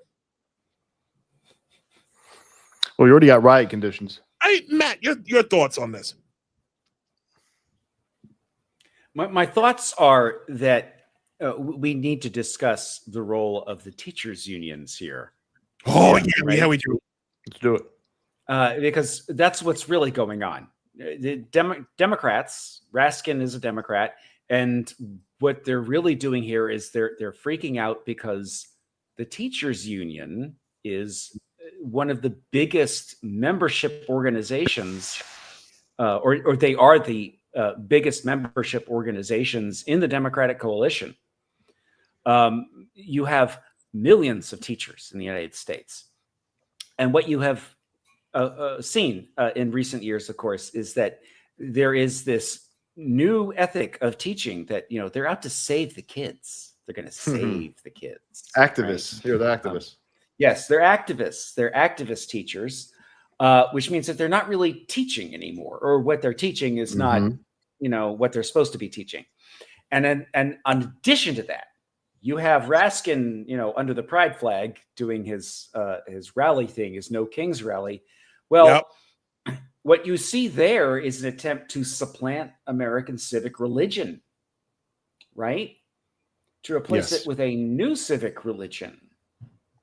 [SPEAKER 1] Well, you already got riot conditions.
[SPEAKER 2] Matt, your thoughts on this?
[SPEAKER 3] My thoughts are that we need to discuss the role of the teachers' unions here.
[SPEAKER 2] Oh,
[SPEAKER 3] right?
[SPEAKER 2] Yeah, we do.
[SPEAKER 1] Let's do it.
[SPEAKER 3] Because that's what's really going on. The Democrats, Raskin is a Democrat, and what they're really doing here is they're freaking out because the teachers' union is one of the biggest membership organizations, or they are the biggest membership organizations in the Democratic coalition. You have millions of teachers in the United States. And what you have seen in recent years, of course, is that there is this new ethic of teaching that, they're out to save the kids. They're going to save the kids.
[SPEAKER 1] Activists.
[SPEAKER 3] Right?
[SPEAKER 1] They're the activists.
[SPEAKER 3] Yes, they're activists. They're activist teachers, which means that they're not really teaching anymore, or what they're teaching is not, what they're supposed to be teaching. And in addition to that, you have Raskin, under the pride flag doing his rally thing, his No Kings rally. Well, What you see there is an attempt to supplant American civic religion, right? To replace it with a new civic religion.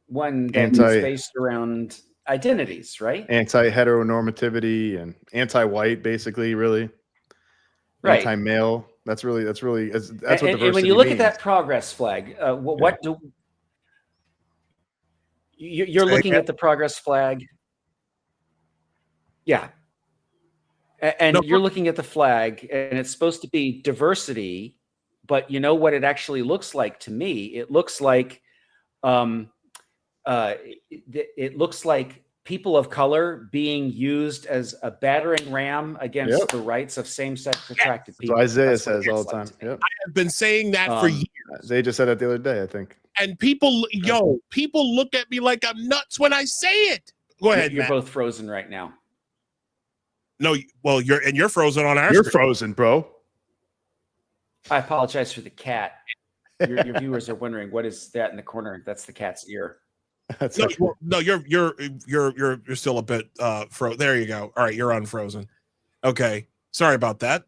[SPEAKER 3] One that is based around identities, right?
[SPEAKER 1] Anti-heteronormativity and anti-white, basically, really.
[SPEAKER 3] Right.
[SPEAKER 1] Anti-male. That's what diversity
[SPEAKER 3] and when you look
[SPEAKER 1] means.
[SPEAKER 3] at that progress flag, what do you're looking at the progress flag? Yeah. And you're looking at the flag, and it's supposed to be diversity, but you know what it actually looks like to me? It looks like people of color being used as a battering ram against the rights of same-sex attracted people.
[SPEAKER 1] So Isaiah says all the time. Yep.
[SPEAKER 2] I have been saying that for years.
[SPEAKER 1] They just said it the other day, I think.
[SPEAKER 2] And people look at me like I'm nuts when I say it. Go ahead,
[SPEAKER 3] You're
[SPEAKER 2] Matt.
[SPEAKER 3] both frozen right now.
[SPEAKER 2] No, well, you're frozen on our
[SPEAKER 1] You're
[SPEAKER 2] screen.
[SPEAKER 1] frozen, bro.
[SPEAKER 3] I apologize for the cat. Your viewers are wondering what is that in the corner. That's the cat's ear.
[SPEAKER 2] You're still a bit there you go. All right, you're unfrozen. Okay, sorry about that.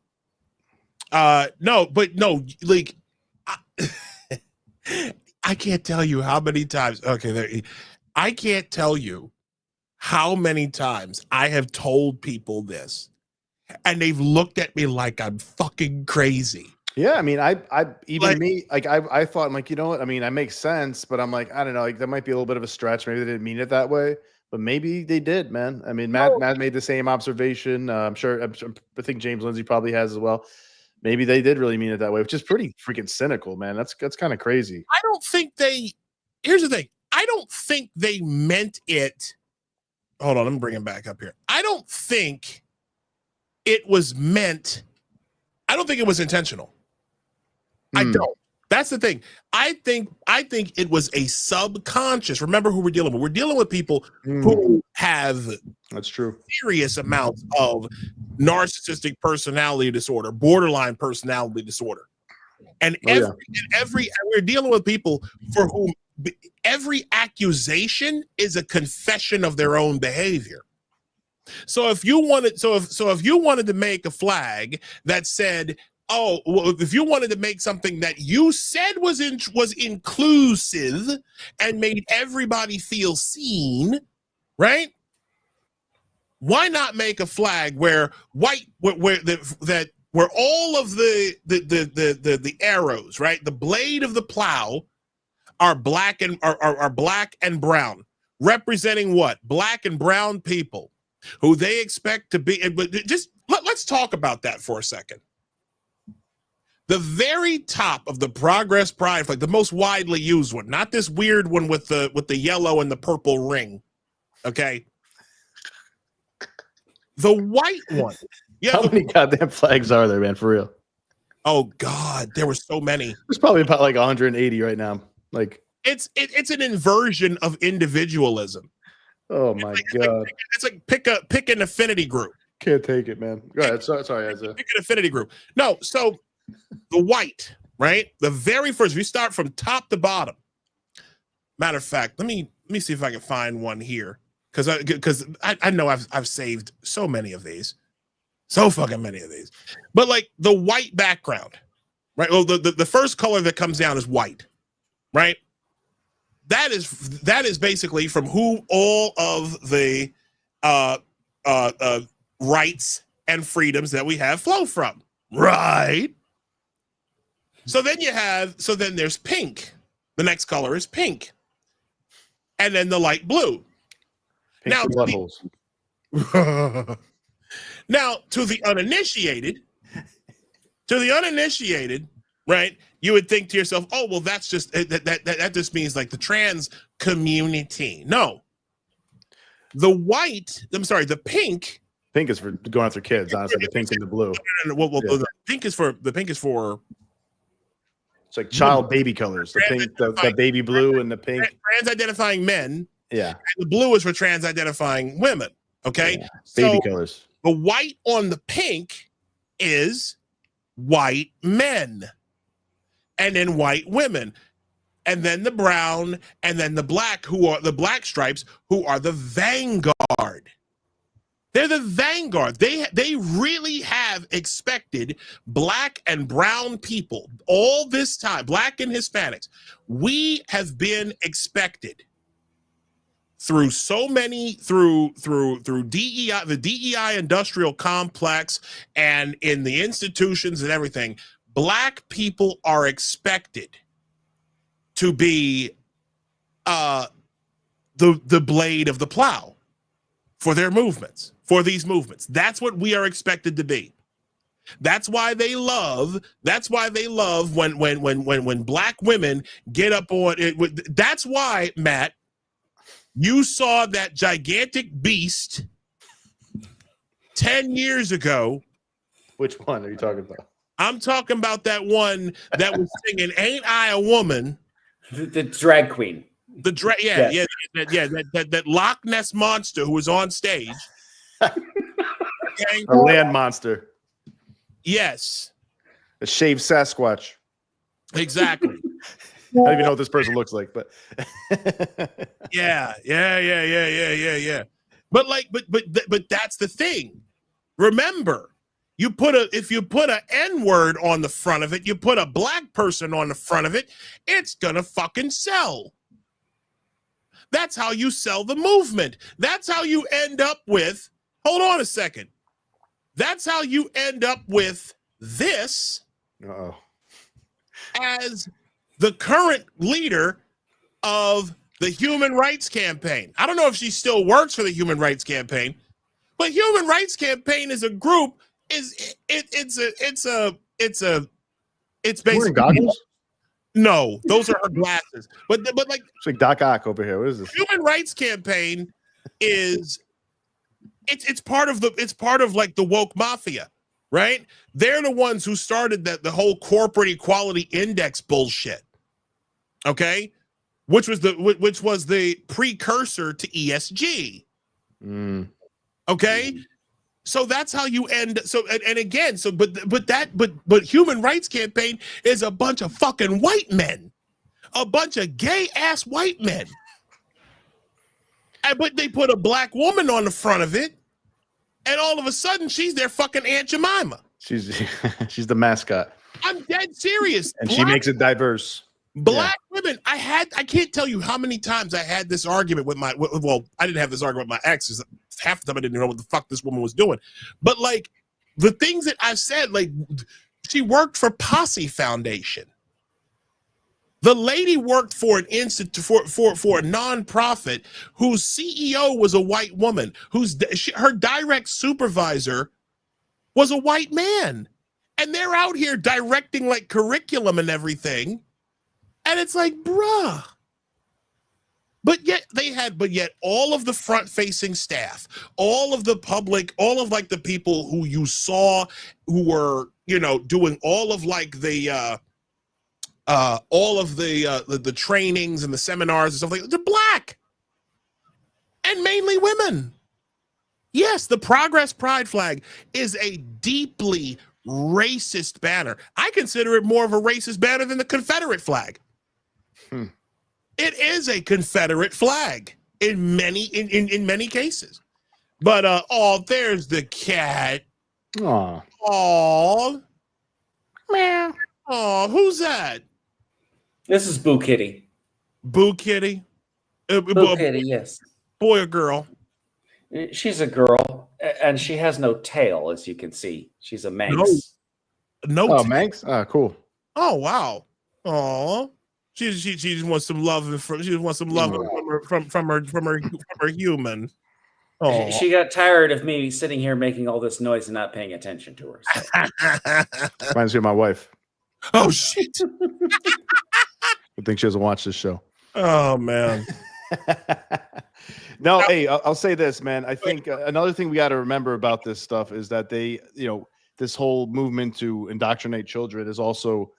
[SPEAKER 2] I can't tell you how many times. Okay, I can't tell you how many times I have told people this, and they've looked at me like I'm fucking crazy.
[SPEAKER 1] Yeah, I mean, I thought, I'm like, you know what? I mean, that makes sense, but I'm like, I don't know, like that might be a little bit of a stretch. Maybe they didn't mean it that way. But maybe they did, man. I mean, Matt made the same observation. I think James Lindsay probably has as well. Maybe they did really mean it that way, which is pretty freaking cynical, man. That's kind of crazy.
[SPEAKER 2] I don't think here's the thing. I don't think they meant it. Hold on, let me bring him back up here. I don't think it was meant. I don't think it was intentional. I don't. That's the thing. I think it was a subconscious. Remember who we're dealing with. We're dealing with people who have
[SPEAKER 1] that's true
[SPEAKER 2] serious amounts of narcissistic personality disorder, borderline personality disorder. And we're dealing with people for whom every accusation is a confession of their own behavior. So if you wanted if you wanted to make a flag that said, oh, well, if you wanted to make something that you said was inclusive and made everybody feel seen, right? Why not make a flag where all of the arrows, right, the blade of the plow, are black and brown, representing what? Black and brown people who they expect to be. But just let's talk about that for a second. The very top of the Progress Pride flag, the most widely used one, not this weird one with the yellow and the purple ring. Okay. The white one. Yeah.
[SPEAKER 1] How many goddamn flags are there, man? For real.
[SPEAKER 2] Oh God, there were so many.
[SPEAKER 1] There's probably about like 180 right now. Like
[SPEAKER 2] it's an inversion of individualism.
[SPEAKER 1] Oh my God.
[SPEAKER 2] It's like pick an affinity group.
[SPEAKER 1] Can't take it, man. Go ahead. Sorry, Isaiah.
[SPEAKER 2] Pick an affinity group. No, so the white, right? The very first, we start from top to bottom. Matter of fact, let me see if I can find one here. Because I know I've saved so many of these. So fucking many of these. But like the white background, right? Well, the first color that comes down is white, right? That is basically from who all of the rights and freedoms that we have flow from, right? So then there's pink. The next color is pink, and then the light blue.
[SPEAKER 1] Pink
[SPEAKER 2] Now to the uninitiated, right? You would think to yourself, oh, well, that's just that just means like the trans community. No. The pink.
[SPEAKER 1] Pink is for going after kids, honestly. The pink and the blue.
[SPEAKER 2] The pink is for
[SPEAKER 1] it's like child baby colors. The pink, the baby blue and the pink.
[SPEAKER 2] Trans identifying men.
[SPEAKER 1] Yeah.
[SPEAKER 2] And the blue is for trans identifying women. Okay.
[SPEAKER 1] Yeah. Baby colors.
[SPEAKER 2] The white on the pink is white men, and then white women, and then the brown, and then the black, who are the black stripes, who are the vanguard. They're the vanguard. They really have expected black and brown people all this time, black and Hispanics. We have been expected through so many, through DEI, the DEI industrial complex, and in the institutions and everything, black people are expected to be the blade of the plow for their movements, for these movements. That's what we are expected to be. That's why they love when black women get up on it. That's why, Matt, you saw that gigantic beast 10 years ago.
[SPEAKER 1] Which one are you talking about?
[SPEAKER 2] I'm talking about that one that was singing "Ain't I a Woman?"
[SPEAKER 3] The drag queen.
[SPEAKER 2] That Loch Ness monster who was on stage.
[SPEAKER 1] A land monster.
[SPEAKER 2] Yes.
[SPEAKER 1] A shaved Sasquatch.
[SPEAKER 2] Exactly.
[SPEAKER 1] I don't even know what this person looks like, but
[SPEAKER 2] yeah. But that's the thing. Remember, if you put an N-word on the front of it, you put a black person on the front of it, it's gonna fucking sell. That's how you sell the movement. That's how you end up with, hold on a second. That's how you end up with this as the current leader of the Human Rights Campaign. I don't know if she still works for the Human Rights Campaign, but Human Rights Campaign is a group. It's basically
[SPEAKER 1] goggles.
[SPEAKER 2] No, those are her glasses. But like
[SPEAKER 1] It's like Doc Ock over here. What is this?
[SPEAKER 2] Human Rights Campaign is it's part of like the woke mafia, right? They're the ones who started the whole corporate equality index bullshit. Okay, which was the precursor to ESG. Okay, so that's how you end. So and again, so but Human Rights Campaign is a bunch of fucking white men, a bunch of gay ass white men. But they put a black woman on the front of it, and all of a sudden she's their fucking Aunt Jemima.
[SPEAKER 1] She's the mascot.
[SPEAKER 2] I'm dead serious.
[SPEAKER 1] And she makes it diverse.
[SPEAKER 2] Black women. I can't tell you how many times I had this argument with I didn't have this argument with my exes. Half the time I didn't know what the fuck this woman was doing. But like the things that I said, like she worked for Posse Foundation. The lady worked for an institute for a nonprofit whose CEO was a white woman, her direct supervisor was a white man, and they're out here directing like curriculum and everything, and it's like, bruh. But yet all of the front-facing staff, all of the public, all of like the people who you saw who were, doing all of like the trainings and the seminars and stuff like that, they're black and mainly women. Yes, the Progress Pride flag is a deeply racist banner. I consider it more of a racist banner than the Confederate flag. It is a Confederate flag in many cases. But there's the cat. Oh, meow. Oh, who's that?
[SPEAKER 3] This is Boo Kitty.
[SPEAKER 2] Boo Kitty?
[SPEAKER 3] Boo Kitty, yes.
[SPEAKER 2] Boy or girl?
[SPEAKER 3] She's a girl, and she has no tail, as you can see. She's a Manx.
[SPEAKER 2] No.
[SPEAKER 1] Manx? Cool.
[SPEAKER 2] Oh, wow. Oh, she just wants some love from her human. Oh,
[SPEAKER 3] she got tired of me sitting here making all this noise and not paying attention to her. So.
[SPEAKER 1] Reminds me of my wife.
[SPEAKER 2] Oh shit!
[SPEAKER 1] I think she doesn't watch this show.
[SPEAKER 2] Oh man.
[SPEAKER 1] No, hey, I'll say this, man. I think another thing we got to remember about this stuff is that this whole movement to indoctrinate children is also,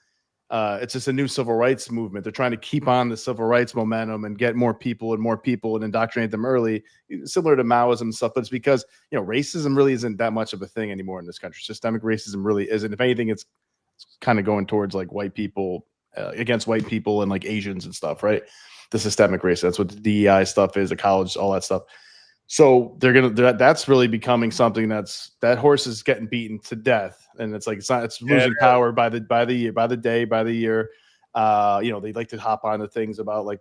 [SPEAKER 1] it's just a new civil rights movement. They're trying to keep on the civil rights momentum and get more people and indoctrinate them early, similar to Maoism and stuff. But it's because, racism really isn't that much of a thing anymore in this country. Systemic racism really isn't. If anything, it's kind of going towards like white people against white people and like Asians and stuff, right? The systemic racism. That's what the DEI stuff is, the college, all that stuff. So that's really becoming something that horse is getting beaten to death, and it's losing power by the year. They like to hop on the things about like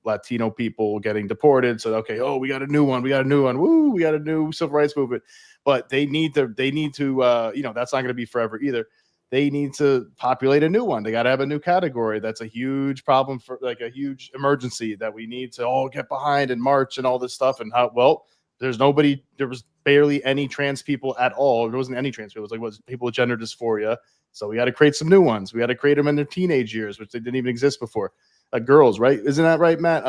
[SPEAKER 1] Latino people getting deported. So we got a new one. Woo, we got a new civil rights movement. But they need to that's not going to be forever either. They need to populate a new one. They got to have a new category. That's a huge problem, for like a huge emergency that we need to all get behind and march and all this stuff. And there was barely any trans people at all. There wasn't any trans people. It was people with gender dysphoria. So we got to create some new ones. We got to create them in their teenage years, which they didn't even exist before. Girls, right? Isn't that right, Matt?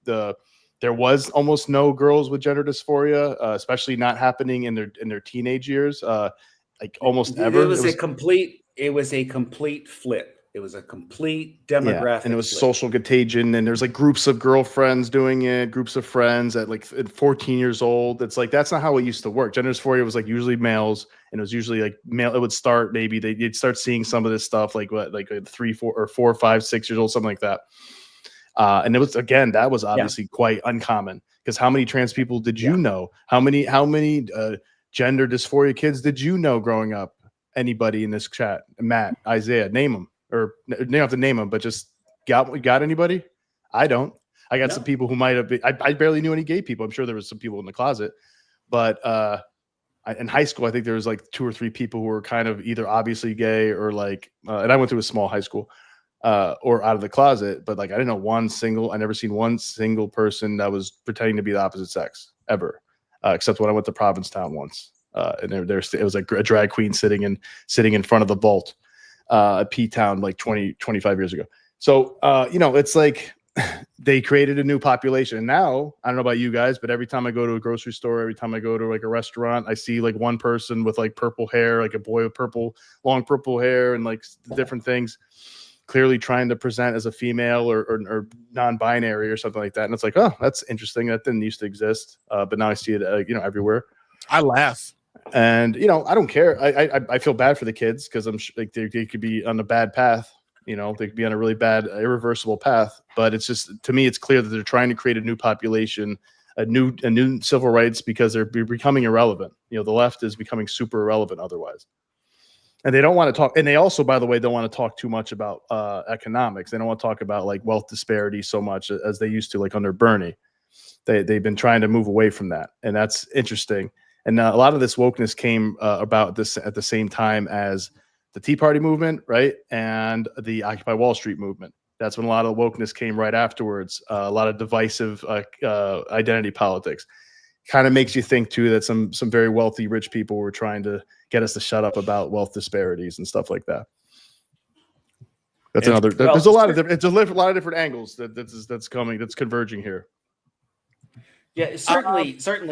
[SPEAKER 1] There was almost no girls with gender dysphoria, especially not happening in their teenage years. Almost ever. It was a complete
[SPEAKER 3] flip. It was a complete demographic.
[SPEAKER 1] And it was
[SPEAKER 3] flip.
[SPEAKER 1] Social contagion. And there's like groups of girlfriends doing it, groups of friends at 14 years old. It's like, that's not how it used to work. Gender dysphoria was like usually males, and it was usually like male. It would start, maybe you'd start seeing some of this stuff like 3, 4, 5, 6 years old, something like that. And it was, again, that was obviously quite uncommon, because how many trans people did you know? How many gender dysphoria kids did you know growing up? Anybody in this chat? Matt, Isaiah, name them. Or you don't have to name them, but just got anybody? I don't. I got some people who might have been. I barely knew any gay people. I'm sure there was some people in the closet, but in high school, I think there was like 2 or 3 people who were kind of either obviously gay or and I went to a small high school, or out of the closet, but like I never seen one single person that was pretending to be the opposite sex ever, except when I went to Provincetown once, and it was like a drag queen sitting in front of the vault at P-Town like 25 years ago. So it's like they created a new population. And now I don't know about you guys, but every time I go to a grocery store, every time I go to like a restaurant, I see like one person with like purple hair, like a boy with long purple hair and like different things, clearly trying to present as a female or non-binary or something like that. And it's like, oh, that's interesting. That didn't used to exist. But now I see it, everywhere.
[SPEAKER 2] I laugh.
[SPEAKER 1] And, I don't care. I feel bad for the kids because I'm like, they could be on a bad path. They could be on a really bad, irreversible path. But it's just, to me, it's clear that they're trying to create a new population, a new civil rights, because they're becoming irrelevant. The left is becoming super irrelevant otherwise. And they don't want to talk. And they also, by the way, don't want to talk too much about economics. They don't want to talk about like wealth disparity so much as they used to, like under Bernie. They've been trying to move away from that. And that's interesting. And a lot of this wokeness came about this at the same time as the Tea Party movement, right? And the Occupy Wall Street movement. That's when a lot of wokeness came right afterwards. A lot of divisive identity politics. Kind of makes you think too that some very wealthy, rich people were trying to get us to shut up about wealth disparities and stuff like that. That's another. There's a lot of different angles that's converging here.
[SPEAKER 3] Yeah, certainly. The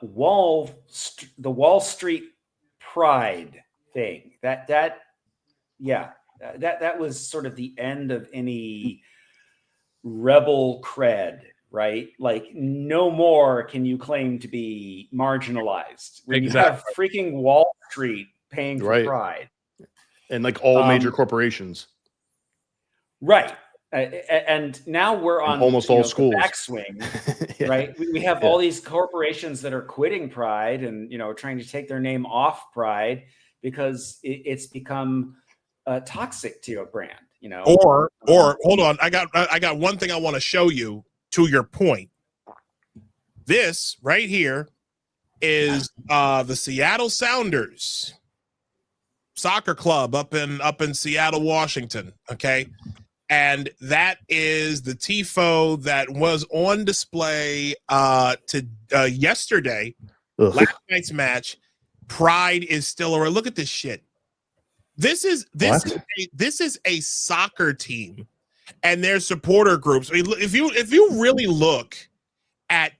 [SPEAKER 3] Wall Street pride thing that was sort of the end of any rebel cred, right? Like no more can you claim to be marginalized when you have freaking Wall Street paying for pride,
[SPEAKER 1] and like all major corporations,
[SPEAKER 3] right? And now we're on
[SPEAKER 1] almost all schools
[SPEAKER 3] backswing, right? We have all these corporations that are quitting Pride and trying to take their name off Pride because it's become toxic to your brand.
[SPEAKER 2] Or hold on, I got one thing I want to show you to your point. This right here is the Seattle Sounders soccer club up in Seattle, Washington. Okay. And that is the TIFO that was on display yesterday, last night's match. Pride is still around. Look at this shit. This is a soccer team and their supporter groups. I mean, if you really look at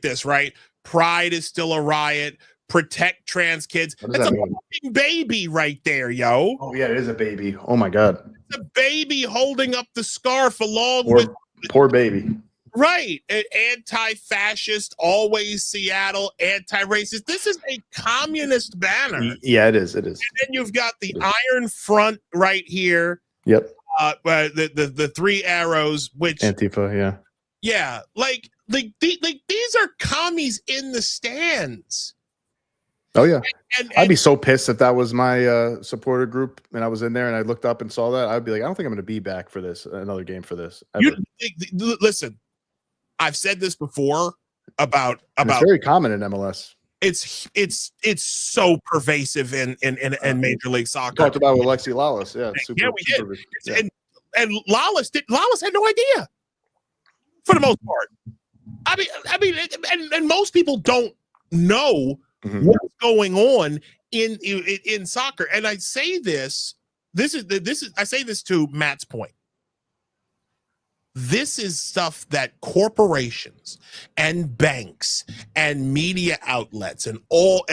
[SPEAKER 2] this, right? Pride is still a riot. Protect trans kids. That's a fucking baby right there, yo.
[SPEAKER 1] Oh yeah, it is a baby. Oh my god.
[SPEAKER 2] It's a baby holding up the scarf along with
[SPEAKER 1] poor baby.
[SPEAKER 2] Right. Anti-fascist, always Seattle, anti-racist. This is a communist banner.
[SPEAKER 1] Yeah, it is.
[SPEAKER 2] And then you've got the iron front right here.
[SPEAKER 1] Yep.
[SPEAKER 2] The three arrows, which
[SPEAKER 1] Antifa, yeah.
[SPEAKER 2] Yeah, like these are commies in the stands.
[SPEAKER 1] Oh yeah, and I'd be so pissed if that was my supporter group and I was in there and I looked up and saw that. I'd be like, I don't think I'm going to be back for another game for this.
[SPEAKER 2] Listen, I've said this before about
[SPEAKER 1] it's very common in MLS.
[SPEAKER 2] It's so pervasive in Major League Soccer.
[SPEAKER 1] Talked about with Alexi Lawless, yeah,
[SPEAKER 2] we did. Yeah. And Lawless had no idea for the most part. I mean, and most people don't know what's going on in soccer. And I say this I say this to Matt's point. This is stuff that corporations and banks and media outlets and all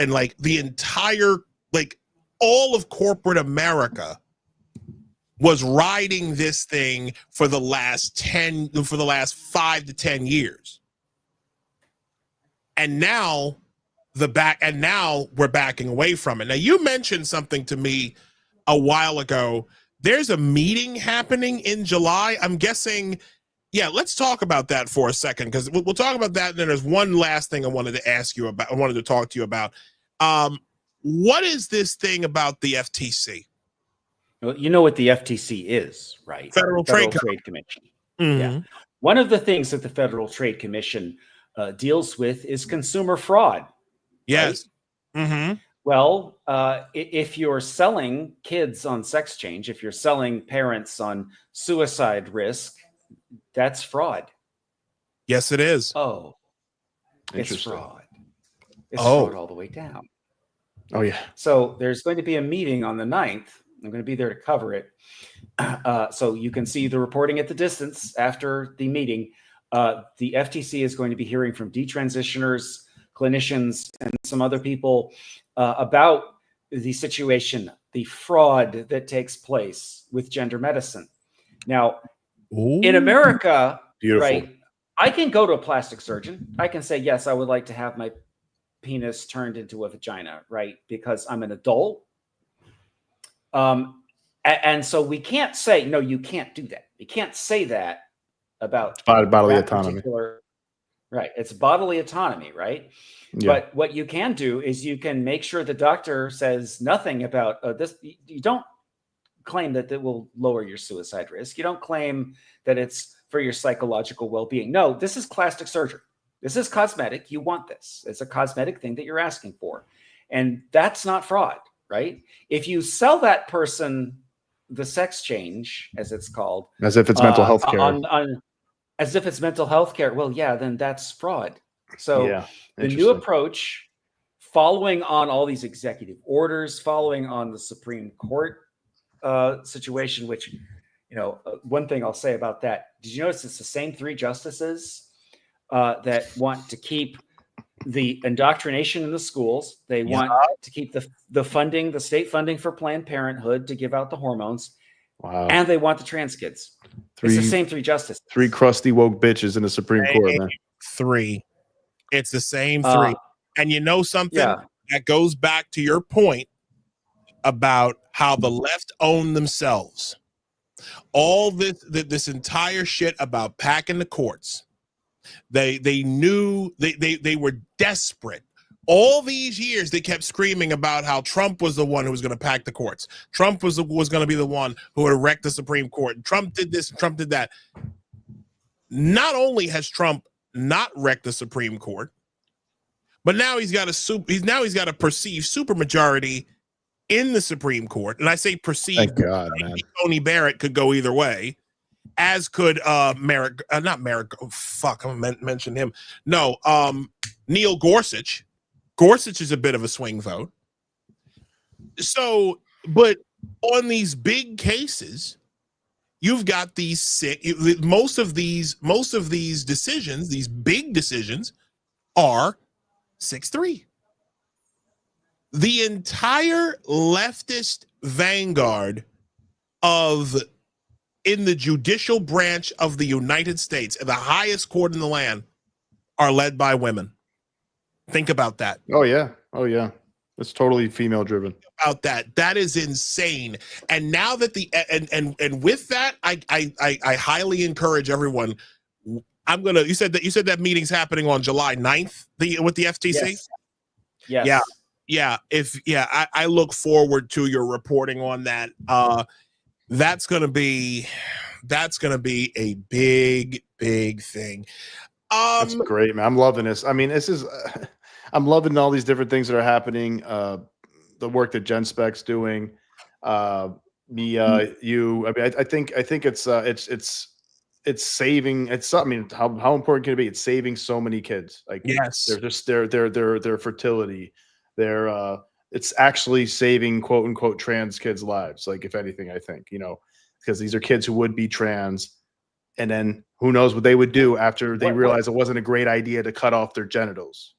[SPEAKER 2] of corporate America was riding this thing for the last 5 to 10 years. And now we're backing away from it. Now you mentioned something to me a while ago. There's a meeting happening in July. I'm guessing. Yeah, let's talk about that for a second, because we'll talk about that. And then there's one last thing I wanted to ask you about. I wanted to talk to you about. What is this thing about the FTC?
[SPEAKER 3] Well, you know what the FTC is, right?
[SPEAKER 2] Federal Trade
[SPEAKER 3] Commission.
[SPEAKER 2] Mm-hmm.
[SPEAKER 3] Yeah. One of the things that the Federal Trade Commission deals with is consumer fraud.
[SPEAKER 2] Yes.
[SPEAKER 3] Right? Well, if you're selling kids on sex change, if you're selling parents on suicide risk, that's fraud.
[SPEAKER 2] Yes, it is.
[SPEAKER 3] Oh, it's
[SPEAKER 1] Interesting.
[SPEAKER 3] fraud. It's
[SPEAKER 2] Oh.
[SPEAKER 3] fraud all the way down.
[SPEAKER 1] Oh yeah.
[SPEAKER 3] So there's going to be a meeting on the 9th. I'm going to be there to cover it. So you can see the reporting at the distance after the meeting. The FTC is going to be hearing from detransitioners, clinicians, and some other people about the situation, the fraud that takes place with gender medicine. Now, in America,
[SPEAKER 1] Beautiful.
[SPEAKER 3] right, I can go to a plastic surgeon. I can say, yes, I would like to have my penis turned into a vagina, right? Because I'm an adult. And so we can't say, no, you can't do that. You can't say that about
[SPEAKER 1] Bodily
[SPEAKER 3] that
[SPEAKER 1] autonomy.
[SPEAKER 3] Right. It's bodily autonomy, right?
[SPEAKER 1] Yeah.
[SPEAKER 3] But what you can do is you can make sure the doctor says nothing about this. You don't claim that it will lower your suicide risk. You don't claim that it's for your psychological well-being. No, this is plastic surgery. This is cosmetic. You want this. It's a cosmetic thing that you're asking for. And that's not fraud, right? If you sell that person the sex change, as it's called,
[SPEAKER 1] As if it's mental health care.
[SPEAKER 3] As if it's mental health care, well, yeah, then that's fraud. So
[SPEAKER 1] Yeah,
[SPEAKER 3] the new approach, following on all these executive orders, following on the Supreme Court situation, which, one thing I'll say about that, did you notice it's the same 3 justices that want to keep the indoctrination in the schools? They want to keep the funding, the state funding for Planned Parenthood to give out the hormones.
[SPEAKER 1] Wow.
[SPEAKER 3] And they want the trans kids. It's the same 3 justices.
[SPEAKER 1] 3 crusty woke bitches in the Supreme Court, man.
[SPEAKER 2] 3. It's the same 3. And you know something that goes back to your point about how the left own themselves. All this entire shit about packing the courts. They knew they were desperate. All these years they kept screaming about how Trump was the one who was going to pack the courts. Trump was going to be the one who would wreck the Supreme Court. And Trump did this and Trump did that. Not only has Trump not wrecked the Supreme Court, but now he's got a perceived supermajority in the Supreme Court. And I say perceived.
[SPEAKER 1] Thank God, man.
[SPEAKER 2] Tony Barrett could go either way, as could Merrick. Not Merrick. Oh, fuck, I'm gonna mention him. No, Neil Gorsuch. Gorsuch is a bit of a swing vote. So, but on these big cases, you've got these most of these decisions, these big decisions, are 6-3. The entire leftist vanguard in the judicial branch of the United States, the highest court in the land, are led by women. Think about that.
[SPEAKER 1] Oh yeah. It's totally female driven.
[SPEAKER 2] About that. That is insane. And now that and with that, I highly encourage everyone. You said that meeting's happening on July 9th with the FTC?
[SPEAKER 3] Yes.
[SPEAKER 2] Yeah. I look forward to your reporting on that. That's gonna be a big thing.
[SPEAKER 1] That's great, man. I'm loving this. I mean, I'm loving all these different things that are happening. The work that Gen Spec's doing. You. I mean, I think it's saving. It's. I mean, how important can it be? It's saving so many kids. Like,
[SPEAKER 2] yes,
[SPEAKER 1] they're just their fertility. It's actually saving quote unquote trans kids' lives. Like, if anything, I think, because these are kids who would be trans, and then who knows what they would do after they realize it wasn't a great idea to cut off their genitals.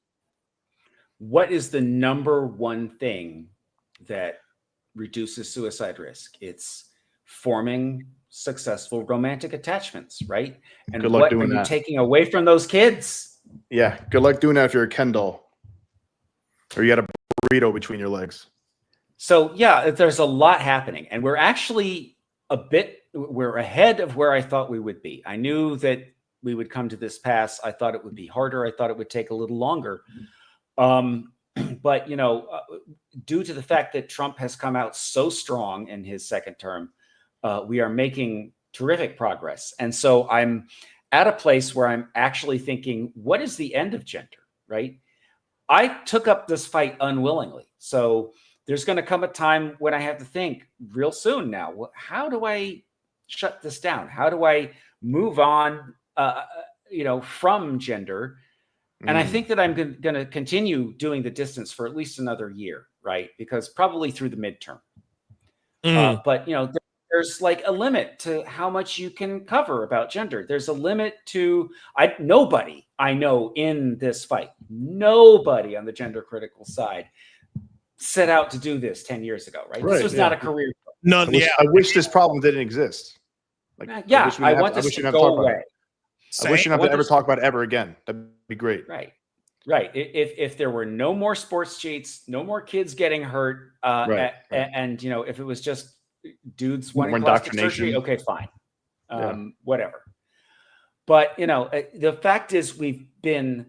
[SPEAKER 3] What is the number one thing that reduces suicide risk? It's forming successful romantic attachments, right? And
[SPEAKER 1] good luck
[SPEAKER 3] what
[SPEAKER 1] doing
[SPEAKER 3] are you
[SPEAKER 1] that.
[SPEAKER 3] Taking away from those kids?
[SPEAKER 1] Yeah, good luck doing that if you're a Ken doll or you got a burrito between your legs.
[SPEAKER 3] So yeah, there's a lot happening, and we're actually we're ahead of where I thought we would be. I knew that we would come to this pass. I thought it would be harder. I thought it would take a little longer. But due to the fact that Trump has come out so strong in his second term, we are making terrific progress. And so I'm at a place where I'm actually thinking, what is the end of gender, right? I took up this fight unwillingly. So there's going to come a time when I have to think real soon now, how do I shut this down? How do I move on, from gender? And I think that I'm going to continue doing the distance for at least another year, right? Because probably through the midterm. But, there's like a limit to how much you can cover about gender. There's a limit to nobody I know in this fight, nobody on the gender critical side set out to do this 10 years ago, right? This was not a career.
[SPEAKER 1] None. I wish this problem didn't exist.
[SPEAKER 3] I want this to go away.
[SPEAKER 1] I wish you didn't have to ever talk about it ever again. That'd be great.
[SPEAKER 3] Right. If there were no more sports cheats, no more kids getting hurt, and if it was just dudes wanting plastic surgery, okay, fine, whatever. But the fact is, we've been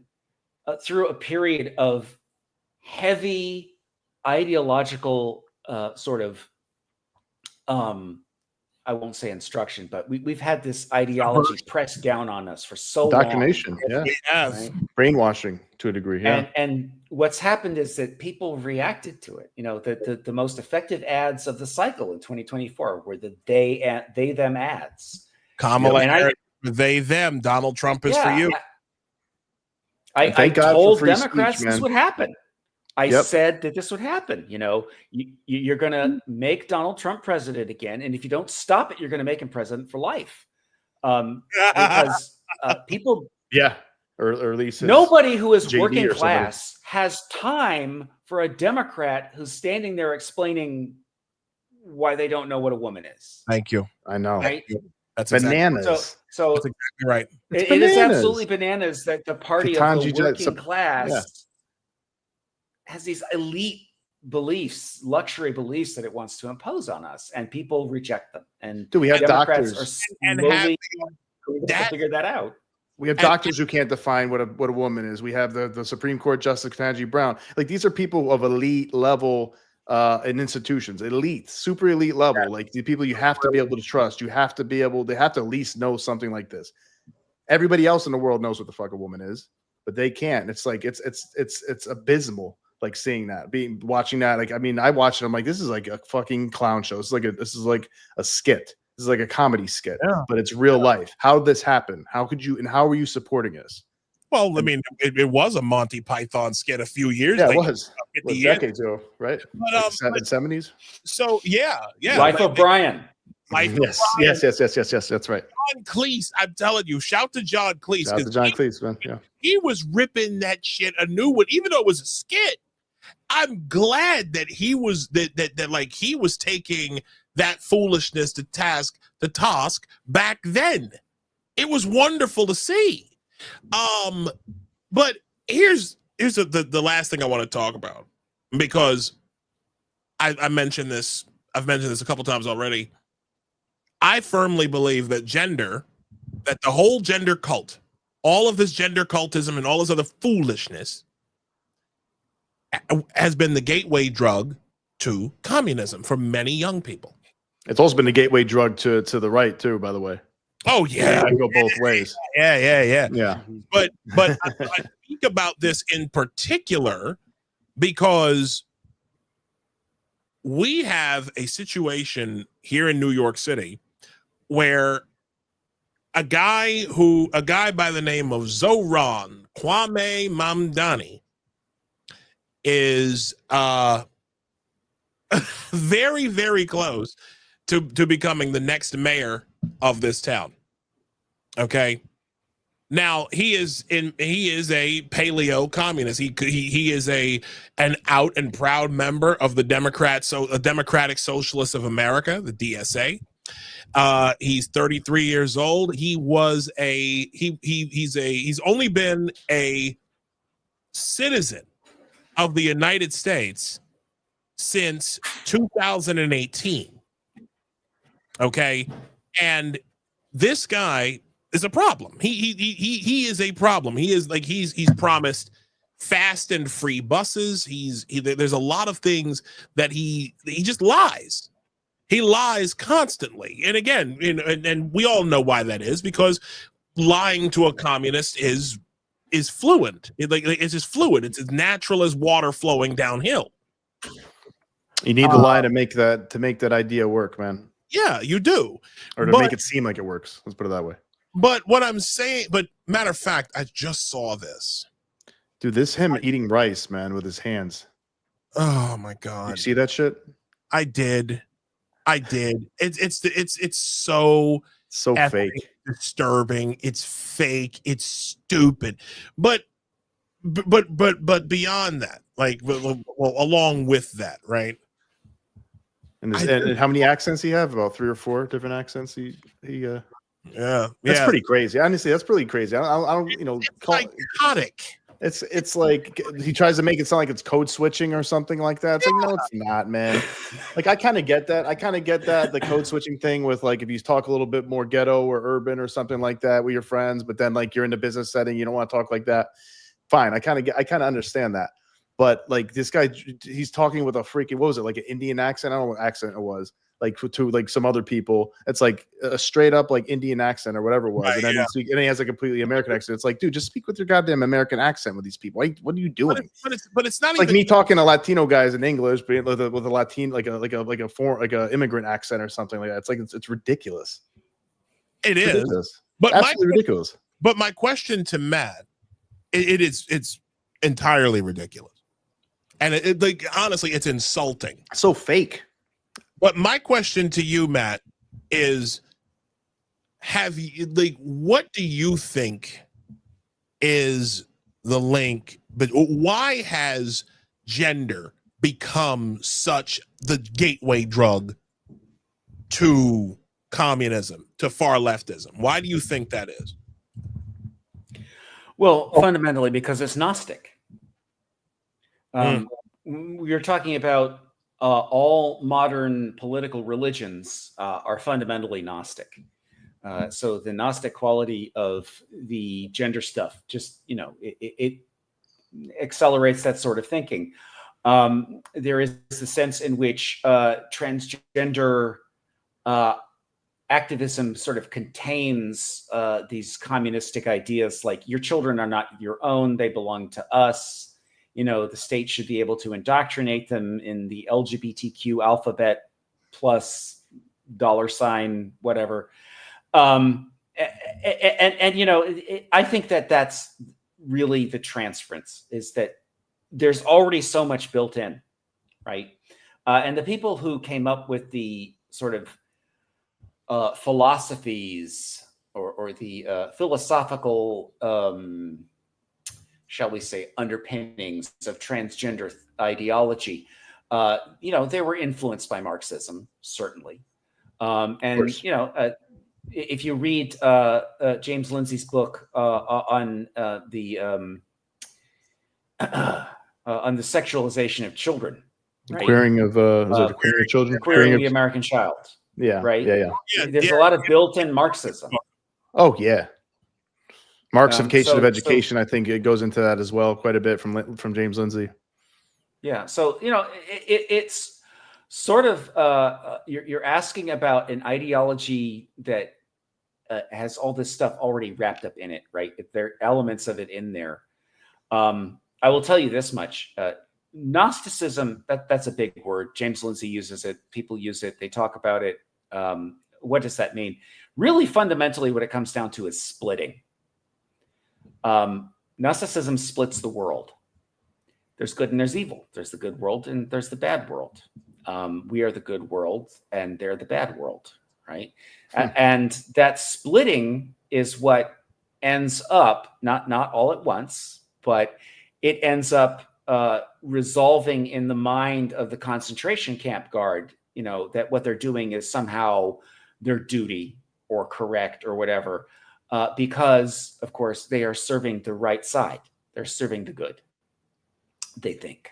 [SPEAKER 3] through a period of heavy ideological sort of I won't say instruction, but we've had this ideology pressed down on us for so long.
[SPEAKER 1] Indoctrination, right? Brainwashing to a degree,
[SPEAKER 3] And what's happened is that people reacted to it. The most effective ads of the cycle in 2024 were the they them ads.
[SPEAKER 2] Kamala, they them. Donald Trump is for you.
[SPEAKER 3] I told Democrats this would happen. I said that this would happen. You're going to make Donald Trump president again. And if you don't stop it, you're going to make him president for life. Because people.
[SPEAKER 1] Yeah. Or at least
[SPEAKER 3] nobody who is working class has time for a Democrat who's standing there explaining why they don't know what a woman is.
[SPEAKER 2] Thank you.
[SPEAKER 1] I know.
[SPEAKER 3] Right?
[SPEAKER 1] That's bananas.
[SPEAKER 3] So
[SPEAKER 2] that's exactly right.
[SPEAKER 3] It is absolutely bananas that the party of the working class has these elite beliefs, luxury beliefs that it wants to impose on us, and people reject them. And
[SPEAKER 1] we have
[SPEAKER 3] Democrats
[SPEAKER 1] doctors
[SPEAKER 3] are figure that out.
[SPEAKER 1] We have doctors who can't define what a woman is. We have the Supreme Court Justice Ketanji Brown. Like, these are people of elite level in institutions, elite, super elite level. Like, the people you have to be able to trust. You have to be able. They have to at least know something like this. Everybody else in the world knows what the fuck a woman is, but they can't. It's like it's abysmal. Like, seeing that, watching that. Like, I mean, I watched it. I'm like, this is like a fucking clown show. This is like a skit. This is like a comedy skit, but it's real life. How did this happen? How could you, and how were you supporting this?
[SPEAKER 2] Well, I mean, it was a Monty Python skit a few years ago.
[SPEAKER 1] Yeah, it was. Decades ago, right? But, 70s.
[SPEAKER 2] So, yeah.
[SPEAKER 3] Life of Brian.
[SPEAKER 1] Yes. That's right.
[SPEAKER 2] John Cleese, I'm telling you, shout to John Cleese.
[SPEAKER 1] Shout to John Cleese, man. Yeah.
[SPEAKER 2] He was ripping that shit a new one, even though it was a skit. I'm glad that he was that he was taking that foolishness to task back then. It was wonderful to see. But here's the last thing I want to talk about, because I mentioned this. I've mentioned this a couple times already. I firmly believe that that the whole gender cult, all of this gender cultism and all this other foolishness has been the gateway drug to communism for many young people.
[SPEAKER 1] It's also been the gateway drug to the right too, by the way.
[SPEAKER 2] Oh yeah,
[SPEAKER 1] I go both ways.
[SPEAKER 2] Yeah. But I think about this in particular because we have a situation here in New York City where a guy by the name of Zohran Kwame Mamdani is very, very close to becoming the next mayor of this town. Okay. Now he is a paleo communist. He is an out and proud member of the Democratic Socialists of America, the DSA. He's 33 years old. He's only been a citizen of the United States since 2018. Okay. And this guy is a problem. He is a problem. He's promised fast and free buses. There's a lot of things that he just lies. He lies constantly. And again, and we all know why that is, because lying to a communist is is fluent. It's just fluid. It's as natural as water flowing downhill.
[SPEAKER 1] You need the lie to make that idea work, man.
[SPEAKER 2] Yeah, you do.
[SPEAKER 1] Or to make it seem like it works. Let's put it that way.
[SPEAKER 2] But what I'm saying, matter of fact, I just saw this.
[SPEAKER 1] Dude, him eating rice, man, with his hands.
[SPEAKER 2] Oh my God.
[SPEAKER 1] You see that shit?
[SPEAKER 2] I did. It's so
[SPEAKER 1] fake.
[SPEAKER 2] Disturbing. It's fake. It's stupid. But beyond that, like, well, along with that, right?
[SPEAKER 1] And how many accents he have? About 3 or 4 different accents.
[SPEAKER 2] Yeah,
[SPEAKER 1] that's pretty crazy. Honestly, that's pretty crazy. I don't
[SPEAKER 2] it's psychotic.
[SPEAKER 1] It's like he tries to make it sound like it's code switching or something like that. It's like, no, it's not, man. Like, I kind of get that. The code switching thing with, like, if you talk a little bit more ghetto or urban or something like that with your friends, but then, like, you're in the business setting, you don't want to talk like that. Fine. I kind of understand that. But, like, this guy, he's talking with a freaking, what was it, like an Indian accent? I don't know what accent it was. Like, to like some other people, it's like a straight up like Indian accent or whatever it was,
[SPEAKER 2] right,
[SPEAKER 1] and then he has a completely American accent. It's like, dude, just speak with your goddamn American accent with these people. Like, what are you doing?
[SPEAKER 2] But it's not
[SPEAKER 1] it's like
[SPEAKER 2] even
[SPEAKER 1] me talking to Latino guys in English, but with a Latin like a immigrant accent or something like that. It's like it's ridiculous.
[SPEAKER 2] It's
[SPEAKER 1] ridiculous.
[SPEAKER 2] But
[SPEAKER 1] absolutely ridiculous.
[SPEAKER 2] But my question to Matt, it's entirely ridiculous, and like, honestly, it's insulting.
[SPEAKER 1] So fake.
[SPEAKER 2] But my question to you, Matt, is what do you think is the link? But why has gender become such the gateway drug to communism, to far leftism? Why do you think that is?
[SPEAKER 3] Well, fundamentally because it's Gnostic. You're talking about all modern political religions are fundamentally Gnostic. So the Gnostic quality of the gender stuff just, it accelerates that sort of thinking. There is the sense in which transgender activism sort of contains these communistic ideas, like your children are not your own, they belong to us. The state should be able to indoctrinate them in the LGBTQ alphabet plus $ whatever. I think that's really the transference, is that there's already so much built in, right? And the people who came up with the sort of philosophies or the philosophical shall we say, underpinnings of transgender ideology, they were influenced by Marxism, certainly. If you read James Lindsay's book on the sexualization of children, right?
[SPEAKER 1] Queering of queering of children,
[SPEAKER 3] queering of the American child,
[SPEAKER 1] yeah,
[SPEAKER 3] right,
[SPEAKER 1] yeah.
[SPEAKER 3] There's a lot of built-in Marxism.
[SPEAKER 1] Oh yeah. Marxification of education, I think it goes into that as well quite a bit from James Lindsay.
[SPEAKER 3] Yeah, so it's sort of you're asking about an ideology that has all this stuff already wrapped up in it, right? There are elements of it in there. I will tell you this much: Gnosticism. That's a big word. James Lindsay uses it. People use it. They talk about it. What does that mean? Really, fundamentally, what it comes down to is splitting. Gnosticism splits the world. There's good and there's evil. There's the good world and there's the bad world. We are the good world and they're the bad world, right? And that splitting is what ends up, not all at once, but it ends up resolving in the mind of the concentration camp guard, that what they're doing is somehow their duty or correct or whatever. Because, of course, they are serving the right side. They're serving the good, they think.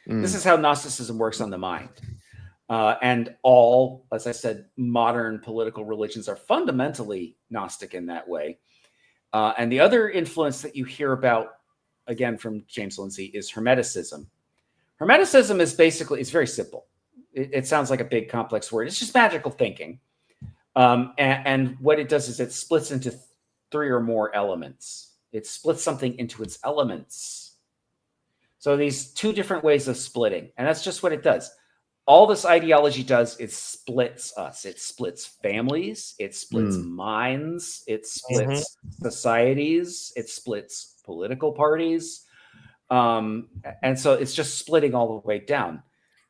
[SPEAKER 3] This is how Gnosticism works on the mind. And all, as I said, modern political religions are fundamentally Gnostic in that way. And the other influence that you hear about, again, from James Lindsay, is Hermeticism. Hermeticism is basically, it's very simple. It sounds like a big, complex word. It's just magical thinking. And what it does is it splits into 3 or more elements. It splits something into its elements. So these two different ways of splitting, and that's just what it does. All this ideology does is splits us. It splits families. It splits minds. It splits societies. It splits political parties. And so it's just splitting all the way down.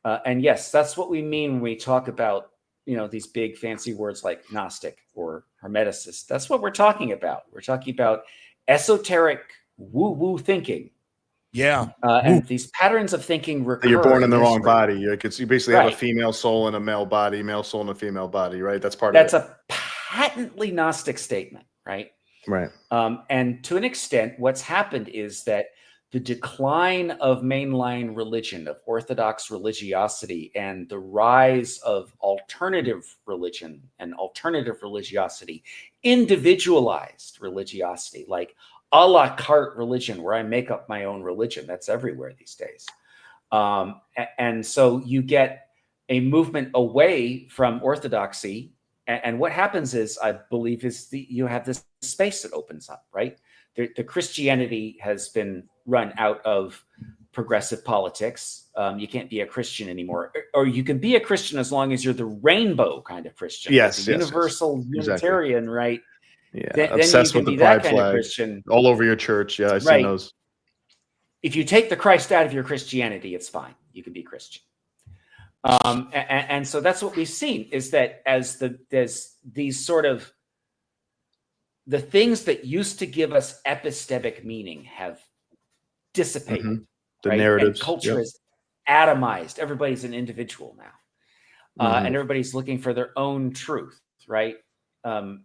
[SPEAKER 3] And yes, that's what we mean when we talk about, these big fancy words like Gnostic or Hermeticist. That's what we're talking about. We're talking about esoteric woo-woo thinking.
[SPEAKER 2] Yeah.
[SPEAKER 3] And these patterns of thinking recur.
[SPEAKER 1] You're born in the wrong body. You basically have
[SPEAKER 3] Right.
[SPEAKER 1] a female soul in a male body, male soul in a female body, right? That's part
[SPEAKER 3] That's
[SPEAKER 1] of it.
[SPEAKER 3] a patently Gnostic statement, right?
[SPEAKER 1] Right.
[SPEAKER 3] And to an extent, what's happened is that the decline of mainline religion, of Orthodox religiosity, and the rise of alternative religion and alternative religiosity, individualized religiosity, like a la carte religion, where I make up my own religion. That's everywhere these days. And so you get a movement away from orthodoxy. And what happens is, I believe, you have this space that opens up, right? The Christianity has been run out of progressive politics. You can't be a Christian anymore. Or you can be a Christian as long as you're the rainbow kind of Christian.
[SPEAKER 1] Yes,
[SPEAKER 3] like universal Unitarian, exactly. Right?
[SPEAKER 1] Yeah,
[SPEAKER 3] then
[SPEAKER 1] obsessed
[SPEAKER 3] you can
[SPEAKER 1] with
[SPEAKER 3] be
[SPEAKER 1] the pride
[SPEAKER 3] that kind
[SPEAKER 1] flag
[SPEAKER 3] of Christian
[SPEAKER 1] all over your church. Yeah, I've seen those.
[SPEAKER 3] If you take the Christ out of your Christianity, it's fine. You can be Christian. And so that's what we've seen, is that as there's these sort of the things that used to give us epistemic meaning have dissipated.
[SPEAKER 1] The narratives.
[SPEAKER 3] And culture is atomized. Everybody's an individual now. And everybody's looking for their own truth, right? And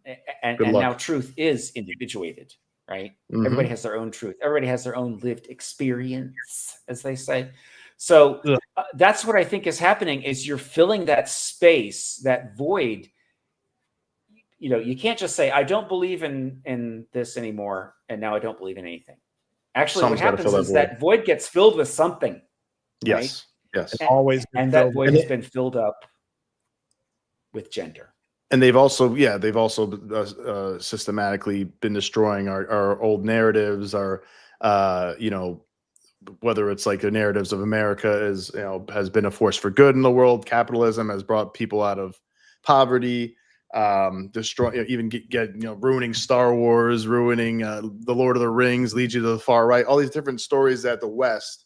[SPEAKER 3] now truth is individuated, right? Everybody has their own truth. Everybody has their own lived experience, as they say. So that's what I think is happening, is you're filling that space, that void. You can't just say, I don't believe in this anymore, and now I don't believe in anything. Actually, what happens is that void gets filled with something.
[SPEAKER 1] Yes,
[SPEAKER 3] right?
[SPEAKER 1] yes.
[SPEAKER 2] Always,
[SPEAKER 3] and that void has been filled up with gender.
[SPEAKER 1] And they've also systematically been destroying our old narratives, our whether it's like the narratives of America has been a force for good in the world. Capitalism has brought people out of poverty, ruining Star Wars, ruining the Lord of the Rings, leads you to the far right. All these different stories that the West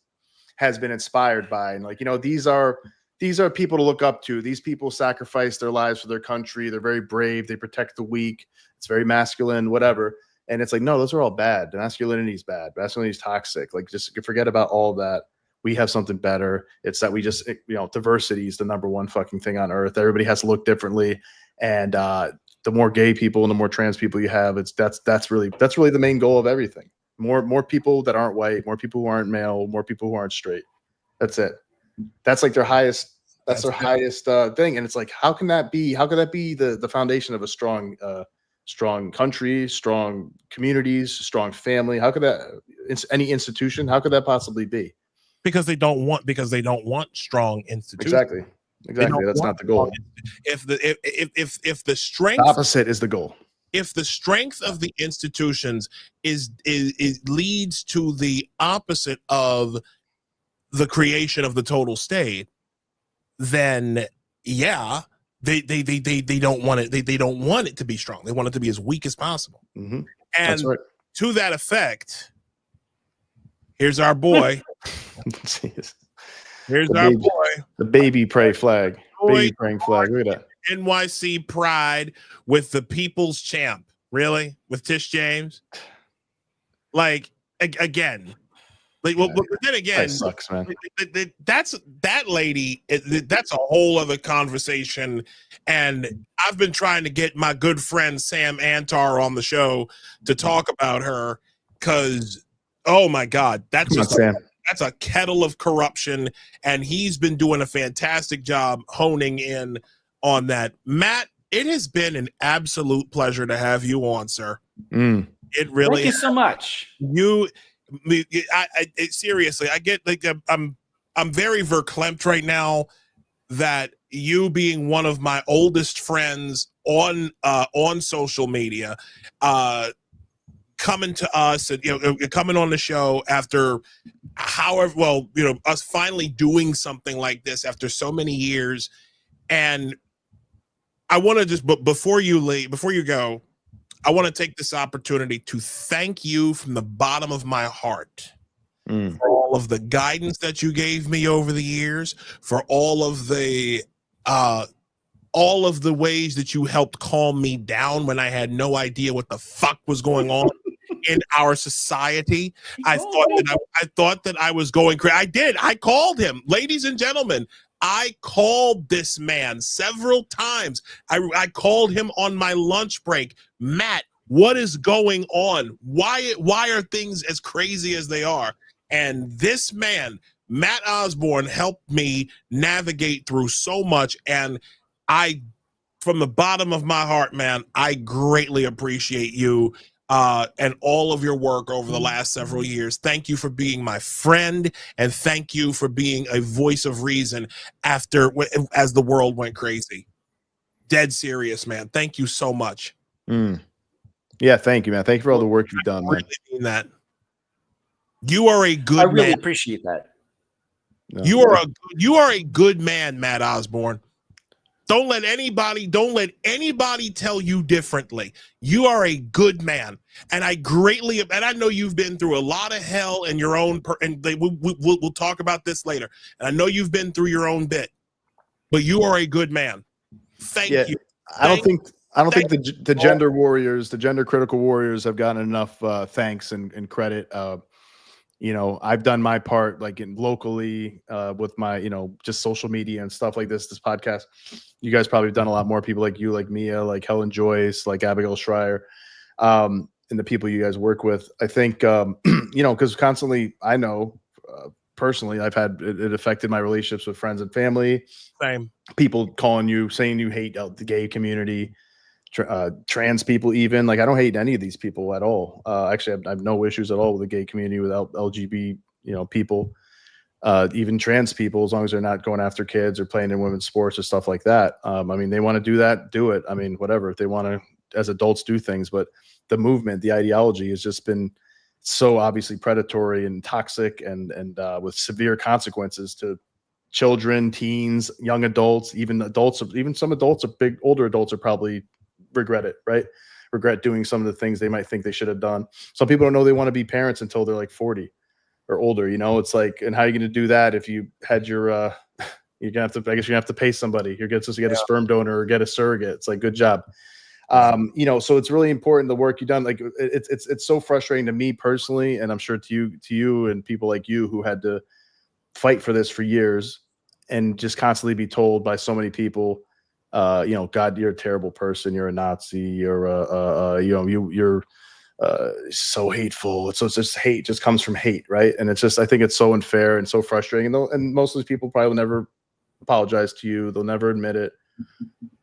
[SPEAKER 1] has been inspired by, and these are people to look up to. These people sacrifice their lives for their country. They're very brave. They protect the weak. It's very masculine, whatever. And it's like, no, those are all bad. Masculinity is bad. Masculinity is toxic. Like, just forget about all that. We have something better. It's that we just, diversity is the number one fucking thing on earth. Everybody has to look differently. And the more gay people and the more trans people you have, that's really the main goal of everything. More people that aren't white, more people who aren't male, more people who aren't straight. That's it. That's like their highest. That's their highest thing. And it's like, how can that be? How could that be the foundation of a strong country, strong communities, strong family? How could that, any institution, how could that possibly be?
[SPEAKER 2] Because they don't want strong institutions.
[SPEAKER 1] Exactly. That's not the goal.
[SPEAKER 2] If the strength,
[SPEAKER 1] the opposite is the goal.
[SPEAKER 2] If the strength of the institutions is leads to the opposite of the creation of the total state, then yeah, they don't want it. They don't want it to be strong. They want it to be as weak as possible.
[SPEAKER 1] Mm-hmm.
[SPEAKER 2] And to that effect, here's our boy. Here's our boy.
[SPEAKER 1] The baby pray flag. Baby praying flag. Look at that.
[SPEAKER 2] NYC Pride with the people's champ. Really? With Tish James? Like, again. Like, well, but then again,
[SPEAKER 1] that sucks, man.
[SPEAKER 2] That lady. That's a whole other conversation. And I've been trying to get my good friend Sam Antar on the show to talk about her, because, oh my God, that's a kettle of corruption, and he's been doing a fantastic job honing in on that. Matt, it has been an absolute pleasure to have you on, sir. It really.
[SPEAKER 3] Thank you so much.
[SPEAKER 2] Seriously, I get like I'm very verklempt right now that you, being one of my oldest friends on social media, coming to us and coming on the show after however us finally doing something like this after so many years. And I want to just, but before you go, I want to take this opportunity to thank you from the bottom of my heart for all of the guidance that you gave me over the years, for all of the ways that you helped calm me down when I had no idea what the fuck was going on in our society. I thought that I was going crazy. I did. I called him, ladies and gentlemen. I called this man several times. I called him on my lunch break. Matt, what is going on? Why are things as crazy as they are? And this man, Matt Osborne, helped me navigate through so much. And from the bottom of my heart, man, I greatly appreciate you and all of your work over the last several years. Thank you for being my friend, and thank you for being a voice of reason as the world went crazy. Dead serious, man. Thank you so much.
[SPEAKER 1] Yeah, thank you, man. Thank you for all the work you've done, man.
[SPEAKER 2] I really mean that. You are a good man.
[SPEAKER 3] I really appreciate that.
[SPEAKER 1] No,
[SPEAKER 2] you are a good man, Matt Osborne. Don't let anybody tell you differently. You are a good man, and I know you've been through a lot of hell in your own. We'll talk about this later. And I know you've been through your own bit, but you are a good man. Thank you.
[SPEAKER 1] I don't think the gender warriors, the gender critical warriors, have gotten enough thanks and credit. I've done my part, like locally with my, just social media and stuff like this podcast. You guys probably have done a lot more. People like you, like Mia, like Helen Joyce, like Abigail Schreier, and the people you guys work with. I think, because constantly, I know personally, I've had it affected my relationships with friends and family.
[SPEAKER 2] Same.
[SPEAKER 1] People calling you, saying you hate the gay community, trans people, even. Like, I don't hate any of these people at all. Actually, I have no issues at all with the gay community, without LGBT, people, even trans people, as long as they're not going after kids or playing in women's sports or stuff like that. They want to do that, do it. Whatever, if they want to, as adults, do things. But the movement, the ideology has just been so obviously predatory and toxic, and with severe consequences to children, teens, young adults, even adults. Even some adults, older adults, are probably regret it, right? Regret doing some of the things they might think they should have done. Some people don't know they want to be parents until they're like 40 or older. It's like, and how are you going to do that if you had your you're gonna have to, I guess you're gonna have to pay somebody. You're supposed to get a sperm donor or get a surrogate. It's like, good job. So it's really important, the work you've done. Like, it's so frustrating to me personally, and I'm sure to you and people like you who had to fight for this for years, and just constantly be told by so many people, God, you're a terrible person. You're a Nazi. You're you're so hateful. It's just hate just comes from hate, right? And it's just, I think it's so unfair and so frustrating. And most of these people probably will never apologize to you. They'll never admit it.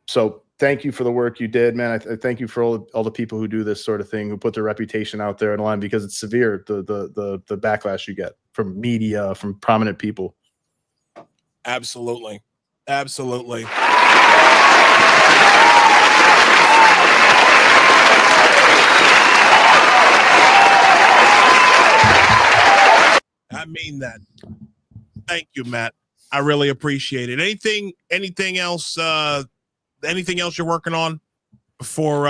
[SPEAKER 1] So thank you for the work you did, man. I thank you for all the people who do this sort of thing, who put their reputation out there on the line, because it's severe, the backlash you get from media, from prominent people.
[SPEAKER 2] Absolutely. I mean that. Thank you, Matt. I really appreciate it. Anything else? Anything else you're working on before?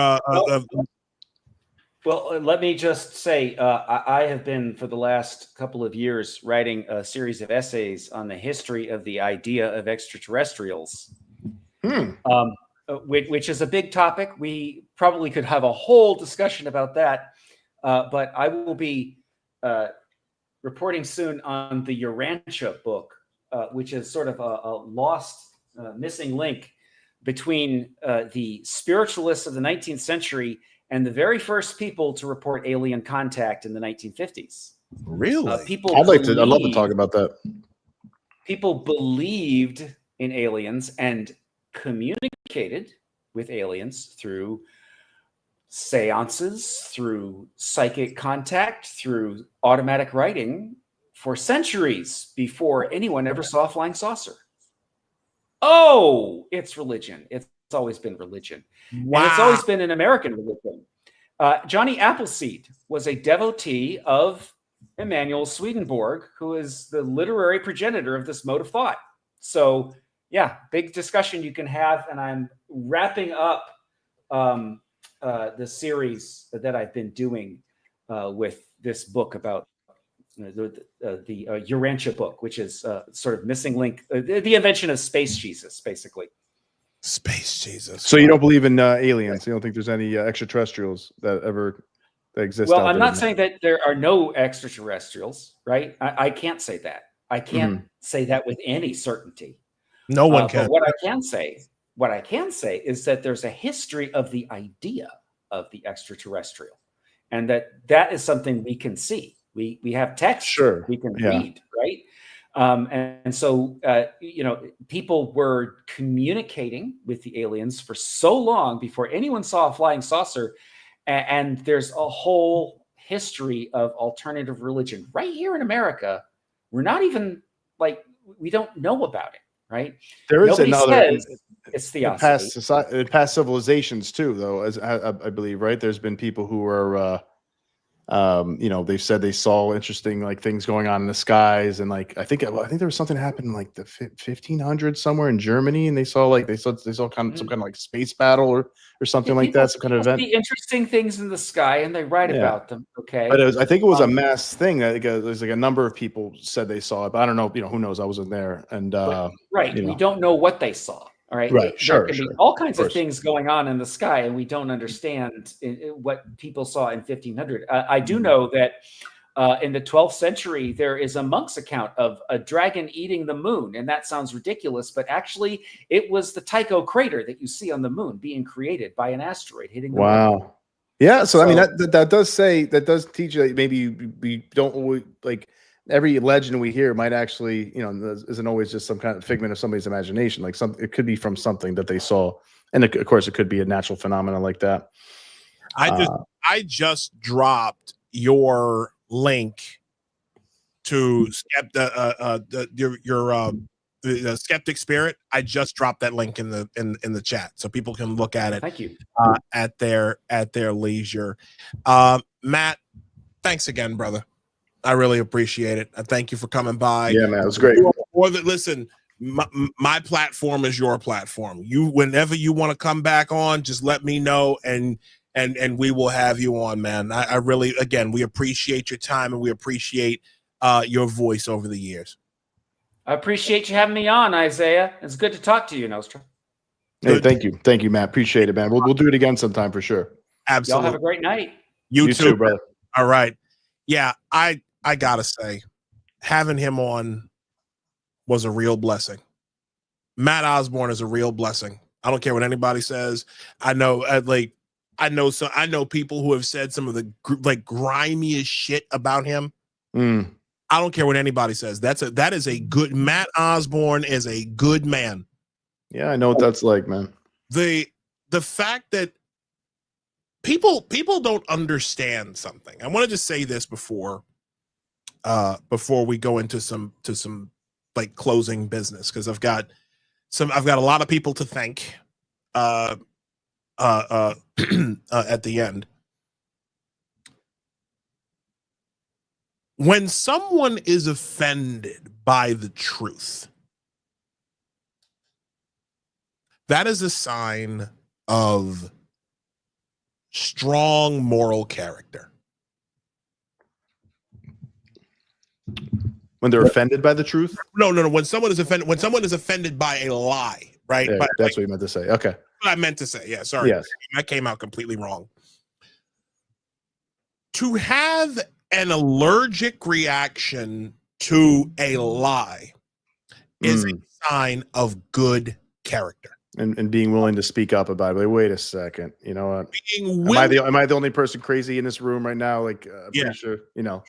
[SPEAKER 3] Well, let me just say, I have been, for the last couple of years, writing a series of essays on the history of the idea of extraterrestrials, which is a big topic. We probably could have a whole discussion about that, but I will be reporting soon on the Urantia book, which is sort of a lost, missing link between the spiritualists of the 19th century and the very first people to report alien contact in the 1950s.
[SPEAKER 2] Really?
[SPEAKER 1] I'd love to talk about that.
[SPEAKER 3] People believed in aliens and communicated with aliens through seances, through psychic contact, through automatic writing for centuries before anyone ever saw a flying saucer. Oh, it's religion. It's always been religion. Wow. And it's always been an American religion. Johnny Appleseed was a devotee of Emanuel Swedenborg, who is the literary progenitor of this mode of thought. So, yeah, big discussion you can have. And I'm wrapping up the series that I've been doing with this book about the Urantia book, which is sort of missing link, the invention of space Jesus, basically.
[SPEAKER 2] Space Jesus.
[SPEAKER 1] So you don't believe in aliens? You don't think there's any extraterrestrials that exist?
[SPEAKER 3] Well,
[SPEAKER 1] out
[SPEAKER 3] I'm
[SPEAKER 1] there?
[SPEAKER 3] not saying that there are no extraterrestrials, right? I can't say that. I can't say that with any certainty.
[SPEAKER 2] No one can.
[SPEAKER 3] But what I can say is that there's a history of the idea of the extraterrestrial, and that is something we can see. We have text.
[SPEAKER 1] Sure.
[SPEAKER 3] We can read, right? And so, people were communicating with the aliens for so long before anyone saw a flying saucer. And there's a whole history of alternative religion right here in America. We're not even we don't know about it, right?
[SPEAKER 1] There is
[SPEAKER 3] Nobody
[SPEAKER 1] another.
[SPEAKER 3] says it's theosophy.
[SPEAKER 1] Past civilizations too, though, as I believe, right? There's been people who are they said they saw interesting things going on in the skies, and I think there was something happened in the 1500s somewhere in Germany, and they saw some kind of space battle or something like that, some kind of event.
[SPEAKER 3] See interesting things in the sky, and they write about them. Okay,
[SPEAKER 1] but I think it was a mass thing. There's a number of people said they saw it, but I don't know. Who knows? I wasn't there, and
[SPEAKER 3] we don't know what they saw. All right.
[SPEAKER 1] Right.
[SPEAKER 3] There can be all kinds of things going on in the sky, and we don't understand what people saw in 1500. I do know that in the 12th century, there is a monk's account of a dragon eating the moon. And that sounds ridiculous, but actually it was the Tycho crater that you see on the moon being created by an asteroid hitting the moon.
[SPEAKER 1] Wow. Yeah. So, I mean, that does teach you that maybe we don't always every legend we hear might actually, isn't always just some kind of figment of somebody's imagination. It could be from something that they saw, and of course, it could be a natural phenomenon like that.
[SPEAKER 2] I just dropped your link to the Skeptic Spirit. I just dropped that link in the chat, so people can look at it.
[SPEAKER 3] Thank you.
[SPEAKER 2] At their leisure. Matt, thanks again, brother. I really appreciate it. I thank you for coming by.
[SPEAKER 1] Yeah, man, it was great.
[SPEAKER 2] Listen, my platform is your platform. Whenever you want to come back on, just let me know, and we will have you on, man. I really, again, we appreciate your time, and we appreciate your voice over the years.
[SPEAKER 3] I appreciate you having me on, Isaiah. It's good to talk to you, Nostra.
[SPEAKER 1] Hey, thank you, Matt. Appreciate it, man. We'll do it again sometime for sure.
[SPEAKER 3] Y'all
[SPEAKER 2] Absolutely.
[SPEAKER 3] have a great night.
[SPEAKER 2] You too,
[SPEAKER 1] brother.
[SPEAKER 2] All right. Yeah, I gotta say, having him on was a real blessing. Matt Osborne is a real blessing. I don't care what anybody says. I know people who have said some of the grimiest shit about him. I don't care what anybody says. That is a good Matt Osborne is a good man.
[SPEAKER 1] Yeah, I know what that's like, man.
[SPEAKER 2] The fact that people don't understand something. I want to just say this before we go into some closing business, because I've got a lot of people to thank at the end. When someone is offended by the truth, that is a sign of strong moral character.
[SPEAKER 1] When they're offended by the truth?
[SPEAKER 2] No. When someone is offended by a lie, right?
[SPEAKER 1] Yeah, that's what you meant to say. Okay.
[SPEAKER 2] What I meant to say. Yeah, sorry.
[SPEAKER 1] Yes.
[SPEAKER 2] That came out completely wrong. To have an allergic reaction to a lie is a sign of good character.
[SPEAKER 1] And being willing to speak up about it. Like, wait a second. You know what? Am I the only person crazy in this room right now? I'm pretty sure, Yeah.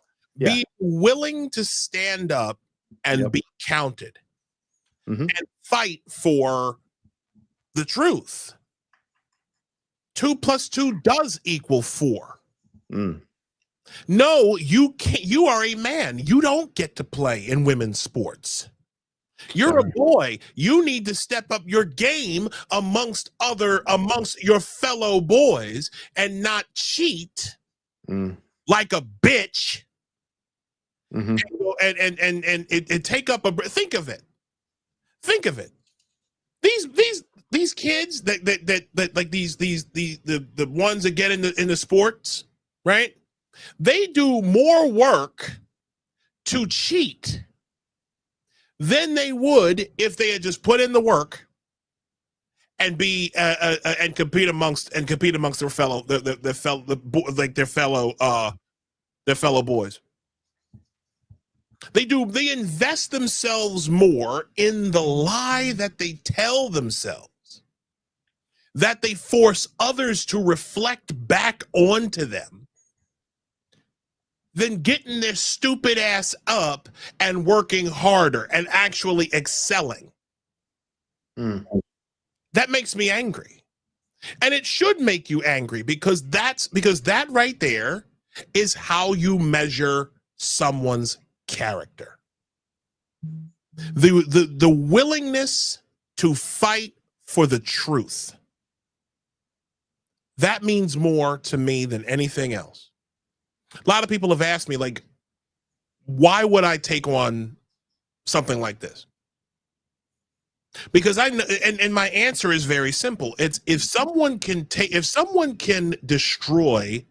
[SPEAKER 2] Being willing to stand up and be counted and fight for the truth. 2 + 2 does equal 4. No, you can't. You are a man. You don't get to play in women's sports. You're a boy. You need to step up your game amongst your fellow boys and not cheat like a bitch.
[SPEAKER 1] Mm-hmm.
[SPEAKER 2] And it take up think of it. Think of it. These kids that like the ones that get in the sports, right? They do more work to cheat than they would if they had just put in the work and be and compete amongst their fellow boys. They invest themselves more in the lie that they tell themselves, that they force others to reflect back onto them, than getting their stupid ass up and working harder and actually excelling. That makes me angry. And it should make you angry because that right there is how you measure someone's character. The willingness to fight for the truth. That means more to me than anything else. A lot of people have asked me, like, why would I take on something like this? Because I know, and my answer is very simple. It's if someone can destroy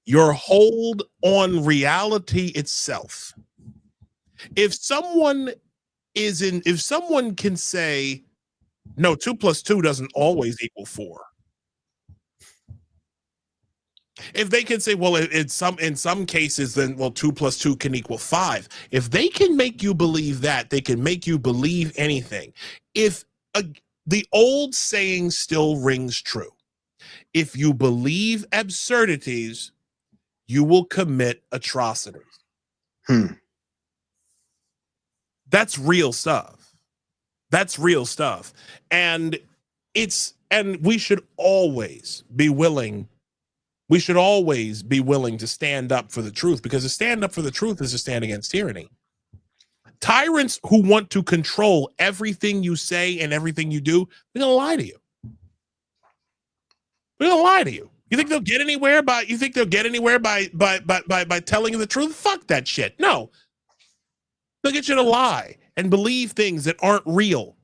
[SPEAKER 2] your hold on reality itself, if someone can say, no, 2 + 2 doesn't always equal 4. If they can say, well, in some cases, then, well, 2 + 2 can equal 5. If they can make you believe that, they can make you believe anything. If the old saying still rings true, if you believe absurdities, you will commit atrocities. That's real stuff. That's real stuff. And we should always be willing. We should always be willing to stand up for the truth, because to stand up for the truth is to stand against tyranny. Tyrants who want to control everything you say and everything you do, they're going to lie to you. They're going to lie to you. You think they'll get anywhere by telling you the truth? Fuck that shit. No. They'll get you to lie and believe things that aren't real.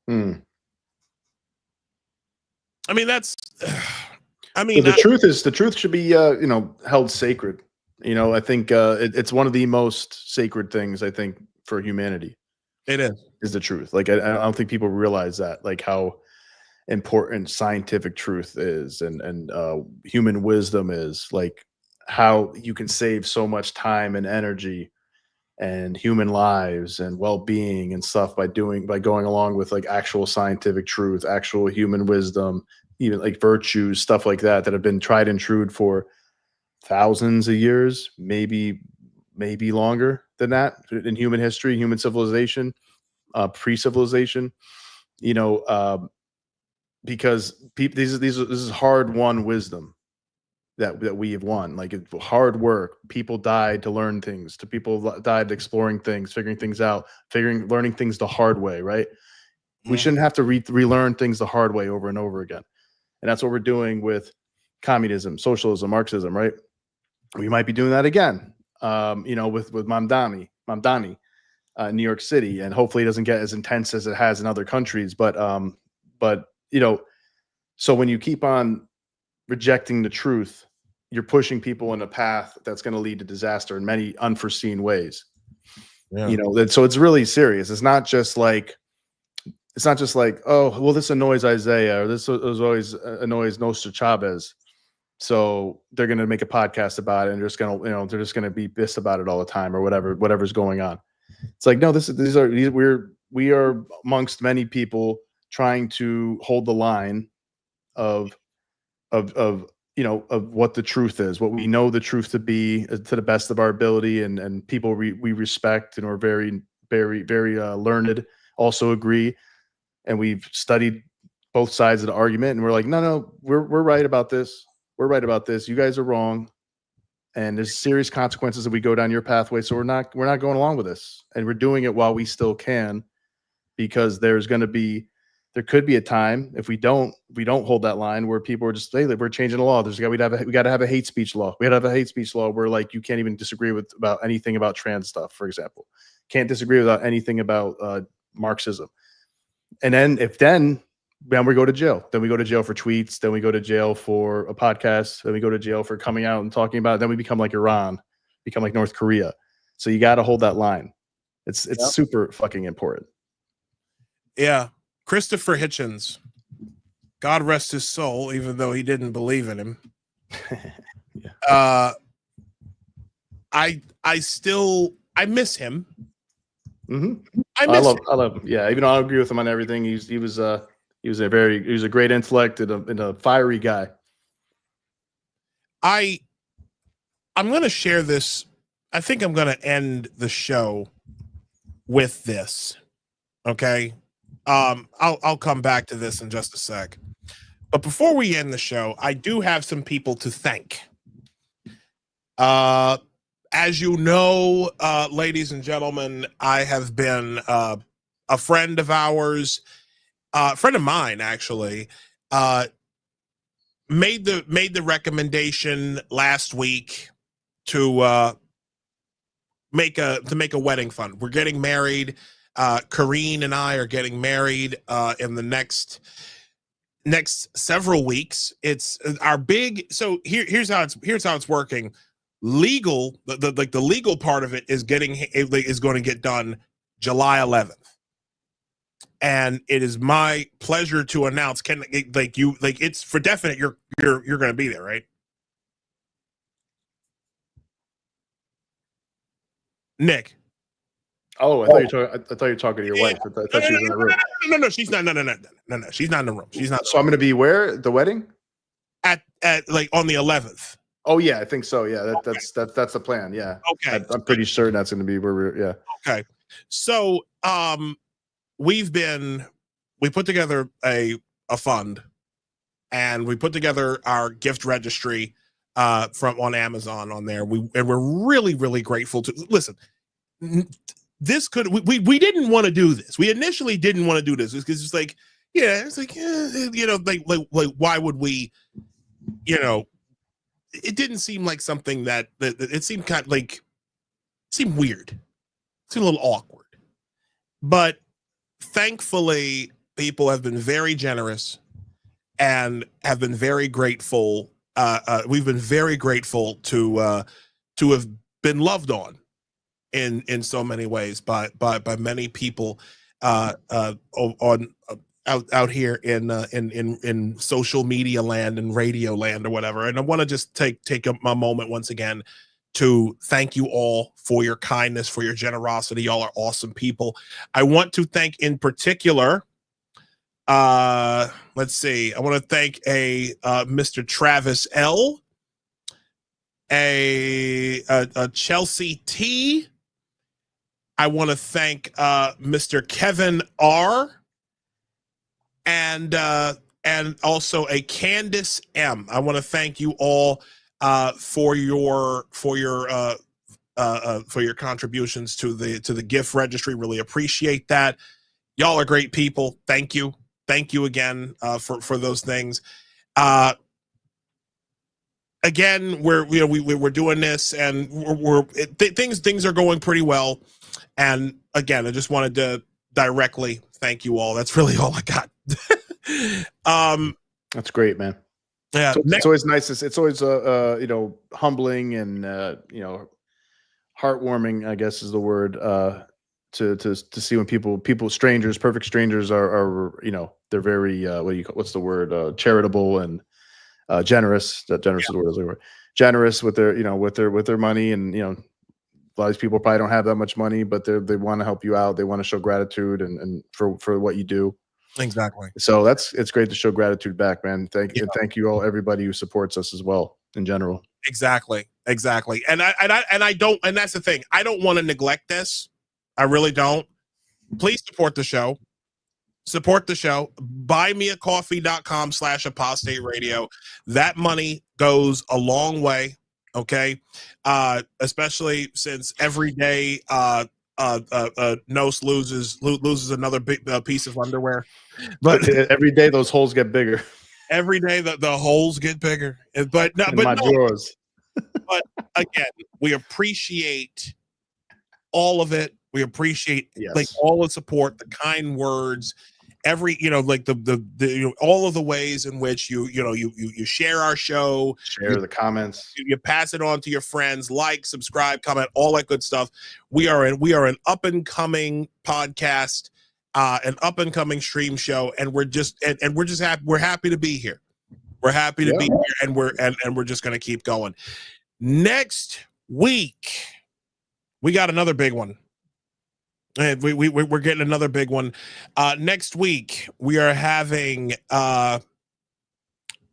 [SPEAKER 2] I mean,
[SPEAKER 1] the truth should be held sacred. I think it's one of the most sacred things, I think, for humanity.
[SPEAKER 2] It
[SPEAKER 1] is the truth. Like I don't think people realize that, like how important scientific truth is, and human wisdom is, like how you can save so much time and energy and human lives and well-being and stuff by going along with like actual scientific truth, actual human wisdom, even like virtues, stuff like that have been tried and true for thousands of years, maybe longer than that in human history, human civilization, pre-civilization, because this is hard-won wisdom that we have won. Like hard work. People died to learn things. People died exploring things, figuring things out, learning things the hard way. Right? Yeah. We shouldn't have to relearn things the hard way over and over again. And that's what we're doing with communism, socialism, Marxism. Right? We might be doing that again. With Mamdani, in New York City, and hopefully it doesn't get as intense as it has in other countries. But so when you keep on rejecting the truth, you're pushing people in a path that's going to lead to disaster in many unforeseen ways. Yeah. So it's really serious. It's not just like, oh, well, this annoys Isaiah, or this always annoys Nostra Chavez, so they're going to make a podcast about it, and they're just going to be pissed about it all the time, or whatever's going on. It's like, no, we are amongst many people trying to hold the line of what the truth is, what we know the truth to be, to the best of our ability, and people we respect and are very, very, very learned, also agree, and we've studied both sides of the argument, and we're like, no, we're right about this. We're right about this. You guys are wrong, and there's serious consequences if we go down your pathway. So we're not going along with this, and we're doing it while we still can, because there could be a time if we don't hold that line where people are just, hey, we're changing the law. We got to have a hate speech law. We got to have a hate speech law where like you can't even disagree about anything about trans stuff, for example. Can't disagree without anything about Marxism. And then we go to jail. Then we go to jail for tweets. Then we go to jail for a podcast. Then we go to jail for coming out and talking about it. Then we become like Iran, become like North Korea. So you got to hold that line. It's super fucking important.
[SPEAKER 2] Yeah. Christopher Hitchens, God rest his soul, even though he didn't believe in him.
[SPEAKER 1] Yeah.
[SPEAKER 2] I miss him.
[SPEAKER 1] Mm-hmm.
[SPEAKER 2] I
[SPEAKER 1] love him. Yeah, even though I don't agree with him on everything, he was a great intellect and a fiery guy.
[SPEAKER 2] I'm going to share this. I think I'm going to end the show with this. Okay. I'll come back to this in just a sec. But before we end the show, I do have some people to thank. As you know, ladies and gentlemen, I have been a friend of ours, a friend of mine actually, made the recommendation last week to make a wedding fund. We're getting married. Kareen and I are getting married in the next several weeks. It's our big. So here's how it's working. Legal, the legal part of it is going to get done July 11th, and it is my pleasure to announce. It's for definite. You're going to be there, right? Nick.
[SPEAKER 1] Oh, I thought you were talking to your wife. I thought she was in the room.
[SPEAKER 2] No, she's not. No, she's not in the room. She's not.
[SPEAKER 1] So I'm going to be where? At the wedding?
[SPEAKER 2] At like on the 11th.
[SPEAKER 1] Oh yeah, I think so. Yeah, that's the plan. Yeah.
[SPEAKER 2] Okay.
[SPEAKER 1] I'm pretty certain that's going to be where we're. Yeah.
[SPEAKER 2] Okay. So we put together a fund, and we put together our gift registry from on Amazon on there. We're really, really grateful to listen. We didn't want to do this. We initially didn't want to do this because it's like, why would we, it didn't seem like something that it seemed kind of like, seemed weird. It seemed a little awkward, but thankfully people have been very generous and have been very grateful. We've been very grateful to have been loved on in so many ways by many people out here in social media land and radio land or whatever. And I want to just take a moment once again to thank you all for your kindness, for your generosity. Y'all are awesome people. I want to thank in particular, let's see. I want to thank Mr. Travis L, a Chelsea T. I want to thank Mr. Kevin R. and also a Candace M. I want to thank you all for your contributions to the gift registry. Really appreciate that. Y'all are great people. Thank you again for those things. Again, we're doing this, and things are going pretty well. And again, I just wanted to directly thank you all. That's really all I got.
[SPEAKER 1] That's great, man.
[SPEAKER 2] Yeah,
[SPEAKER 1] it's always nice. It's always humbling and heartwarming, I guess is the word. To see when people strangers, perfect strangers are they're very what's the word, charitable and generous. That generous is the word I was looking for. Generous with their with their money, and a lot of these people probably don't have that much money, but they want to help you out. They want to show gratitude and for what you do.
[SPEAKER 2] Exactly.
[SPEAKER 1] So it's great to show gratitude back, man. Thank you all, everybody who supports us as well in general.
[SPEAKER 2] Exactly. And I don't, and that's the thing. I don't want to neglect this. I really don't. Please support the show. buymeacoffee.com/apostate radio. That money goes a long way. Okay. Especially since every day, Nos loses another big piece of underwear. But
[SPEAKER 1] every day those holes get bigger.
[SPEAKER 2] Every day the holes get bigger. But no,
[SPEAKER 1] in my drawers.
[SPEAKER 2] But again, we appreciate all of it. We appreciate like all the support, the kind words, every like the all of the ways in which you share our show,
[SPEAKER 1] share the comments,
[SPEAKER 2] you pass it on to your friends, like, subscribe, comment, all that good stuff. We are an up and coming podcast, an up and coming stream show, and we're just happy. We're happy to be here. We're happy to be here, and we're just going to keep going. Next week, we got another big one. And we're getting another big one. Next week, we are having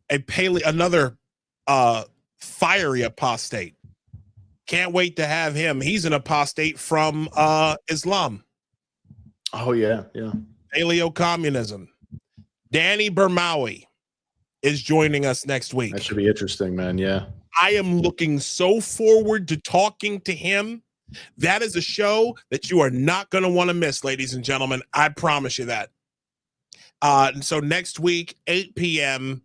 [SPEAKER 2] another fiery apostate. Can't wait to have him. He's an apostate from Islam.
[SPEAKER 1] Oh, yeah.
[SPEAKER 2] Paleo-communism. Danny Bermawi is joining us next week.
[SPEAKER 1] That should be interesting, man. Yeah.
[SPEAKER 2] I am looking so forward to talking to him. That is a show that you are not going to want to miss, ladies and gentlemen. I promise you that. So next week, 8 p.m.,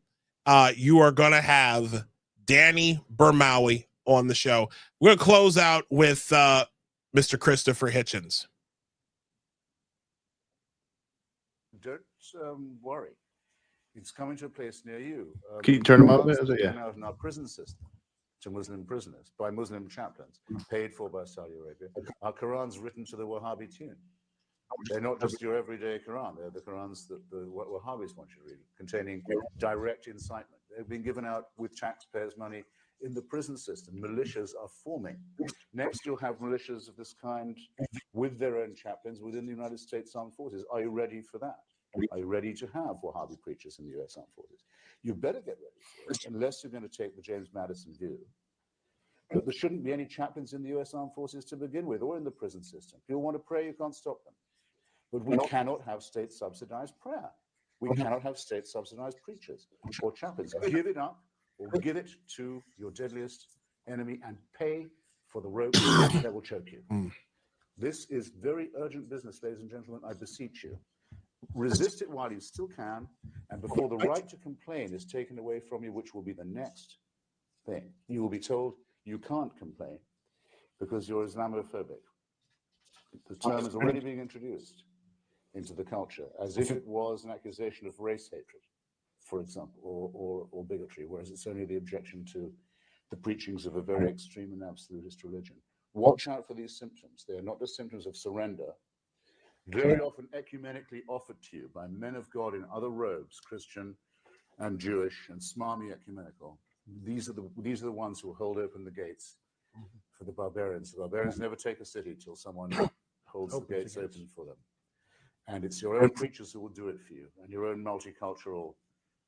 [SPEAKER 2] you are going to have Danny Bermawi on the show. We're going to close out with Mr. Christopher Hitchens.
[SPEAKER 9] Don't worry. It's coming to a place near you.
[SPEAKER 1] Can you turn them up?
[SPEAKER 9] Yeah. Out in our prison system to Muslim prisoners by Muslim chaplains paid for by Saudi Arabia. Our Qurans written to the Wahhabi tune. They're not just your everyday Quran. They're the Qurans that the Wahhabis want you to read, containing direct incitement. They've been given out with taxpayers' money in the prison system. Militias are forming. Next, you'll have militias of this kind with their own chaplains within the United States Armed Forces. Are you ready for that? Are you ready to have Wahhabi preachers in the U.S. Armed Forces? You better get ready for it, unless you're going to take the James Madison view that there shouldn't be any chaplains in the U.S. Armed Forces to begin with, or in the prison system. If you want to pray, you can't stop them. But we cannot have state-subsidized prayer. We cannot have state-subsidized preachers or chaplains. Give it up, or give it to your deadliest enemy and pay for the rope that will choke you. This is very urgent business, ladies and gentlemen. I beseech you. Resist it while you still can, and before the right to complain is taken away from you, which will be the next thing. You will be told you can't complain because you're Islamophobic. The term is already being introduced into the culture as if it was an accusation of race hatred, for example, or bigotry, whereas it's only the objection to the preachings of a very extreme and absolutist religion. Watch out for these symptoms. They are not the symptoms of surrender. Very often ecumenically offered to you by men of God in other robes, Christian and Jewish and smarmy ecumenical. These are the ones who will hold open the gates for the barbarians. The barbarians never take a city till someone holds the gates open for them. And it's your own preachers who will do it for you, and your own multicultural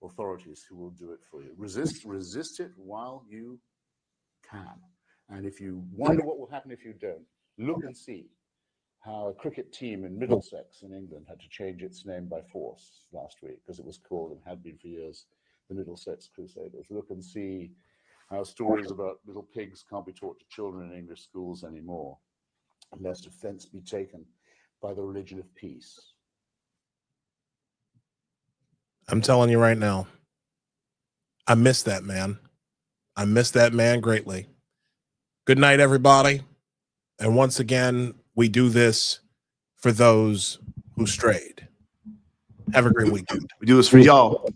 [SPEAKER 9] authorities who will do it for you. Resist it while you can. And if you wonder what will happen if you don't, look and see how a cricket team in Middlesex in England had to change its name by force last week because it was called, and had been for years, the Middlesex Crusaders. Look and see how stories about little pigs can't be taught to children in English schools anymore, lest offense be taken by the religion of peace.
[SPEAKER 2] I'm telling you right now, I miss that man. I miss that man greatly. Good night, everybody. And once again, we do this for those who strayed. Have a great weekend.
[SPEAKER 1] We do this for y'all.